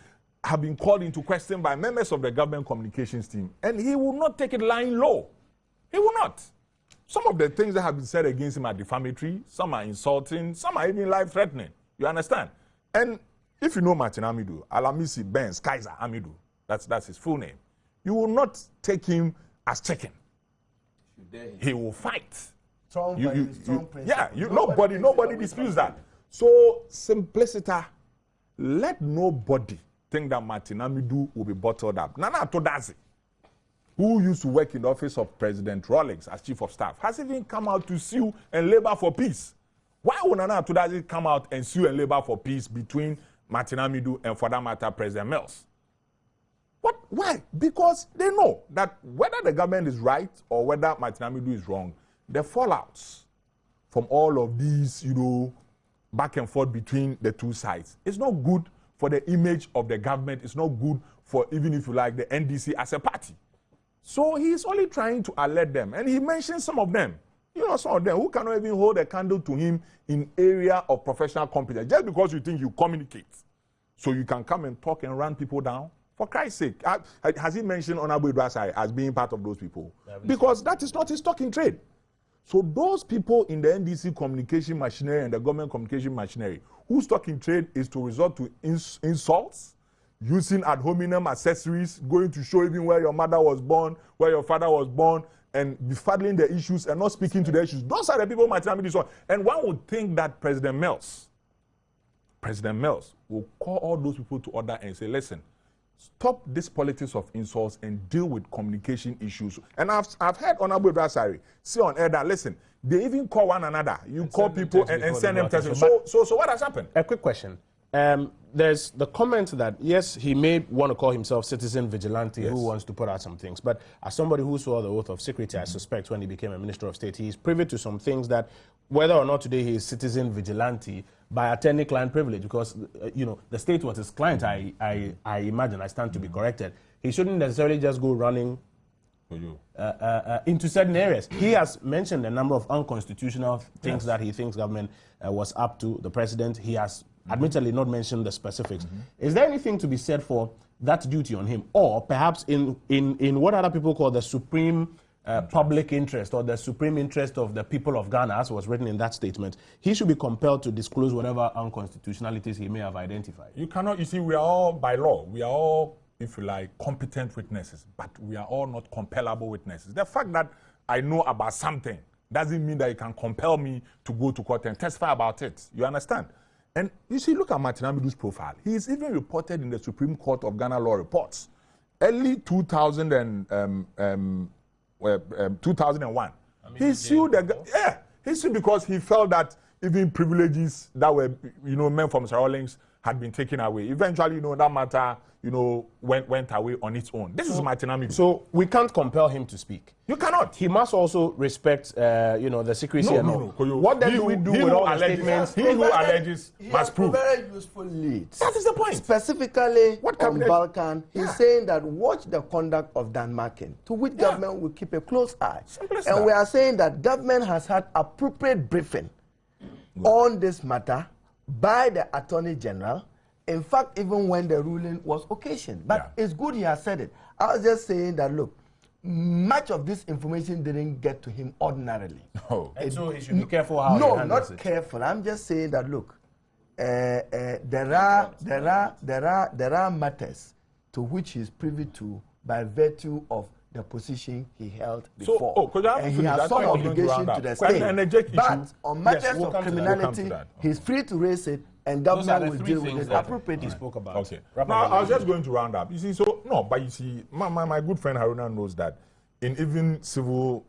have been called into question by members of the government communications team, and he will not take it lying low. He will not. Some of the things that have been said against him are defamatory, some are insulting, some are even life-threatening. You understand? And if you know Martin Amidu, Alamisi Benz Kaiser Amidu, that's his full name, you will not take him as chicken. He will fight. Nobody disputes that. So, simplicity, let nobody think that Martin Amidu will be bottled up. Nana Todazi, who used to work in the office of President Rawlings as chief of staff, has even come out to sue and labor for peace. Why would Nana Todazi come out and sue and labor for peace between Martin Amidu and, for that matter, President Mills? What? Why? Because they know that whether the government is right or whether Martin Amidu is wrong, the fallouts from all of these, back and forth between the two sides, it's not good for the image of the government. It's not good for, even if you like, the NDC as a party. So he's only trying to alert them. And he mentioned some of them. Some of them who cannot even hold a candle to him in area of professional competence. Just because you think you communicate. So you can come and talk and run people down. For Christ's sake, has he mentioned Honorable Ibrasai as being part of those people? Because that is not his stock in trade. So those people in the NDC communication machinery and the government communication machinery, whose stock in trade is to resort to insults, using ad hominem accessories, going to show even where your mother was born, where your father was born, and befuddling the issues and not speaking to the issues. Those are the people Martin Amidu saw. And one would think that President Mills will call all those people to order and say, listen, stop this politics of insults and deal with communication issues. And I've heard Honorable Ibrasari say on air that, listen, they even call one another. You call people and send them text. So what has happened? A quick question. There's the comment that, yes, he may want to call himself citizen vigilante, who wants to put out some things. But as somebody who swore the oath of secrecy, I suspect when he became a minister of state, he is privy to some things that, whether or not today he is citizen vigilante, by attorney-client privilege, because, the state was his client, I imagine, I stand to be corrected. He shouldn't necessarily just go running into certain areas. He has mentioned a number of unconstitutional things that he thinks government was up to. The president, he has admittedly not mentioned the specifics. Is there anything to be said for that duty on him? Or perhaps in what other people call the supreme public interest or the supreme interest of the people of Ghana, as was written in that statement, he should be compelled to disclose whatever unconstitutionalities he may have identified. You cannot, you see, we are all, by law, we are all, if you like, competent witnesses, but we are all not compellable witnesses. The fact that I know about something doesn't mean that you can compel me to go to court and testify about it. You understand? And you see, look at Martin Amidu's profile. He is even reported in the Supreme Court of Ghana Law Reports. Early 2001. He sued he sued because he felt that even privileges that were, meant for Mr. Rawlings had been taken away. Eventually, that matter, went away on its own. This is Martin Amidu. So we can't compel him to speak. You cannot. He must also respect, the secrecy. No. What then do we do with all the statements? He who alleges must prove. Very useful leads. That is the point. Specifically on Balcan, he's saying that watch the conduct of Dan Markin, to which government will keep a close eye. And we are saying that government has had appropriate briefing on this matter by the Attorney General. In fact, even when the ruling was occasioned. But it's good he has said it. I was just saying that, look, much of this information didn't get to him ordinarily. No. And so he should be careful how he handles it. No, not careful. I'm just saying that, look, there are matters to which he's privy to by virtue of the position he held before. And he has some obligation to the state. But on matters of criminality, he's free to raise it, and government will deal with it appropriately. He spoke about. Okay. Now, I was just going to round up. You see, but you see, my good friend Haruna knows that in even civil,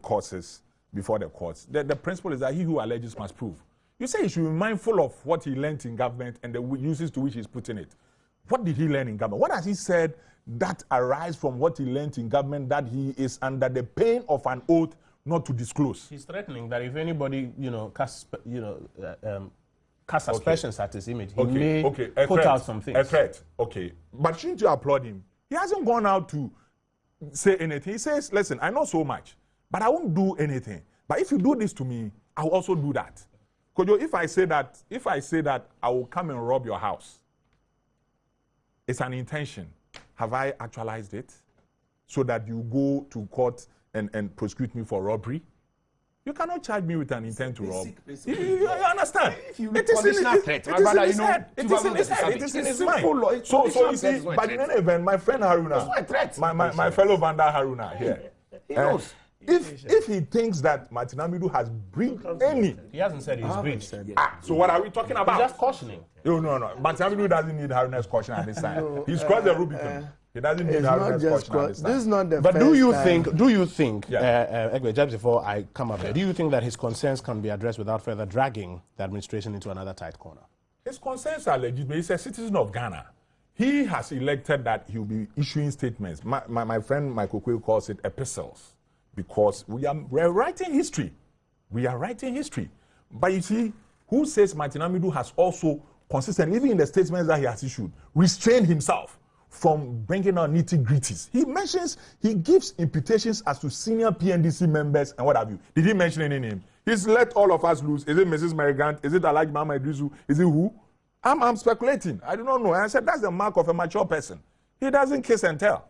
causes before the courts, the principle is that he who alleges must prove. You say he should be mindful of what he learned in government and the uses to which he's putting it. What did he learn in government? What has he said that arise from what he learned in government that he is under the pain of an oath not to disclose? He's threatening that if anybody, casts aspersions at his image, he may put out some things. A threat, okay. But shouldn't you applaud him? He hasn't gone out to say anything. He says, listen, I know so much, but I won't do anything. But if you do this to me, I will also do that. Kojo, if I say that I will come and rob your house, it's an intention. Have I actualized it so that you go to court and prosecute me for robbery? You cannot charge me with an intent to rob. You understand? If you It is in conditional threat, my brother, you know, It is in his head. It is in his mind. So you see, but in any event, my friend Haruna, my fellow Vanda Haruna here, He knows. If he thinks that Martin Amidu has breached any, He hasn't said he's breached. so what are we talking about? He's just cautioning. No. Martin Amidu doesn't need Haruna's caution at this time. He's crossed the Rubicon. He doesn't need Haruna's caution at this time. This is not the But first do you time. think, Egbe, just before I come up there, do you think that his concerns can be addressed without further dragging the administration into another tight corner? His concerns are legitimate. He's a citizen of Ghana. He has elected that he will be issuing statements. My friend Michael Koku calls it epistles, because we are writing history. We are writing history. But you see, who says Martin Amidu has also consistently, even in the statements that he has issued, restrained himself from bringing out nitty-gritties? He gives imputations as to senior PNDC members and what have you. Did he mention any name? He's let all of us loose. Is it Mrs. Merigant? Is it Alhaji Mama Idrisu? Is it who? I'm speculating. I do not know. And I said that's the mark of a mature person. He doesn't kiss and tell.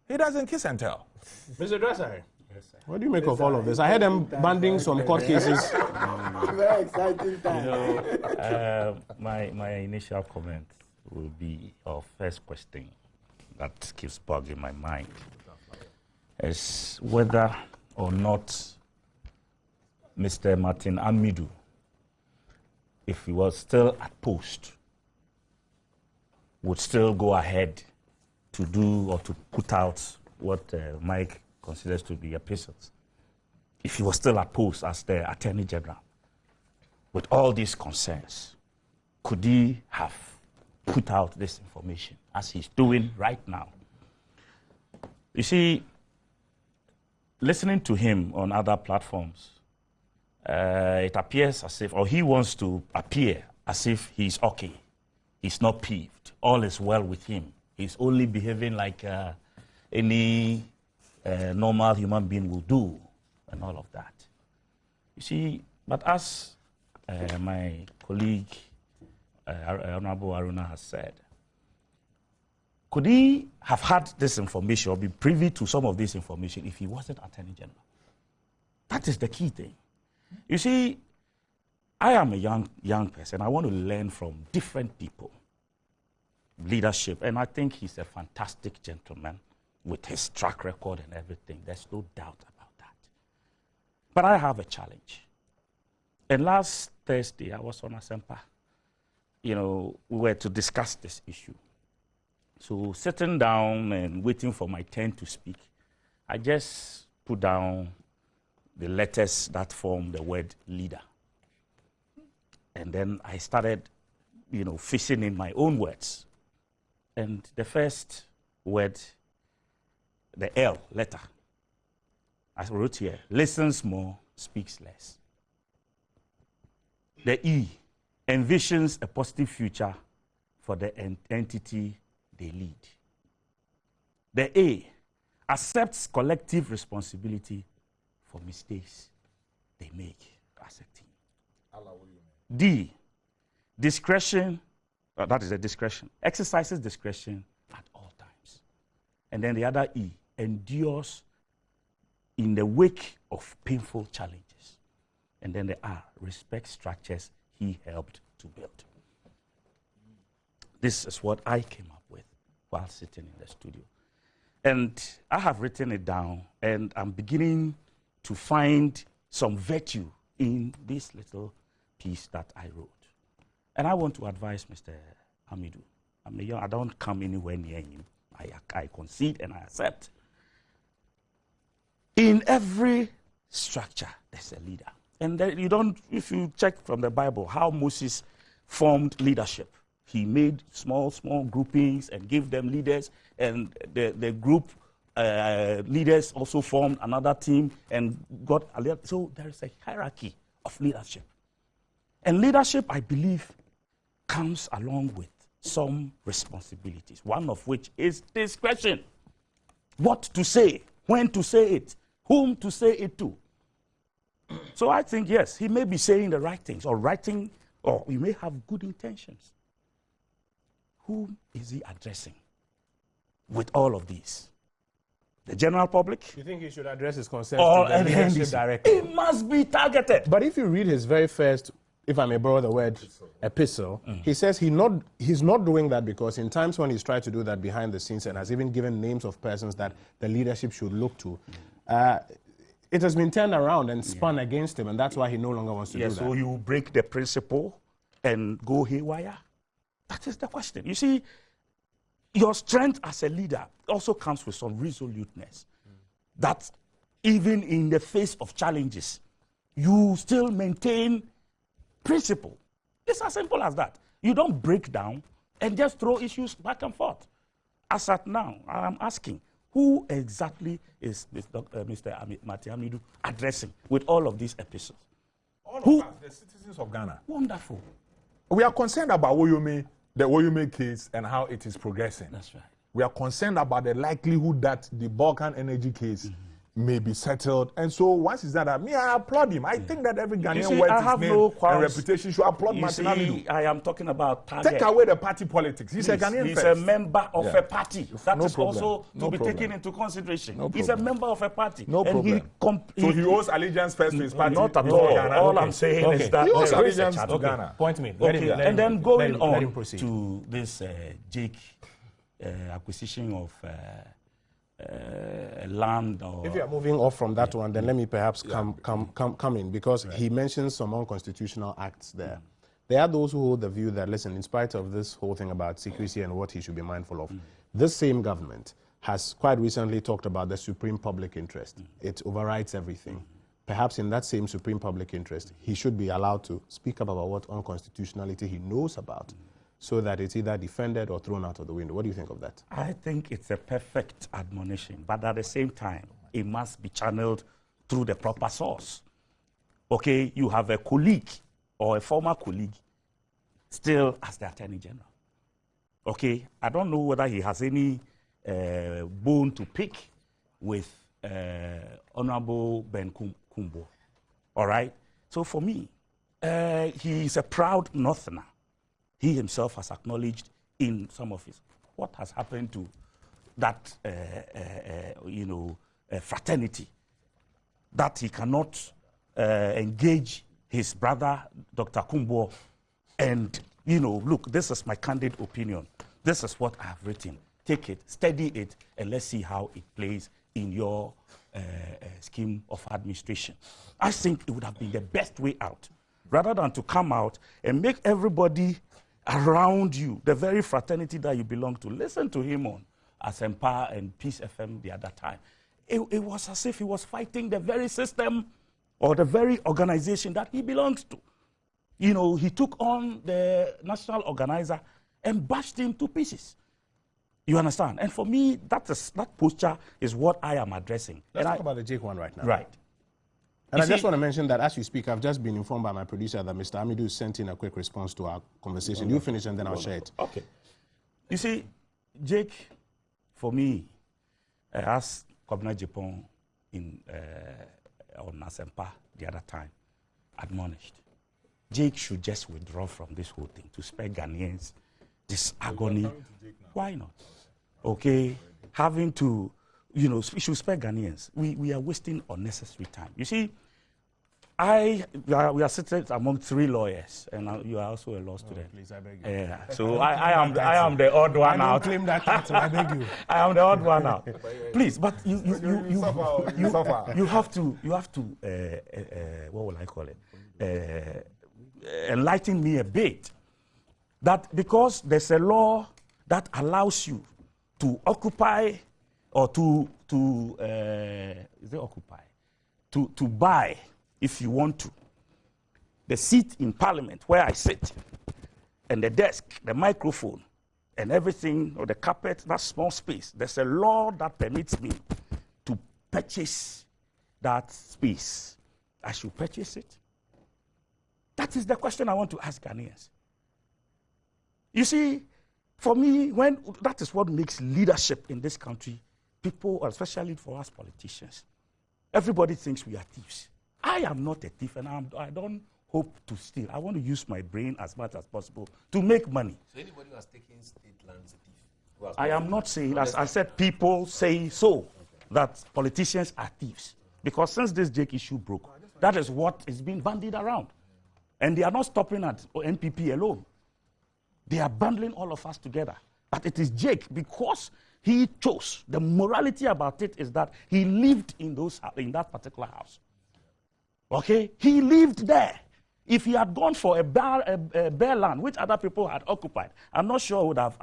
He doesn't kiss and tell. Mr. Dresser, what do you make of all of this? I heard them banding some court cases. Very exciting time. My initial comment will be our first question that keeps bugging my mind is whether or not Mr. Martin Amidu, if he was still at post, would still go ahead to do or to put out what Mike considers to be epistles. If he was still at post as the Attorney General, with all these concerns, could he have put out this information as he's doing right now? You see, listening to him on other platforms, it appears as if, or he wants to appear as if he's okay. He's not peeved. All is well with him. He's only behaving like any normal human being will do, and all of that. You see, but as my colleague, Honorable Haruna, has said, could he have had this information or be privy to some of this information if he wasn't Attorney General? That is the key thing. You see, I am a young person. I want to learn from different people, leadership, and I think he's a fantastic gentleman with his track record and everything. There's no doubt about that. But I have a challenge. And last Thursday, I was on Asempa. You know, we were to discuss this issue. So sitting down and waiting for my turn to speak, I just put down the letters that form the word leader. And then I started, fishing in my own words. And the first word, the L letter, I wrote here, listens more, speaks less. The E envisions a positive future for the entity they lead. The A accepts collective responsibility for mistakes they make as a team. D, discretion, that is a discretion, exercises discretion at all times. And then the other E, endures in the wake of painful challenges. And then the R, respects structures he helped to build. This is what I came up with while sitting in the studio. And I have written it down, and I'm beginning to find some virtue in this little piece that I wrote. And I want to advise Mr. Amidu. I don't come anywhere near him. I concede and I accept. In every structure, there's a leader. And if you check from the Bible how Moses formed leadership, he made small groupings and gave them leaders, and the group leaders also formed another team and got a leader. So there is a hierarchy of leadership. And leadership, I believe, comes along with some responsibilities, one of which is discretion. What to say, when to say it, whom to say it to. So I think, yes, he may be saying the right things or writing, or he may have good intentions. Whom is he addressing with all of these? the general public. You think he should address his concerns Or to the leadership NDC. directly? It must be targeted. But if you read his very first, if I may borrow the word, epistle, he says he's not doing that because in times when he's tried to do that behind the scenes and has even given names of persons that the leadership should look to, it has been turned around and spun against him, and that's why he no longer wants to do that. So you break the principle and go haywire? That is the question. You see, your strength as a leader also comes with some resoluteness. That even in the face of challenges, you still maintain principle. It's as simple as that. You don't break down and just throw issues back and forth. As at now, I'm asking, who exactly is this Mr. Amidu addressing with all of these episodes? All of us, the citizens of Ghana. Wonderful. We are concerned about the Woyome case and how it is progressing. That's right. We are concerned about the likelihood that the Balcan Energy case may be settled. And so once it's done, I applaud him. I think that every Ghanaian worth his name and reputation should applaud Martin Amidu. I am talking about target. Take away the party politics. He's a Ghanaian He's first. a member of a party. That No is problem. also No to be problem. taken into consideration. No He's a problem. member of a party. No problem. So he owes allegiance first to his party. Not at before all. Ghana. All I'm saying is that He owes there is a allegiance challenge. to Ghana. Point me. Okay, and then going let him on proceed. to this Jake acquisition of land. Or If you are moving off from that one, then let me perhaps come in, because he mentions some unconstitutional acts there. There are those who hold the view that, listen, in spite of this whole thing about secrecy and what he should be mindful of, this same government has quite recently talked about the supreme public interest. It overrides everything. Perhaps in that same supreme public interest, he should be allowed to speak up about what unconstitutionality he knows about, so that it's either defended or thrown out of the window. What do you think of that? I think it's a perfect admonition, but at the same time, it must be channeled through the proper source. Okay, you have a colleague or a former colleague still as the Attorney General. Okay, I don't know whether he has any bone to pick with Honorable Ben Kumbo. All right, so for me, he is a proud Northerner. He himself has acknowledged in some of his what has happened to that fraternity, that he cannot engage his brother Dr. Kumbo, and look, this is my candid opinion. This is what I have written. Take it, study it, and let's see how it plays in your scheme of administration. I think it would have been the best way out, rather than to come out and make everybody around you, the very fraternity that you belong to, listen to him on Asempa and Peace FM the other time. It was as if he was fighting the very system or the very organization that he belongs to. He took on the national organizer and bashed him to pieces. You understand? And for me, that posture is what I am addressing. Let's talk about the Jake one right now. Right. And I just want to mention that as you speak, I've just been informed by my producer that Mr. Amidu sent in a quick response to our conversation. You finish and then I'll share it. Okay. You see, Jake, for me, as Governor Japan on Asempa the other time admonished, Jake should just withdraw from this whole thing to spare Ghanaians this agony. Why not? Okay, having to, we should spare Ghanaians. We are wasting unnecessary time. You see, we are sitting among 3 lawyers, and you are also a law student. Please, I beg you. Yeah. So I am the odd one I out. don't claim that title, I beg you. I am the odd one out. Please, but you have to what will I call it? Enlighten me a bit. That because there's a law that allows you to occupy or to buy, if you want to, the seat in Parliament where I sit, and the desk, the microphone, and everything, or the carpet, that small space. There's a law that permits me to purchase that space. I should purchase it. That is the question I want to ask Ghanaians. You see, for me, that is what makes leadership in this country, people, especially for us politicians, everybody thinks we are thieves. I am not a thief, and I don't hope to steal. I want to use my brain as much as possible to make money. So anybody who has taken state land is a thief? I am not saying, as I said, people say so. that politicians are thieves. Because since this Jake issue broke, that is what is being bandied around. And they are not stopping at NPP alone. They are bundling all of us together. But it is Jake because he chose. The morality about it is that he lived in that particular house. Okay? He lived there. If he had gone for a bare land, which other people had occupied, I'm not sure would have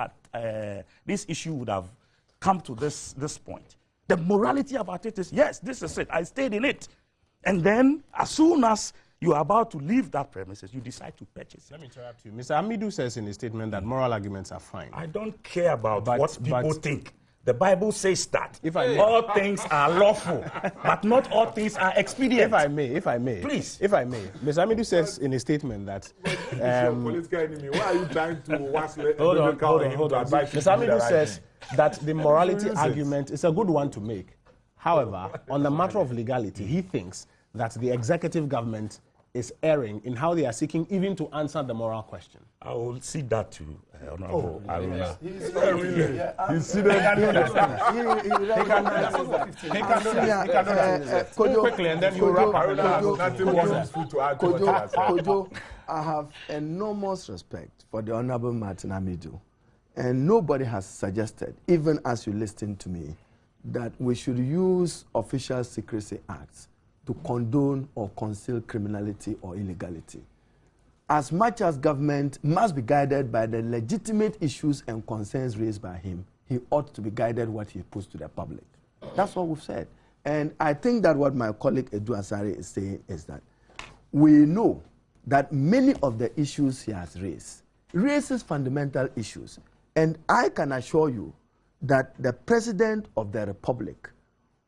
this issue would have come to this point. The morality about it is, yes, this is it. I stayed in it. And then, as soon as you are about to leave that premises, you decide to purchase it. Let me interrupt you. Mr. Amidu says in his statement that moral arguments are fine. I don't care about what people think. The Bible says that all things are lawful, but not all things are expedient. If I may. Please. If I may. Mr. Amidu says in his statement that... your political enemy. Why are you trying to hold on. Mr. Amidu says that the morality argument is a good one to make. However, on the matter of legality, he thinks that the executive government is erring in how they are seeking even to answer the moral question. I will see that too, Honorable Aruna. He's seated. Quickly, and then you wrap up. Kojo, I have enormous respect for the Honorable Martin Amidu. And nobody has suggested, even as you listen to me, that we should use official secrecy acts to condone or conceal criminality or illegality. As much as government must be guided by the legitimate issues and concerns raised by him, he ought to be guided what he puts to the public. That's what we've said. And I think that what my colleague Edu Asare is saying is that we know that many of the issues he has raises fundamental issues. And I can assure you that the President of the Republic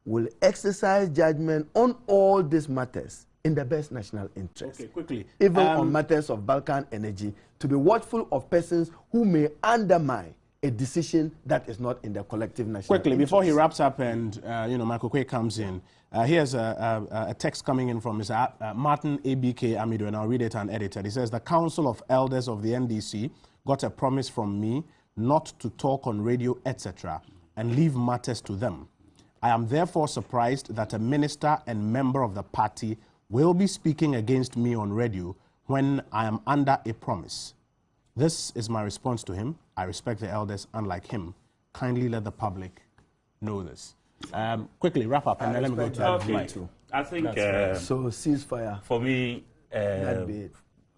will exercise judgment on all these matters in the best national interest. Okay, quickly. Even on matters of Balcan Energy, to be watchful of persons who may undermine a decision that is not in the collective national Quickly, interest. before he wraps up and, Michael Quay comes in, here's a text coming in from Mr. Martin ABK Amidu, and I'll read it unedited. He says, the Council of Elders of the NDC got a promise from me not to talk on radio, etc., and leave matters to them. I am therefore surprised that a minister and member of the party will be speaking against me on radio when I am under a promise. This is my response to him. I respect the elders, unlike him. Kindly let the public know this. Quickly, wrap up, and then let me go to Mike. I think so ceasefire. For me, That be it.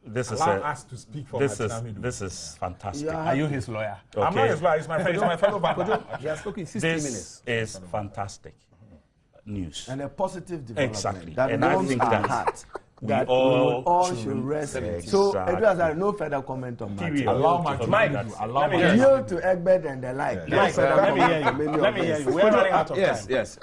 this is us to speak for this is fantastic. Yeah. Are you his lawyer? Okay. I'm not his lawyer. He's my friend. He's my fellow banker. He has spoken 60 This minutes. is fantastic news. And a positive development. Exactly. That And I warms think our that heart. we That all should rest. Exactly. So, Edward, no further comment on that. Allow my allow my Yield to Egbert and the like. No Mike, further let me hear comment you. on many Let of me hear this. you. We're running out of time. Yes.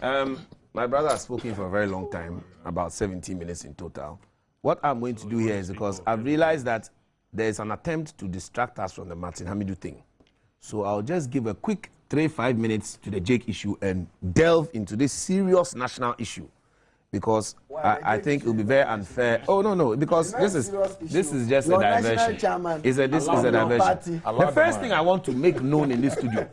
My brother has spoken for a very long time, about 17 minutes in total. What I'm going to do here is because I've realized that there is an attempt to distract us from the Martin Amidu thing. So I'll just give a quick 3-5 minutes to the Jake issue and delve into this serious national issue. Because I think it will be very unfair. Oh, no, because this is just a diversion. This is a diversion. The first thing I want to make known in this studio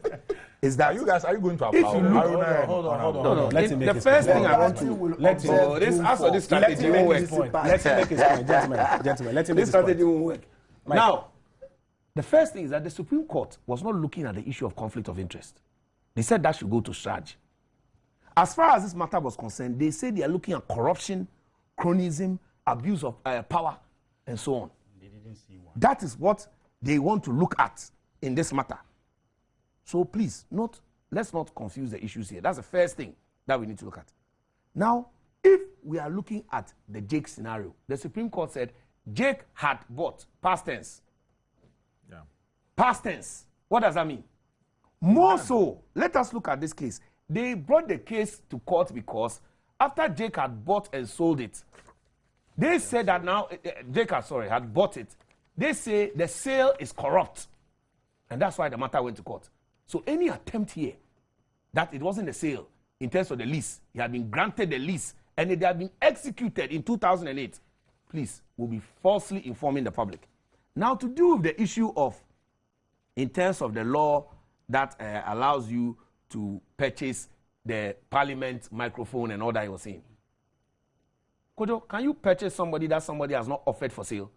is that Are you going to Aflao? Hold on. no. Let him make The his first point. thing I want to Let him oh, this after this strategy make won't his work. point. Let him make his point, gentlemen. Let him make This his point. strategy won't work. Now, the first thing is that the Supreme Court was not looking at the issue of conflict of interest. They said that should go to Sraj. As far as this matter was concerned, they said they are looking at corruption, cronyism, abuse of power, and so on. They didn't see one. That is what they want to look at in this matter. So please, let's not confuse the issues here. That's the first thing that we need to look at. Now, if we are looking at the Jake scenario, the Supreme Court said Jake had bought, past tense. Yeah. Past tense. What does that mean? More so, let us look at this case. They brought the case to court because after Jake had bought and sold it, they said that now, Jake had bought it. They say the sale is corrupt. And that's why the matter went to court. So any attempt here that it wasn't a sale in terms of the lease, he had been granted the lease, and it had been executed in 2008, please, will be falsely informing the public. Now, to do with the issue of, in terms of the law that allows you to purchase the parliament microphone and all that he was saying. Kojo, can you purchase somebody that somebody has not offered for sale?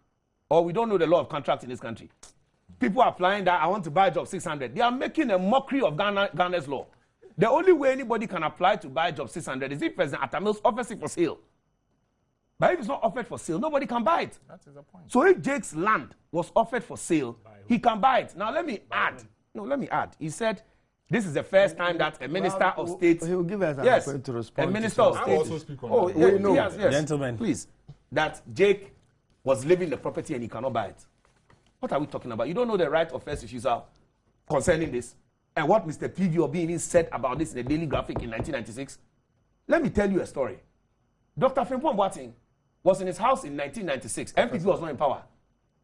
Or we don't know the law of contract in this country. People are applying that, I want to buy a job 600. They are making a mockery of Ghana's law. The only way anybody can apply to buy a job 600 is if President Atamils offers it for sale. But if it's not offered for sale, nobody can buy it. That is the point. So if Jake's land was offered for sale, he can buy it. Now let me add. He said this is the first time that a minister of state. He will give us yes, an to respond. A minister of state. also speak on that. Yes, yes. Gentlemen, please. That Jake was leaving the property and he cannot buy it. What are we talking about? You don't know the right of first refusal concerning this, and what Mr. P.V. Obi even said about this in the Daily Graphic in 1996. Let me tell you a story. Dr. Frimpong Boateng was in his house in 1996. MPP was not in power.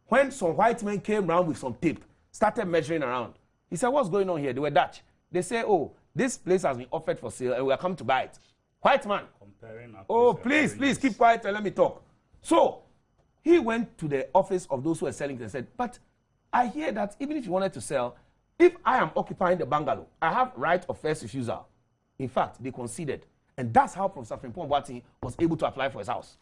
When some white men came around with some tape, started measuring around, he said, what's going on here? They were Dutch. They say, oh, this place has been offered for sale and we are coming to buy it. White man. Oh, please, keep quiet and let me talk. So, he went to the office of those who were selling it and said, but I hear that even if you wanted to sell, if I am occupying the bungalow, I have right of first refusal. In fact, they conceded. And that's how Professor Frimpong Boateng was able to apply for his house.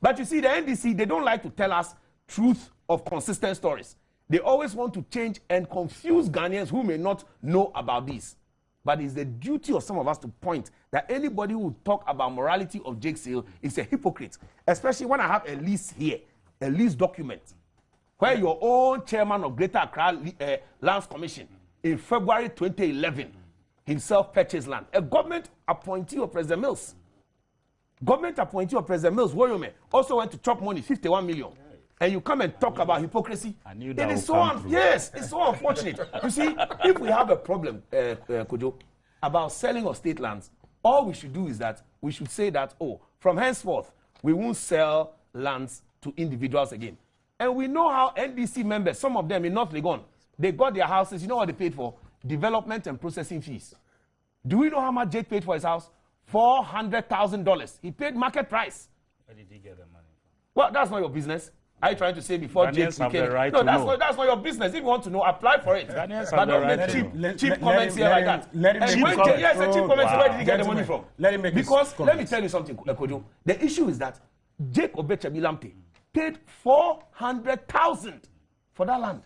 But you see, the NDC, they don't like to tell us truth of consistent stories. They always want to change and confuse Ghanaians who may not know about this. But it's the duty of some of us to point that anybody who talk about morality of Jake Sale is a hypocrite. Especially when I have a lease here, a lease document, where your own chairman of Greater Accra Lands Commission in February 2011 himself purchased land. A government appointee of President Mills. Government appointee of President Mills, Woyome, also went to chop money, 51 million. And you come and talk about hypocrisy. It is so yes, it's so unfortunate. You see, if we have a problem, Kojo, about selling of state lands, all we should do is that we should say that, oh, from henceforth, we won't sell lands to individuals again. And we know how NDC members, some of them in North Legon, they got their houses, you know what they paid for? Development and processing fees. Do we know how much Jake paid for his house? $400,000. He paid market price. Where did he get the money from? Well, that's not your business. Are you trying to say before Jake became... Right no, that's not your business. If you want to know, apply for it. But don't make cheap comments here like that. Yes, a cheap comments. Where did he get the money from? Let him make because let me tell you something, Kojo. The issue is that Jake Obechebi Lamptey paid $400,000 for that land.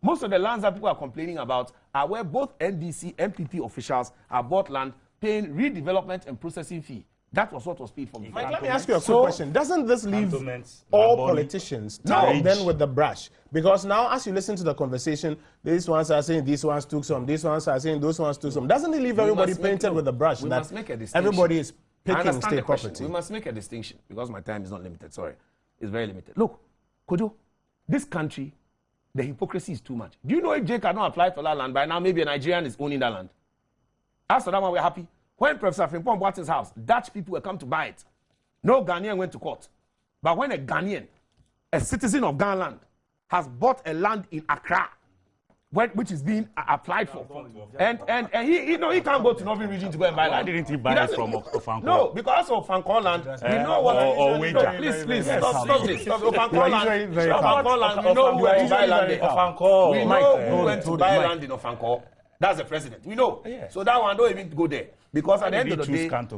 Most of the lands that people are complaining about are where both NDC, MPP officials have bought land paying redevelopment and processing fee. That was what was paid for me. Mike, let me ask you a quick question. Doesn't this leave all politicians tied then with the brush? Because now, as you listen to the conversation, these ones are saying these ones took some, these ones are saying those ones took some. Doesn't it leave everybody painted with the brush? We must make a distinction. Everybody is picking state property. We must make a distinction because my time is not limited. Sorry, it's very limited. Look, Kojo, this country, the hypocrisy is too much. Do you know if Jake had not applied for that land by now, maybe a Nigerian is owning that land? As for that one, we're happy. When Professor Frimpong Boateng's house, Dutch people were come to buy it. No Ghanaian went to court. But when a Ghanaian, a citizen of Ghana land, has bought a land in Accra, which is being applied for, and he can't go to Northern region to go and buy land. Why didn't he buy it from Ofanko? No, because of Ofanko land, we know what. Please, stop this. Ofanko land, we know who went to buy land in Ofanko. We know who went to buy land in Ofanko. That's the president. We know. Yes. So that one don't even go there. Because at the end of the day, at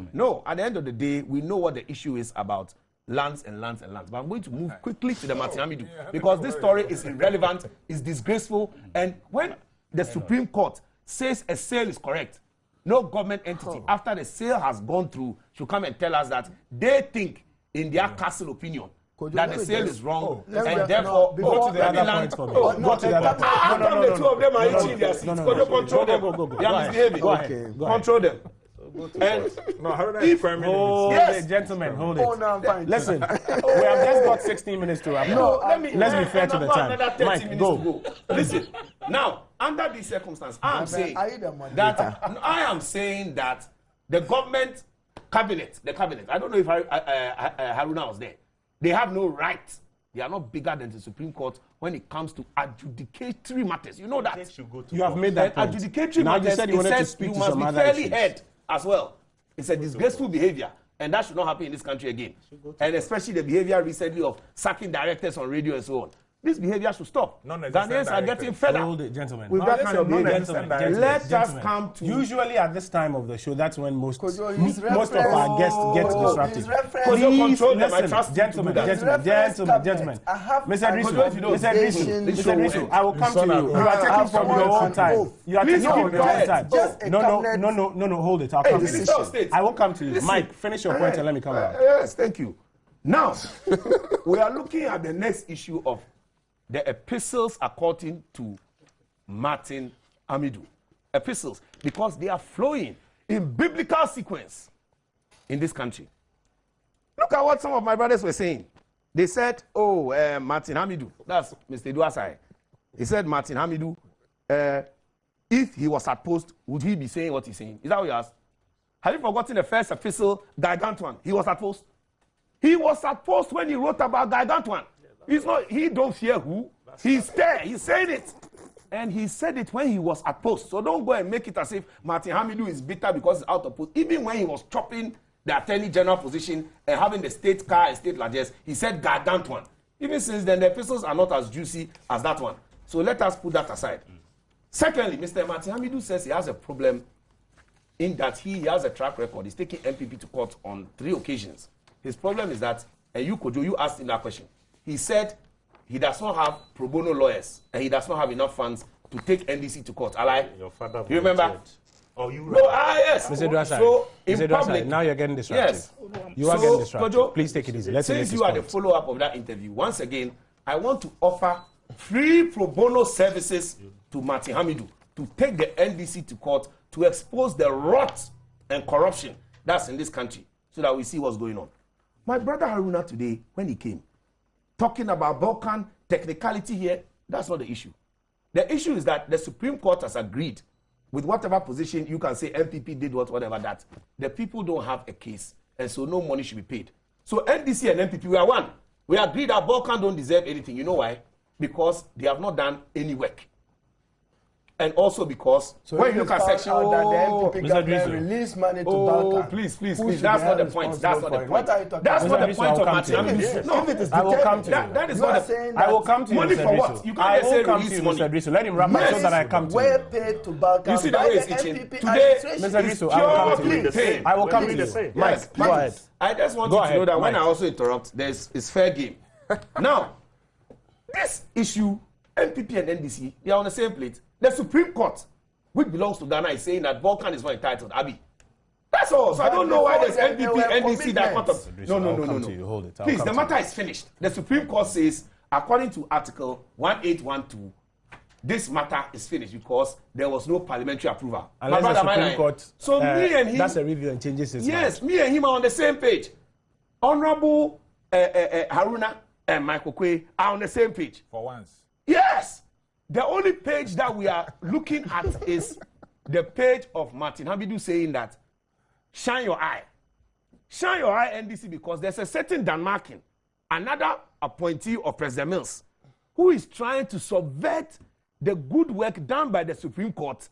the end of the day, we know what the issue is about lands and lands and lands. But I'm going to move quickly to the Amidu because this story is irrelevant, is disgraceful, and when the Supreme Court says a sale is correct, no government entity, after the sale has gone through, should come and tell us that they think, in their castle opinion, that the sale is wrong, and therefore go to the other point for me. Go to the other point. No. The two of them are eating their seats. Control them. They are misbehaving. Control them. And yes, gentlemen, hold it. Listen, we have just got 16 minutes to wrap up. Let's be fair to the time. Mike, go. Listen, now, under these circumstances, I am saying that the government cabinet, I don't know if Haruna was there, they have no right. They are not bigger than the Supreme Court when it comes to adjudicatory matters. You know that. You have made that point. Adjudicatory matters, you said you wanted to speak to some other issues. Heard as well. It's a disgraceful behavior, and that should not happen in this country again. And especially the behavior recently of sacking directors on radio and so on. This behavior should stop. Non-existent Ghanaians are directors. getting fed Hold up it, gentlemen. with that kind of behavior. non-existent directors. Let us come to... Usually at this time of the show, that's when most of Kojo, his our guests get reference- disrupted. his reference- Kojo, Please control them. I listen, trust you to gentlemen, do that. gentlemen. I have Mr. an Risu, obligation Mr. to Risu, I will come to you. You are I taking have from your someone own time. on You are Please taking keep from your own quiet. time. Just a cabinet- No, hold it. I'll Hey, come to Minister you. of State. I will come to you. Listen. Mike, finish your point and let me come back. Yes, thank you. Now, we are looking at the next issue of the epistles according to Martin Amidu. Epistles, because they are flowing in biblical sequence in this country. Look at what some of my brothers were saying. They said, Martin Amidu, that's Mr. Duasai. He said, Martin Amidu, if he was at post, would he be saying what he's saying? Is that what you asked? Have you forgotten the first epistle, Gargantuan? He was at post. He was at post when he wrote about Gargantuan. He don't fear who. He's there. He's saying it. And he said it when he was at post. So don't go and make it as if Martin Amidu is bitter because he's out of post. Even when he was chopping the attorney general position and having the state car and state largesse, he said Gargantuan. Even since then, the epistles are not as juicy as that one. So let us put that aside. Secondly, Mr. Martin Amidu says he has a problem in that he has a track record. He's taking MPP to court on 3 occasions. His problem is that, and you, Kojo, you asked him that question. He said he does not have pro bono lawyers and he does not have enough funds to take NDC to court. Your father you remember? volunteered. Oh, you No, yes. Mr. Duasai, So, in Mr. public, Duasai, now you're getting distracted. yes. You are So, getting distracted. Kojo, Please take it easy. Let's since you are the follow-up of that interview, once again, I want to offer free pro bono services to Martin Amidu to take the NDC to court to expose the rot and corruption that's in this country so that we see what's going on. My brother Haruna today, when he came, talking about Balkan technicality here, that's not the issue. The issue is that the Supreme Court has agreed with whatever position you can say MPP did whatever that. The people don't have a case, and so no money should be paid. So NDC and MPP, we are one. We agree that Balkan don't deserve anything. You know why? Because they have not done any work. And also because So when you look at section, that the MPP Mr. government Driso. release money to oh, Balkan. please, Who please. should That's be not the held point. That's not the responsible for it? point. What are you talking That's about? not the Mr. point Driso, of I'll come to you. Martin Amidu. If No, it is I will determined- come to you. that is You not are the saying I will that come to you, money Mr. for Driso. what? You can't I just say will come to release you, money. Mr. Driso. Let him wrap up so that I come to were you. paid to Balkan You see the by way the it's itching. MPP Today, administration. Mr. Driso, I will come to you. Purely I will come We're to doing you. the same. Mike, Yes, go ahead. I just want Go you to ahead, know that when Mike. I also interrupt, it's fair game. Now, this issue, MPP and NDC, they are on the same plate. The Supreme Court, which belongs to Ghana, is saying that Balkan is not entitled. Abi. That's all. So I don't know why there's But before MPP, there were NDC that part of. commitments. No, I'll come to you. Hold it. I'll Please, come the to matter you. is finished. The Supreme Court says, according to Article 1812, this matter is finished because there was no parliamentary approval. Unless My the brother, Supreme my Court, so me and him, that's a review and changes his yes, mind. me and him are on the same page. Honorable Haruna and Michael Kwe are on the same page. For once. Yes. The only page that we are looking at is the page of Martin Amidu saying that shine your eye. Shine your eye, NDC, because there's a certain Danmarkin, another appointee of President Mills, who is trying to subvert the good work done by the Supreme Court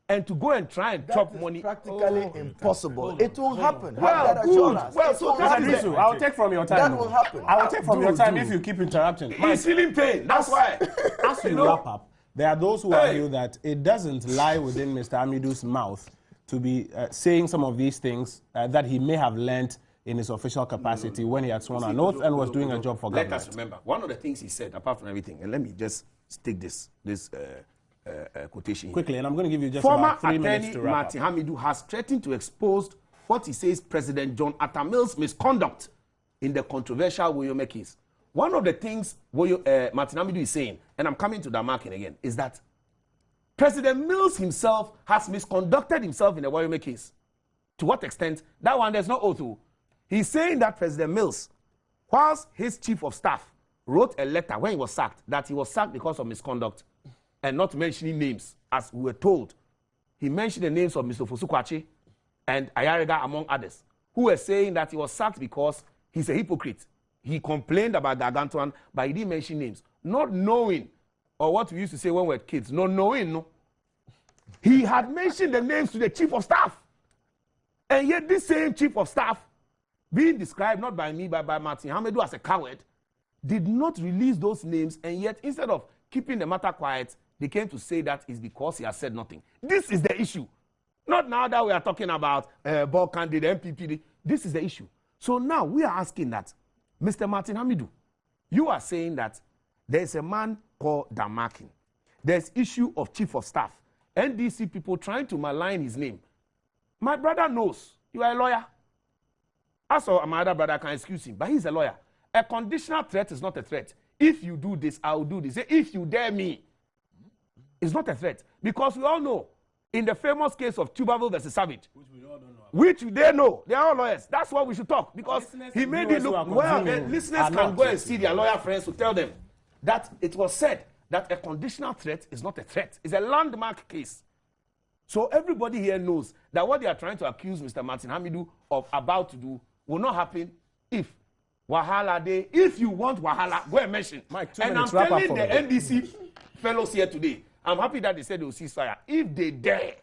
and to go and try and chop That is money. practically impossible. It won't happen. Well, Have that good. assurance. Well, It so won't that happen. is Driso, I'll take from your time. That will happen. I will take from your time Do. if you keep interrupting. He's feeling pain. That's why. As we know? wrap up, there are those who Hey. argue that it doesn't lie within Mr. Amidu's mouth to be saying some of these things that he may have learnt in his official capacity when he had sworn an oath and was doing a job for Let government. us remember, one of the things he said, apart from everything, and let me just take this quotation here. Quickly, and I'm going to give you just Former about 3 minutes attorney to wrap up. Martin Amidu has threatened to expose what he says President John Atta Mills' misconduct in the controversial Woyome case. One of the things Martin Amidu is saying, and I'm coming to that marking again, is that President Mills himself has misconducted himself in the Woyome case. To what extent? That one, there's no oath. He's saying that President Mills, whilst his chief of staff wrote a letter when he was sacked, that he was sacked because of misconduct, and not mentioning names, as we were told. He mentioned the names of Mr. Fosukwachi and Ayarega, among others, who were saying that he was sacked because he's a hypocrite. He complained about Gargantuan, but he didn't mention names. Not knowing, or what we used to say when we were kids, not knowing, no. He had mentioned the names to the chief of staff. And yet this same chief of staff, being described not by me, but by Martin Amidu as a coward, did not release those names, and yet instead of keeping the matter quiet, they came to say that it's because he has said nothing. This is the issue. Not now that we are talking about Balcan, the MPP. This is the issue. So now we are asking that, Mr. Martin Amidu, you are saying that there's a man called Damakin. There's issue of chief of staff. NDC people trying to malign his name. My brother knows. You are a lawyer. Also, my other brother can excuse him, but he's a lawyer. A conditional threat is not a threat. If you do this, I will do this. If you dare me, it's not a threat. Because we all know, in the famous case of Tubaville versus Savage, which we all don't know, which they know, they are all lawyers. That's why we should talk. Because he made it look well. The listeners can go and see their lawyer friends to tell them that it was said that a conditional threat is not a threat. It's a landmark case. So everybody here knows that what they are trying to accuse Mr. Martin Amidu of about to do will not happen if Wahala Day. If you want Wahala, go and mention. Mike, and I'm telling the NDC fellows here today, I'm happy that they said they will cease fire. If they dare,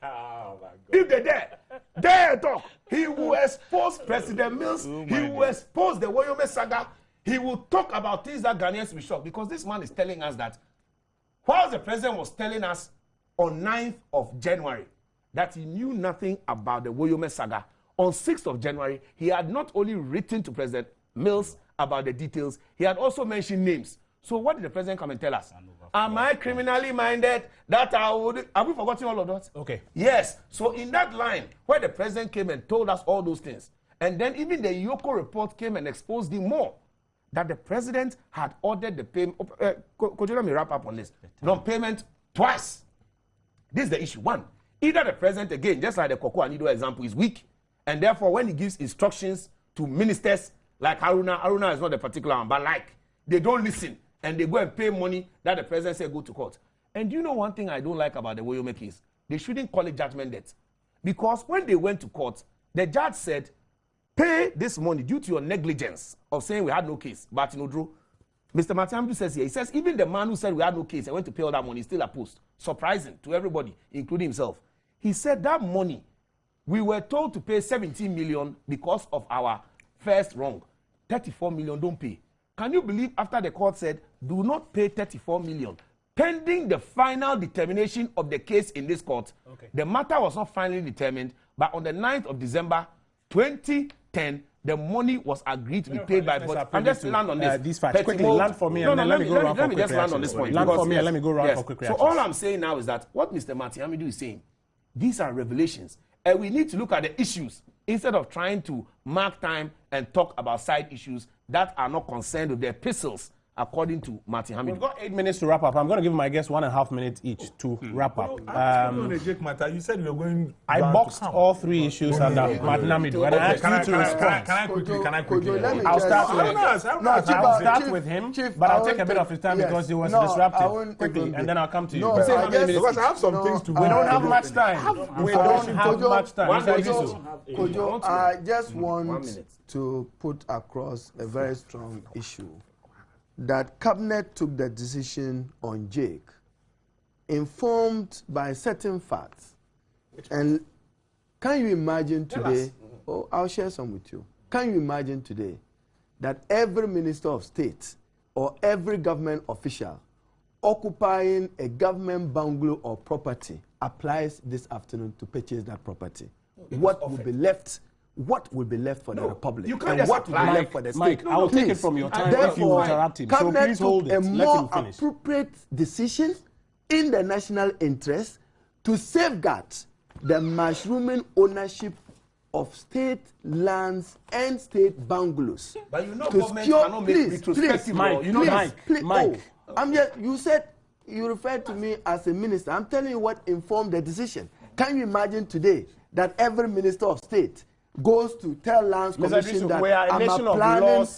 if they dare talk, he will expose President Mills, he will expose the Woyome saga, he will talk about things that Ghanaians will be shocked. Because this man is telling us that, while the president was telling us on 9th of January that he knew nothing about the Woyome saga, on 6th of January, he had not only written to President Mills about the details, he had also mentioned names. So what did the president come and tell us? Am I criminally minded that I would... Have we forgotten all of that? Okay. Yes. So in that line, where the president came and told us all those things, and then even the Yoko report came and exposed him more, that the president had ordered the payment... could you let me wrap up on this? Non-payment twice. This is the issue. One, either the president, again, just like the Koku Anidoho example, is weak, and therefore when he gives instructions to ministers like Haruna is not a particular one, but like, they don't listen, and they go and pay money that the president said go to court. And do you know one thing I don't like about the Woyome case? They shouldn't call it judgment debt. Because when they went to court, the judge said, pay this money due to your negligence of saying we had no case. But you know, Drew, Mr. Martin Amidu says here, he says even the man who said we had no case and went to pay all that money is still opposed. Surprising to everybody, including himself. He said that money, we were told to pay 17 million because of our first wrong. 34 million don't pay. Can you believe after the court said, do not pay 34 million, pending the final determination of the case in this court, the matter was not finally determined, but on the 9th of December 2010, the money was agreed to be paid by body. And just land on this. These facts. Quickly, land for me, and then let me go around for quick reaction. Let me just land on this point. Land for me, and let me go around for quick reaction. So all I'm saying now is that what Mr. Martin Amidu is saying, these are revelations, and we need to look at the issues instead of trying to mark time and talk about side issues that are not concerned with the epistles, according to Martin Amidu. We've got 8 minutes to wrap up. I'm going to give my guests 1.5 minutes each to wrap up. On a Jake matter, you said you were going. I boxed all 3 issues under Martin Amidu, and I asked you to respond. Can I quickly? I'll start with him, but I'll take a bit of his time because he was disruptive. Quickly, and then I'll come to you. Because I have some things to do. We don't have much time. We don't have much time. Kojo, I just want to put across a very strong issue that Cabinet took the decision on Jake, informed by certain facts. And can you imagine today, I'll share some with you. Can you imagine today that every minister of state or every government official occupying a government bungalow or property applies this afternoon to purchase that property? What will be left? What will be left for the Republic? You can't and what will be left for the state? Mike, I will take it from your time if you interrupt him. So please hold it. A more appropriate decision in the national interest to safeguard the mushrooming ownership of state lands and state bungalows. But you know, government cannot make retrospective. Mike, you know, Mike. I'm just. You said you referred to me as a minister. I'm telling you what informed the decision. Can you imagine today that every minister of state goes to tell Lands Commission that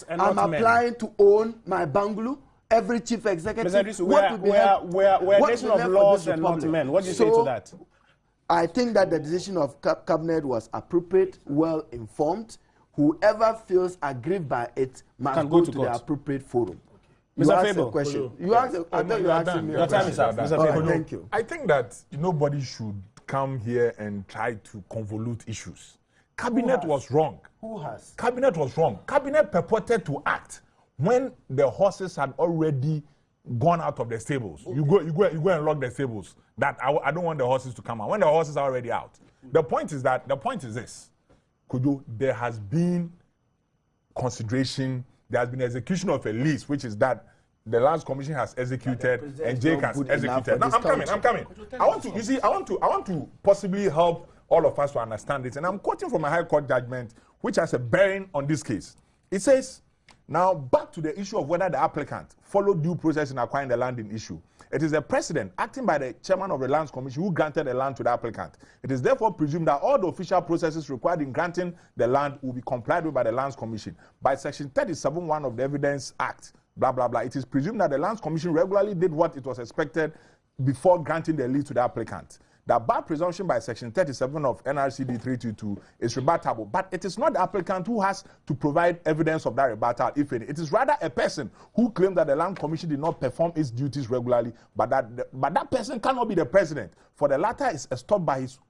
I'm applying to own my bungalow? Every chief executive. We're a nation of laws and not men. What do you say to that? I think that the decision of Cabinet was appropriate, well informed. Whoever feels aggrieved by it must go to the appropriate forum. Mr. Fable, you asked a question. I thought you asked me. Your time is up. Mr. Fable, thank you. I think that nobody should come here and try to convolute issues. Cabinet was wrong. Who has? Cabinet was wrong. Cabinet purported to act when the horses had already gone out of the stables. Okay. You go and lock the stables. That I don't want the horses to come out. When the horses are already out. The point is this. There has been consideration, there has been execution of a lease, which is that the Lands Commission has executed and Jake has executed. Now, I'm coming. I want to possibly help all of us to understand this. And I'm quoting from a High Court judgment, which has a bearing on this case. It says, now back to the issue of whether the applicant followed due process in acquiring the land in issue. It is the president, acting by the chairman of the Lands Commission, who granted the land to the applicant. It is therefore presumed that all the official processes required in granting the land will be complied with by the Lands Commission. By Section 37(1) of the Evidence Act, blah, blah, blah, it is presumed that the Lands Commission regularly did what it was expected before granting the lease to the applicant. The above presumption by Section 37 of NRCD 322 is rebuttable, but it is not the applicant who has to provide evidence of that rebuttal, if any. It is rather a person who claimed that the Land Commission did not perform its duties regularly, but that person cannot be the president, for the latter is stopped by his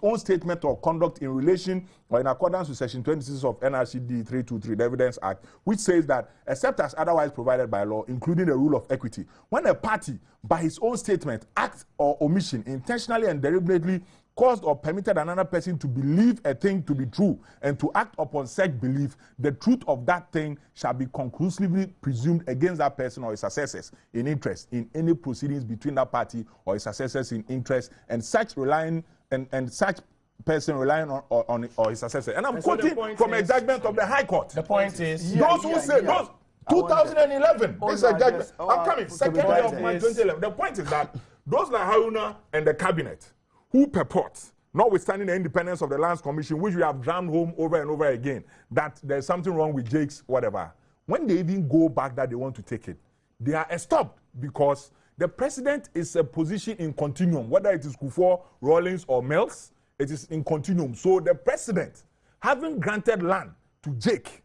own statement or conduct in relation or in accordance with Section 26 of NRCD 323, the Evidence Act, which says that, except as otherwise provided by law, including the rule of equity, when a party, by his own statement, act or omission, intentionally and deliberately caused or permitted another person to believe a thing to be true and to act upon such belief, the truth of that thing shall be conclusively presumed against that person or his assessors in interest in any proceedings between that party or his assessors in interest, and such relying and such person relying on his assessor. And I'm quoting from a judgment of the High Court. The point is, those who say, those 2011, this is a judgment. I'm coming, 2nd day of March 2011. The point is that those like Haruna and the cabinet who purport, notwithstanding the independence of the Lands Commission, which we have drammed home over and over again, that there's something wrong with Jake's whatever, when they even go back that they want to take it, they are stopped because the president is a position in continuum, whether it is Kufuor, Rawlings, or Mills, it is in continuum. So the president, having granted land to Jake,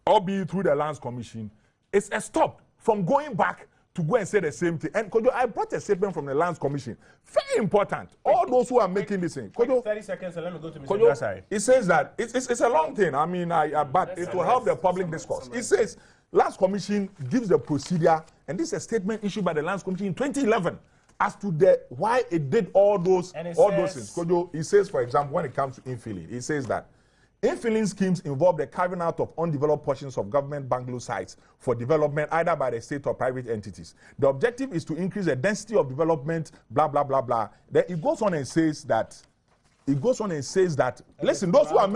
albeit through the Lands Commission, is stopped from going back to go and say the same thing. And Kojo, I brought a statement from the Lands Commission. Very important. All those who are making this thing. Kojo, 30 seconds, and let me go to Mr. Kojo, it says that it's a long thing. I mean, but it will help the public discourse. It says, Lands Commission gives the procedure, and this is a statement issued by the Lands Commission in 2011 as to why it did all those things. Kojo, it says, for example, when it comes to infilling, it says that infilling schemes involve the carving out of undeveloped portions of government bungalow sites for development either by the state or private entities. The objective is to increase the density of development, blah, blah, blah, blah. Then it goes on and says that listen, those who are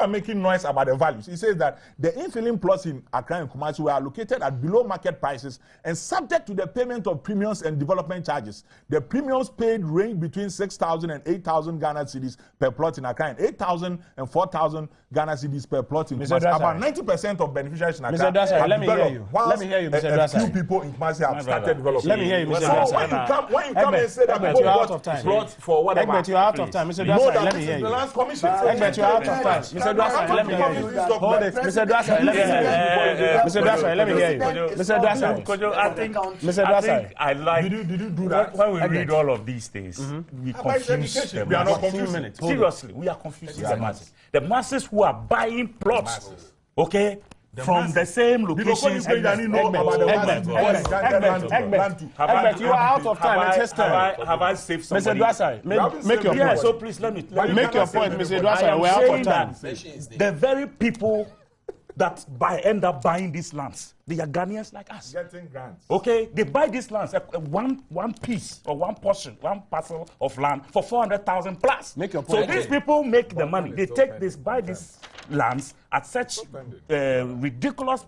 making noise about the values, it says that the infilling plots in Accra and Kumasi were allocated at below market prices and subject to the payment of premiums and development charges. The premiums paid range between 6,000 and 8,000 Ghana cedis per plot in Accra and 8,000 and 4,000 Ghana cedis per plot in Kumasi. About 90% of beneficiaries in Accra have developed. Let me hear you, Mr. A few people in Kumasi have started developing. Let me hear you, Mr. Dwasai. When you come and say that people bought plots for whatever. Egbert, you're out of time. Mr. Dwasai, let me hear you. Egbert, you're out of time. Mr. Dwasai, let me hear you. Hold it. Mr. Dwasai, let me hear you. Mr. Dwasai, let me hear you. Mr. Dwasai. I think I like. Did you do that? When we read all of these things, we confuse them. We are not confusing. Seriously, we are confusing the masses. The masses who are buying plots, okay, from the same locations. Egbert, you are out of time. It's his turn. Have I saved somebody? Mr. Dwasai, make your point. So please let me make your point, Mr. Dwasai. We're out of time. The very people that end up buying these lands, they are Ghanaians like us. Getting grants. Okay, they buy these lands, one piece or one parcel of land for 400,000 plus. Make your point. So these people make the money. They buy these lands at such ridiculous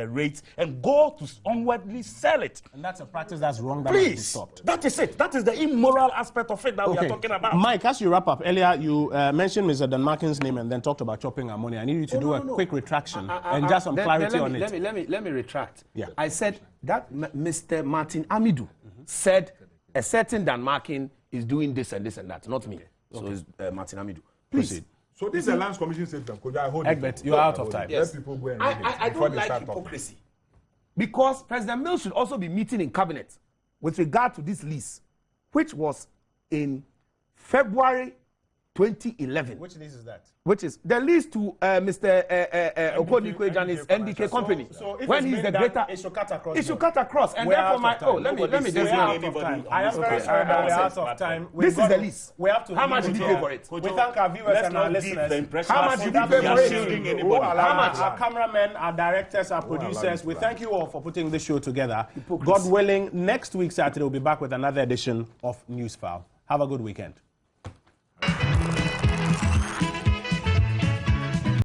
rates and go to onwardly sell it. And that's a practice that's wrong. That must be stopped. That is it. That is the immoral aspect of it that we are talking about. Mike, as you wrap up, earlier you mentioned Mr. Dunmarkin's name and then talked about chopping our money. I need you to do a quick retraction and just some clarity on it. Let me retract. Yeah. I said that Mr. Martin Amidu said a certain Dunmarkin is doing this and this and that, not me. So it's Martin Amidu. Please. Proceed. So this is a Lands Commission statement. Egbert, you're out of time. Yes. Let people go and I don't like hypocrisy. Because President Mills should also be meeting in cabinet with regard to this lease, which was in February 2011. Which lease is that? Which is the lease to Mr. Okodikwe Jani's NDK company. So if when it's he's the been greater, done, it should cut across. It should cut across. And We're therefore, out my of time. let me just We're out of time. I am very sorry that we're out of time. This is the lease. We have to. How much did you pay for it? We thank our viewers and our listeners. How much did you pay for it? How much? Our cameramen, our directors, our producers. We thank you all for putting this show together. God willing, next week Saturday we'll be back with another edition of Newsfile. Have a good weekend.